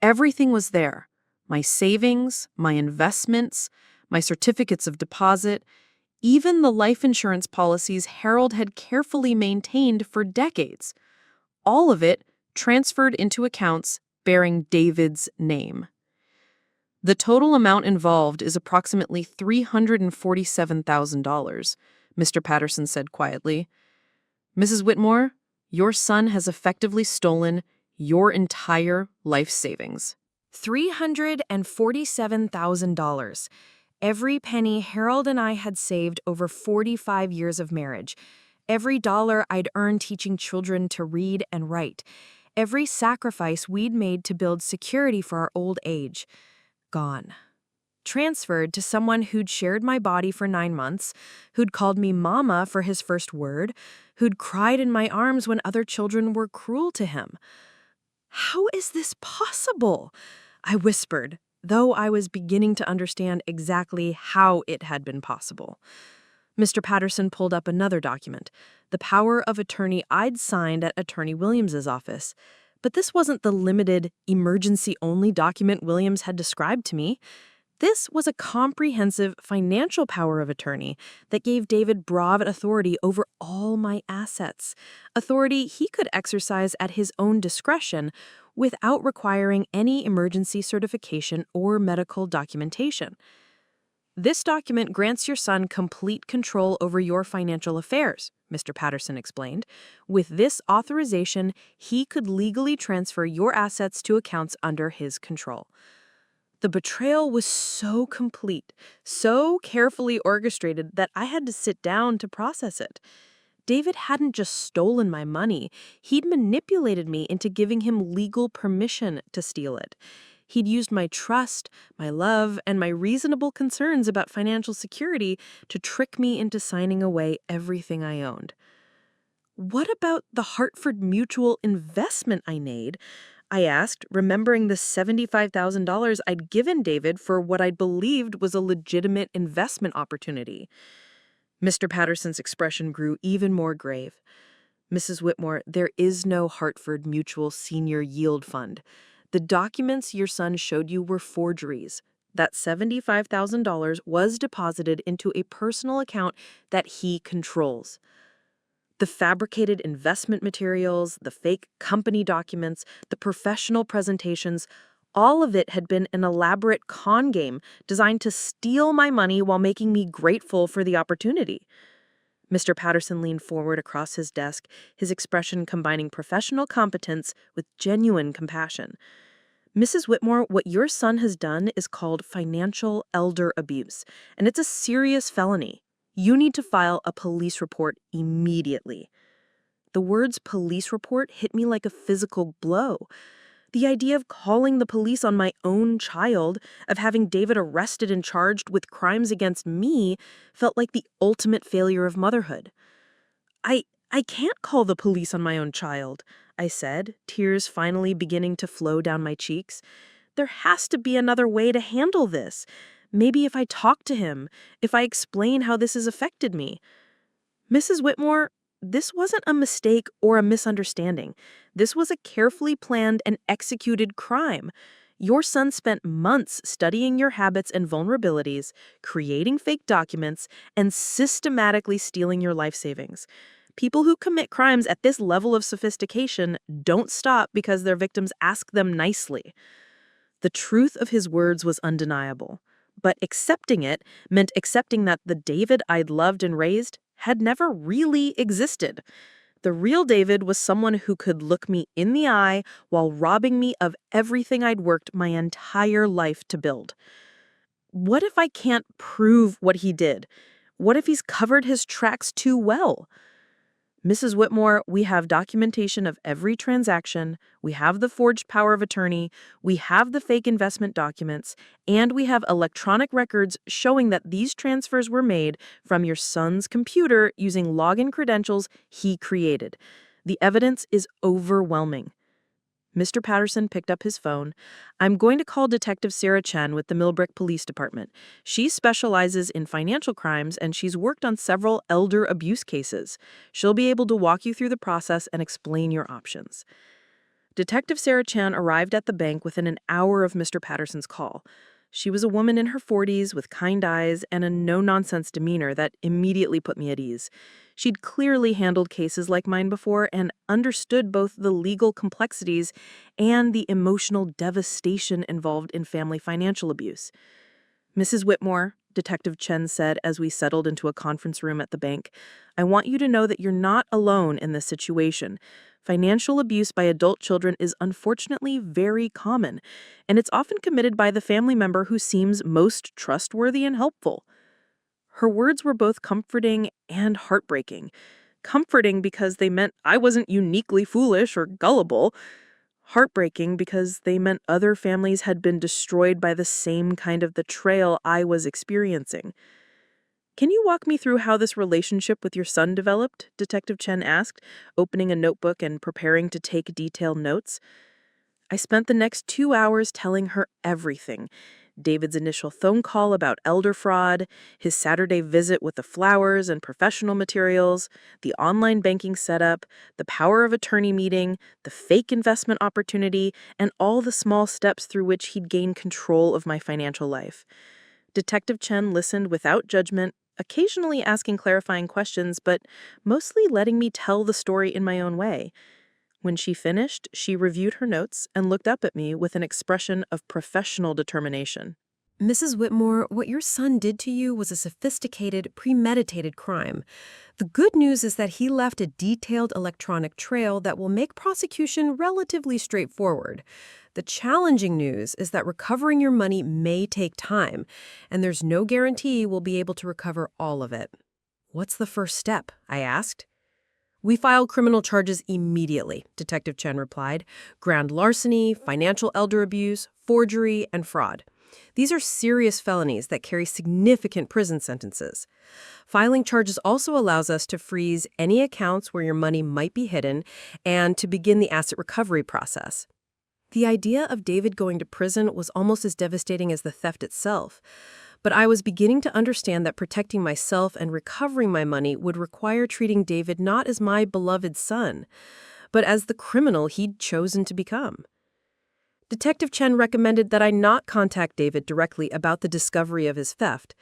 Everything was there. My savings, my investments, my certificates of deposit, even the life insurance policies Harold had carefully maintained for decades. All of it transferred into accounts bearing David's name. The total amount involved is approximately $347,000, Mr. Patterson said quietly. Mrs. Whitmore, your son has effectively stolen your entire life savings. $347,000. Every penny Harold and I had saved over 45 years of marriage. Every dollar I'd earned teaching children to read and write. Every sacrifice we'd made to build security for our old age. Gone. Transferred to someone who'd shared my body for 9 months, who'd called me mama for his first word, who'd cried in my arms when other children were cruel to him. How is this possible? I whispered, though I was beginning to understand exactly how it had been possible. Mr. Patterson pulled up another document, the power of attorney I'd signed at Attorney Williams's office. But this wasn't the limited, emergency-only document Williams had described to me. This was a comprehensive financial power of attorney that gave David broad authority over all my assets, authority he could exercise at his own discretion without requiring any emergency certification or medical documentation. This document grants your son complete control over your financial affairs, Mr. Patterson explained. With this authorization, he could legally transfer your assets to accounts under his control. The betrayal was so complete, so carefully orchestrated that I had to sit down to process it. David hadn't just stolen my money, he'd manipulated me into giving him legal permission to steal it. He'd used my trust, my love, and my reasonable concerns about financial security to trick me into signing away everything I owned. What about the Hartford Mutual investment I made? I asked, remembering the $75,000 I'd given David for what I believed was a legitimate investment opportunity. Mr. Patterson's expression grew even more grave. Mrs. Whitmore, there is no Hartford Mutual Senior Yield Fund. The documents your son showed you were forgeries. That $75,000 was deposited into a personal account that he controls. The fabricated investment materials, the fake company documents, the professional presentations, all of it had been an elaborate con game designed to steal my money while making me grateful for the opportunity. Mr. Patterson leaned forward across his desk, his expression combining professional competence with genuine compassion. Mrs. Whitmore, what your son has done is called financial elder abuse, and it's a serious felony. You need to file a police report immediately. The words police report hit me like a physical blow. The idea of calling the police on my own child, of having David arrested and charged with crimes against me, felt like the ultimate failure of motherhood. I can't call the police on my own child, I said, tears finally beginning to flow down my cheeks. There has to be another way to handle this. Maybe if I talk to him, if I explain how this has affected me. Mrs. Whitmore, this wasn't a mistake or a misunderstanding. This was a carefully planned and executed crime. Your son spent months studying your habits and vulnerabilities, creating fake documents, and systematically stealing your life savings. People who commit crimes at this level of sophistication don't stop because their victims ask them nicely. The truth of his words was undeniable, but accepting it meant accepting that the David I'd loved and raised had never really existed. The real David was someone who could look me in the eye while robbing me of everything I'd worked my entire life to build. What if I can't prove what he did? What if he's covered his tracks too well? Mrs. Whitmore, we have documentation of every transaction, we have the forged power of attorney, we have the fake investment documents, and we have electronic records showing that these transfers were made from your son's computer using login credentials he created. The evidence is overwhelming. Mr. Patterson picked up his phone. I'm going to call Detective Sarah Chen with the Millbrook Police Department. She specializes in financial crimes and she's worked on several elder abuse cases. She'll be able to walk you through the process and explain your options. Detective Sarah Chen arrived at the bank within an hour of Mr. Patterson's call. She was a woman in her 40s with kind eyes and a no-nonsense demeanor that immediately put me at ease. She'd clearly handled cases like mine before and understood both the legal complexities and the emotional devastation involved in family financial abuse. Mrs. Whitmore, Detective Chen said as we settled into a conference room at the bank, I want you to know that you're not alone in this situation. Financial abuse by adult children is unfortunately very common, and it's often committed by the family member who seems most trustworthy and helpful. Her words were both comforting and heartbreaking. Comforting because they meant I wasn't uniquely foolish or gullible. Heartbreaking because they meant other families had been destroyed by the same kind of betrayal I was experiencing. Can you walk me through how this relationship with your son developed? Detective Chen asked, opening a notebook and preparing to take detailed notes. I spent the next 2 hours telling her everything. David's initial phone call about elder fraud, his Saturday visit with the flowers and professional materials, the online banking setup, the power of attorney meeting, the fake investment opportunity, and all the small steps through which he'd gained control of my financial life. Detective Chen listened without judgment, occasionally asking clarifying questions, but mostly letting me tell the story in my own way. When she finished, she reviewed her notes and looked up at me with an expression of professional determination. Mrs. Whitmore, what your son did to you was a sophisticated, premeditated crime. The good news is that he left a detailed electronic trail that will make prosecution relatively straightforward. The challenging news is that recovering your money may take time, and there's no guarantee we'll be able to recover all of it. What's the first step? I asked. We filed criminal charges immediately, Detective Chen replied. Grand larceny, financial elder abuse, forgery, and fraud. These are serious felonies that carry significant prison sentences. Filing charges also allows us to freeze any accounts where your money might be hidden and to begin the asset recovery process. The idea of David going to prison was almost as devastating as the theft itself. But I was beginning to understand that protecting myself and recovering my money would require treating David not as my beloved son, but as the criminal he'd chosen to become. Detective Chen recommended that I not contact David directly about the discovery of his theft.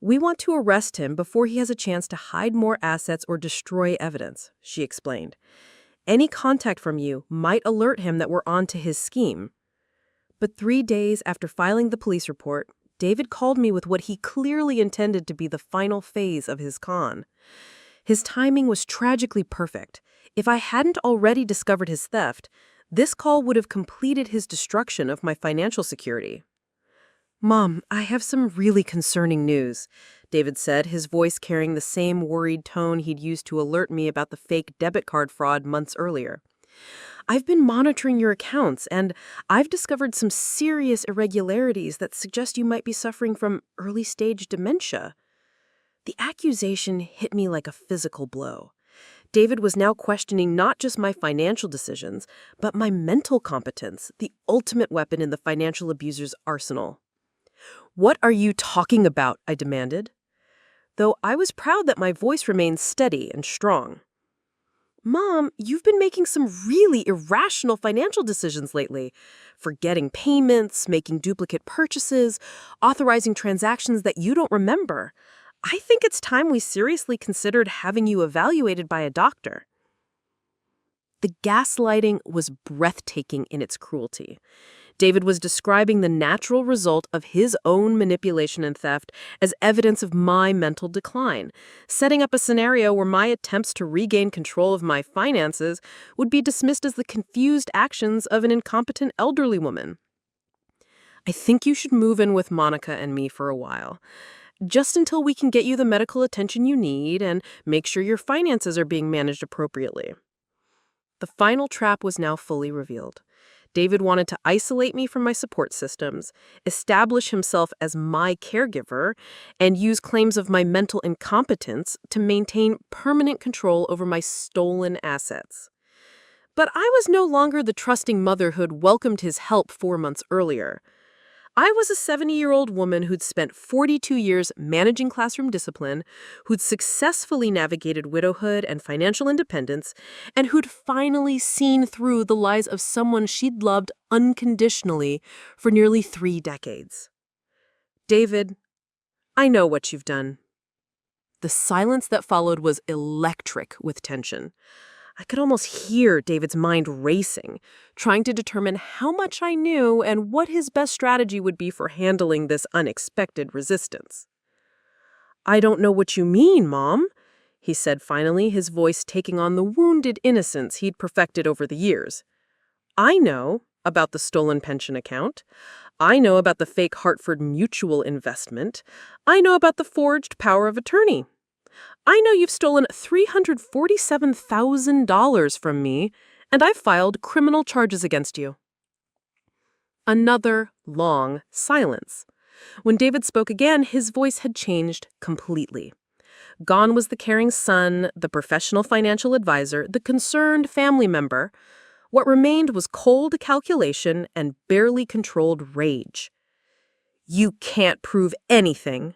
We want to arrest him before he has a chance to hide more assets or destroy evidence, she explained. Any contact from you might alert him that we're onto his scheme. But 3 days after filing the police report, David called me with what he clearly intended to be the final phase of his con. His timing was tragically perfect. If I hadn't already discovered his theft, this call would have completed his destruction of my financial security. Mom, I have some really concerning news, David said, his voice carrying the same worried tone he'd used to alert me about the fake debit card fraud months earlier. I've been monitoring your accounts, and I've discovered some serious irregularities that suggest you might be suffering from early-stage dementia. The accusation hit me like a physical blow. David was now questioning not just my financial decisions, but my mental competence, the ultimate weapon in the financial abuser's arsenal. What are you talking about? I demanded, though I was proud that my voice remained steady and strong. Mom, you've been making some really irrational financial decisions lately. Forgetting payments, making duplicate purchases, authorizing transactions that you don't remember. I think it's time we seriously considered having you evaluated by a doctor. The gaslighting was breathtaking in its cruelty. David was describing the natural result of his own manipulation and theft as evidence of my mental decline, setting up a scenario where my attempts to regain control of my finances would be dismissed as the confused actions of an incompetent elderly woman. I think you should move in with Monica and me for a while, just until we can get you the medical attention you need and make sure your finances are being managed appropriately. The final trap was now fully revealed. David wanted to isolate me from my support systems, establish himself as my caregiver, and use claims of my mental incompetence to maintain permanent control over my stolen assets. But I was no longer the trusting mother who'd welcomed his help 4 months earlier. I was a 70-year-old woman who'd spent 42 years managing classroom discipline, who'd successfully navigated widowhood and financial independence, and who'd finally seen through the lies of someone she'd loved unconditionally for nearly 3 decades. David, I know what you've done. The silence that followed was electric with tension. I could almost hear David's mind racing, trying to determine how much I knew and what his best strategy would be for handling this unexpected resistance. I don't know what you mean, Mom, he said finally, his voice taking on the wounded innocence he'd perfected over the years. I know about the stolen pension account. I know about the fake Hartford Mutual investment. I know about the forged power of attorney. I know you've stolen $347,000 from me, and I've filed criminal charges against you. Another long silence. When David spoke again, his voice had changed completely. Gone was the caring son, the professional financial advisor, the concerned family member. What remained was cold calculation and barely controlled rage. You can't prove anything.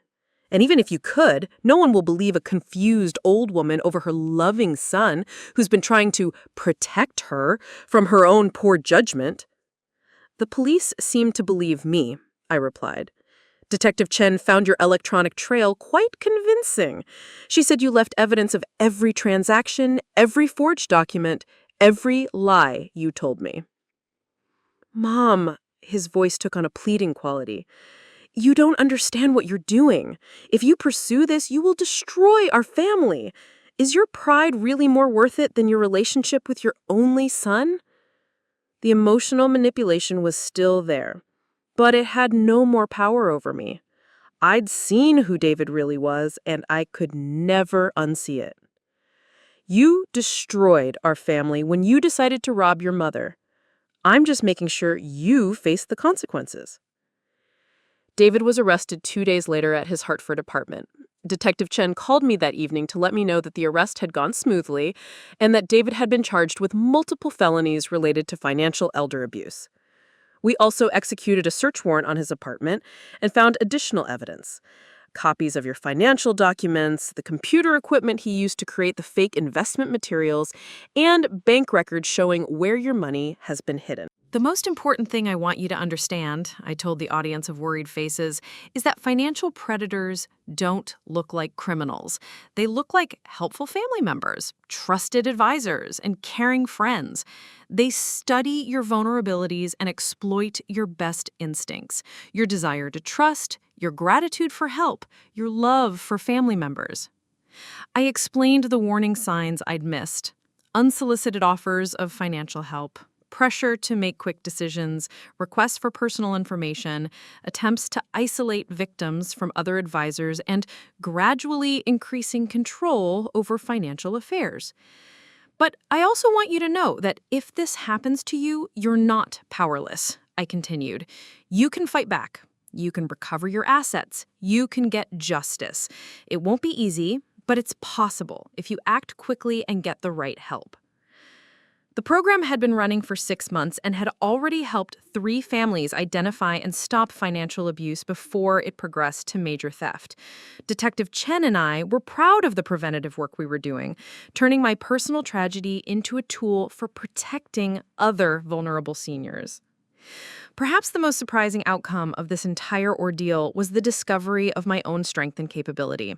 And even if you could, no one will believe a confused old woman over her loving son who's been trying to protect her from her own poor judgment. The police seem to believe me, I replied. Detective Chen found your electronic trail quite convincing. She said you left evidence of every transaction, every forged document, every lie you told me. Mom, his voice took on a pleading quality. You don't understand what you're doing. If you pursue this, you will destroy our family. Is your pride really more worth it than your relationship with your only son? The emotional manipulation was still there, but it had no more power over me. I'd seen who David really was, and I could never unsee it. You destroyed our family when you decided to rob your mother. I'm just making sure you face the consequences. David was arrested 2 days later at his Hartford apartment. Detective Chen called me that evening to let me know that the arrest had gone smoothly and that David had been charged with multiple felonies related to financial elder abuse. We also executed a search warrant on his apartment and found additional evidence. Copies of your financial documents, the computer equipment he used to create the fake investment materials, and bank records showing where your money has been hidden. The most important thing I want you to understand, I told the audience of worried faces, is that financial predators don't look like criminals. They look like helpful family members, trusted advisors, and caring friends. They study your vulnerabilities and exploit your best instincts, your desire to trust, your gratitude for help, your love for family members. I explained the warning signs I'd missed: unsolicited offers of financial help, pressure to make quick decisions, requests for personal information, attempts to isolate victims from other advisors, and gradually increasing control over financial affairs. But I also want you to know that if this happens to you, you're not powerless, I continued. You can fight back. You can recover your assets. You can get justice. It won't be easy, but it's possible if you act quickly and get the right help. The program had been running for 6 months and had already helped 3 families identify and stop financial abuse before it progressed to major theft. Detective Chen and I were proud of the preventative work we were doing, turning my personal tragedy into a tool for protecting other vulnerable seniors. Perhaps the most surprising outcome of this entire ordeal was the discovery of my own strength and capability.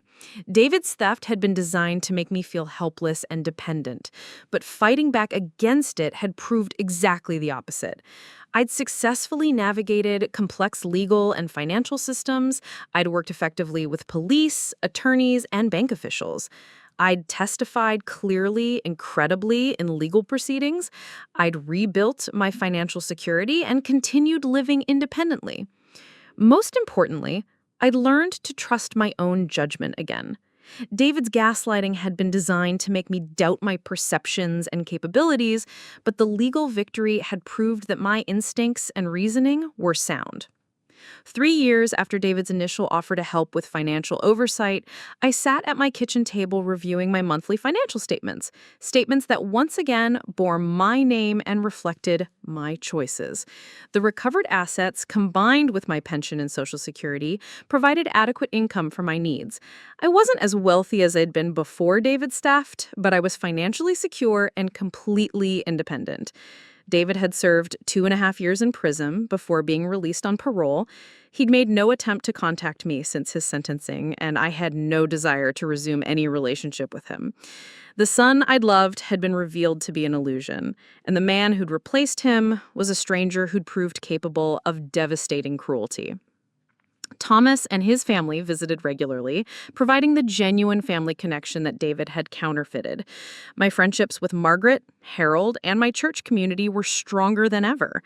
David's theft had been designed to make me feel helpless and dependent, but fighting back against it had proved exactly the opposite. I'd successfully navigated complex legal and financial systems. I'd worked effectively with police, attorneys, and bank officials. I'd testified clearly and credibly in legal proceedings. I'd rebuilt my financial security and continued living independently. Most importantly, I'd learned to trust my own judgment again. David's gaslighting had been designed to make me doubt my perceptions and capabilities, but the legal victory had proved that my instincts and reasoning were sound. 3 years after David's initial offer to help with financial oversight, I sat at my kitchen table reviewing my monthly financial statements that once again bore my name and reflected my choices. The recovered assets, combined with my pension and Social Security, provided adequate income for my needs. I wasn't as wealthy as I'd been before David's theft, but I was financially secure and completely independent. David had served 2.5 years in prison before being released on parole. He'd made no attempt to contact me since his sentencing, and I had no desire to resume any relationship with him. The son I'd loved had been revealed to be an illusion, and the man who'd replaced him was a stranger who'd proved capable of devastating cruelty. Thomas and his family visited regularly, providing the genuine family connection that David had counterfeited. My friendships with Margaret, Harold, and my church community were stronger than ever.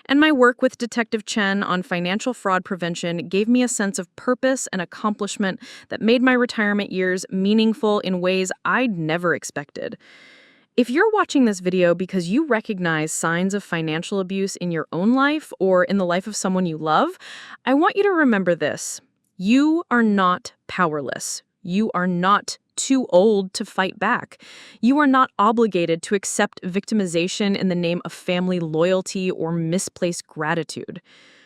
And my work with Detective Chen on financial fraud prevention gave me a sense of purpose and accomplishment that made my retirement years meaningful in ways I'd never expected. If you're watching this video because you recognize signs of financial abuse in your own life or in the life of someone you love, I want you to remember this. You are not powerless. You are not too old to fight back. You are not obligated to accept victimization in the name of family loyalty or misplaced gratitude.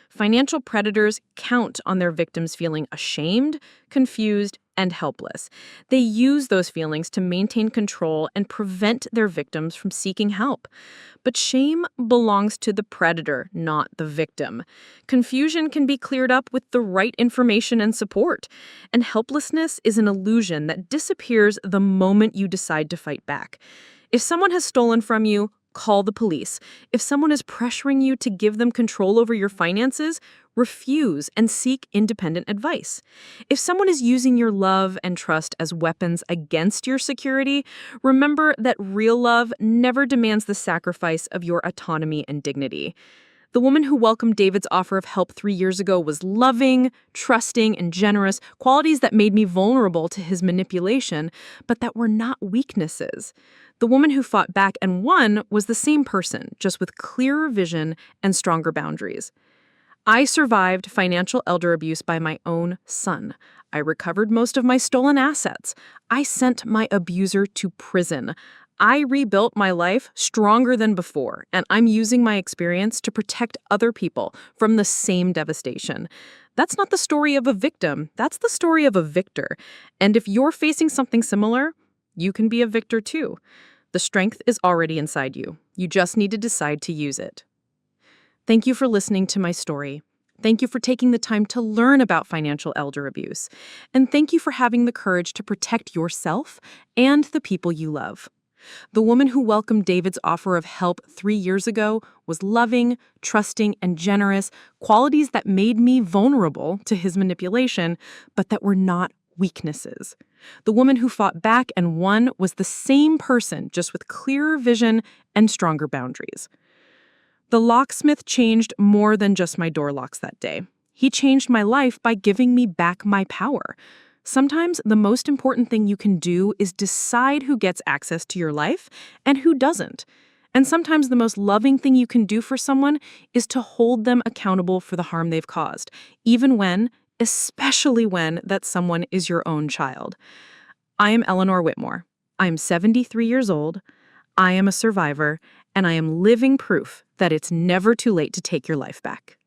Financial predators count on their victims feeling ashamed, confused, and helpless. They use those feelings to maintain control and prevent their victims from seeking help. But shame belongs to the predator, not the victim. Confusion can be cleared up with the right information and support. And helplessness is an illusion that disappears the moment you decide to fight back. If someone has stolen from you, call the police. If someone is pressuring you to give them control over your finances, refuse and seek independent advice. If someone is using your love and trust as weapons against your security, remember that real love never demands the sacrifice of your autonomy and dignity. The woman who welcomed David's offer of help 3 years ago was loving, trusting, and generous, qualities that made me vulnerable to his manipulation, but that were not weaknesses. The woman who fought back and won was the same person, just with clearer vision and stronger boundaries. I survived financial elder abuse by my own son. I recovered most of my stolen assets. I sent my abuser to prison. I rebuilt my life stronger than before, and I'm using my experience to protect other people from the same devastation. That's not the story of a victim. That's the story of a victor. And if you're facing something similar, you can be a victor too. The strength is already inside you. You just need to decide to use it. Thank you for listening to my story. Thank you for taking the time to learn about financial elder abuse. And thank you for having the courage to protect yourself and the people you love. The woman who welcomed David's offer of help 3 years ago was loving, trusting, and generous, qualities that made me vulnerable to his manipulation, but that were not weaknesses. The woman who fought back and won was the same person, just with clearer vision and stronger boundaries. The locksmith changed more than just my door locks that day. He changed my life by giving me back my power. Sometimes the most important thing you can do is decide who gets access to your life and who doesn't. And sometimes the most loving thing you can do for someone is to hold them accountable for the harm they've caused, especially when that someone is your own child. I am Eleanor Whitmore. I am 73 years old. I am a survivor, and I am living proof that it's never too late to take your life back.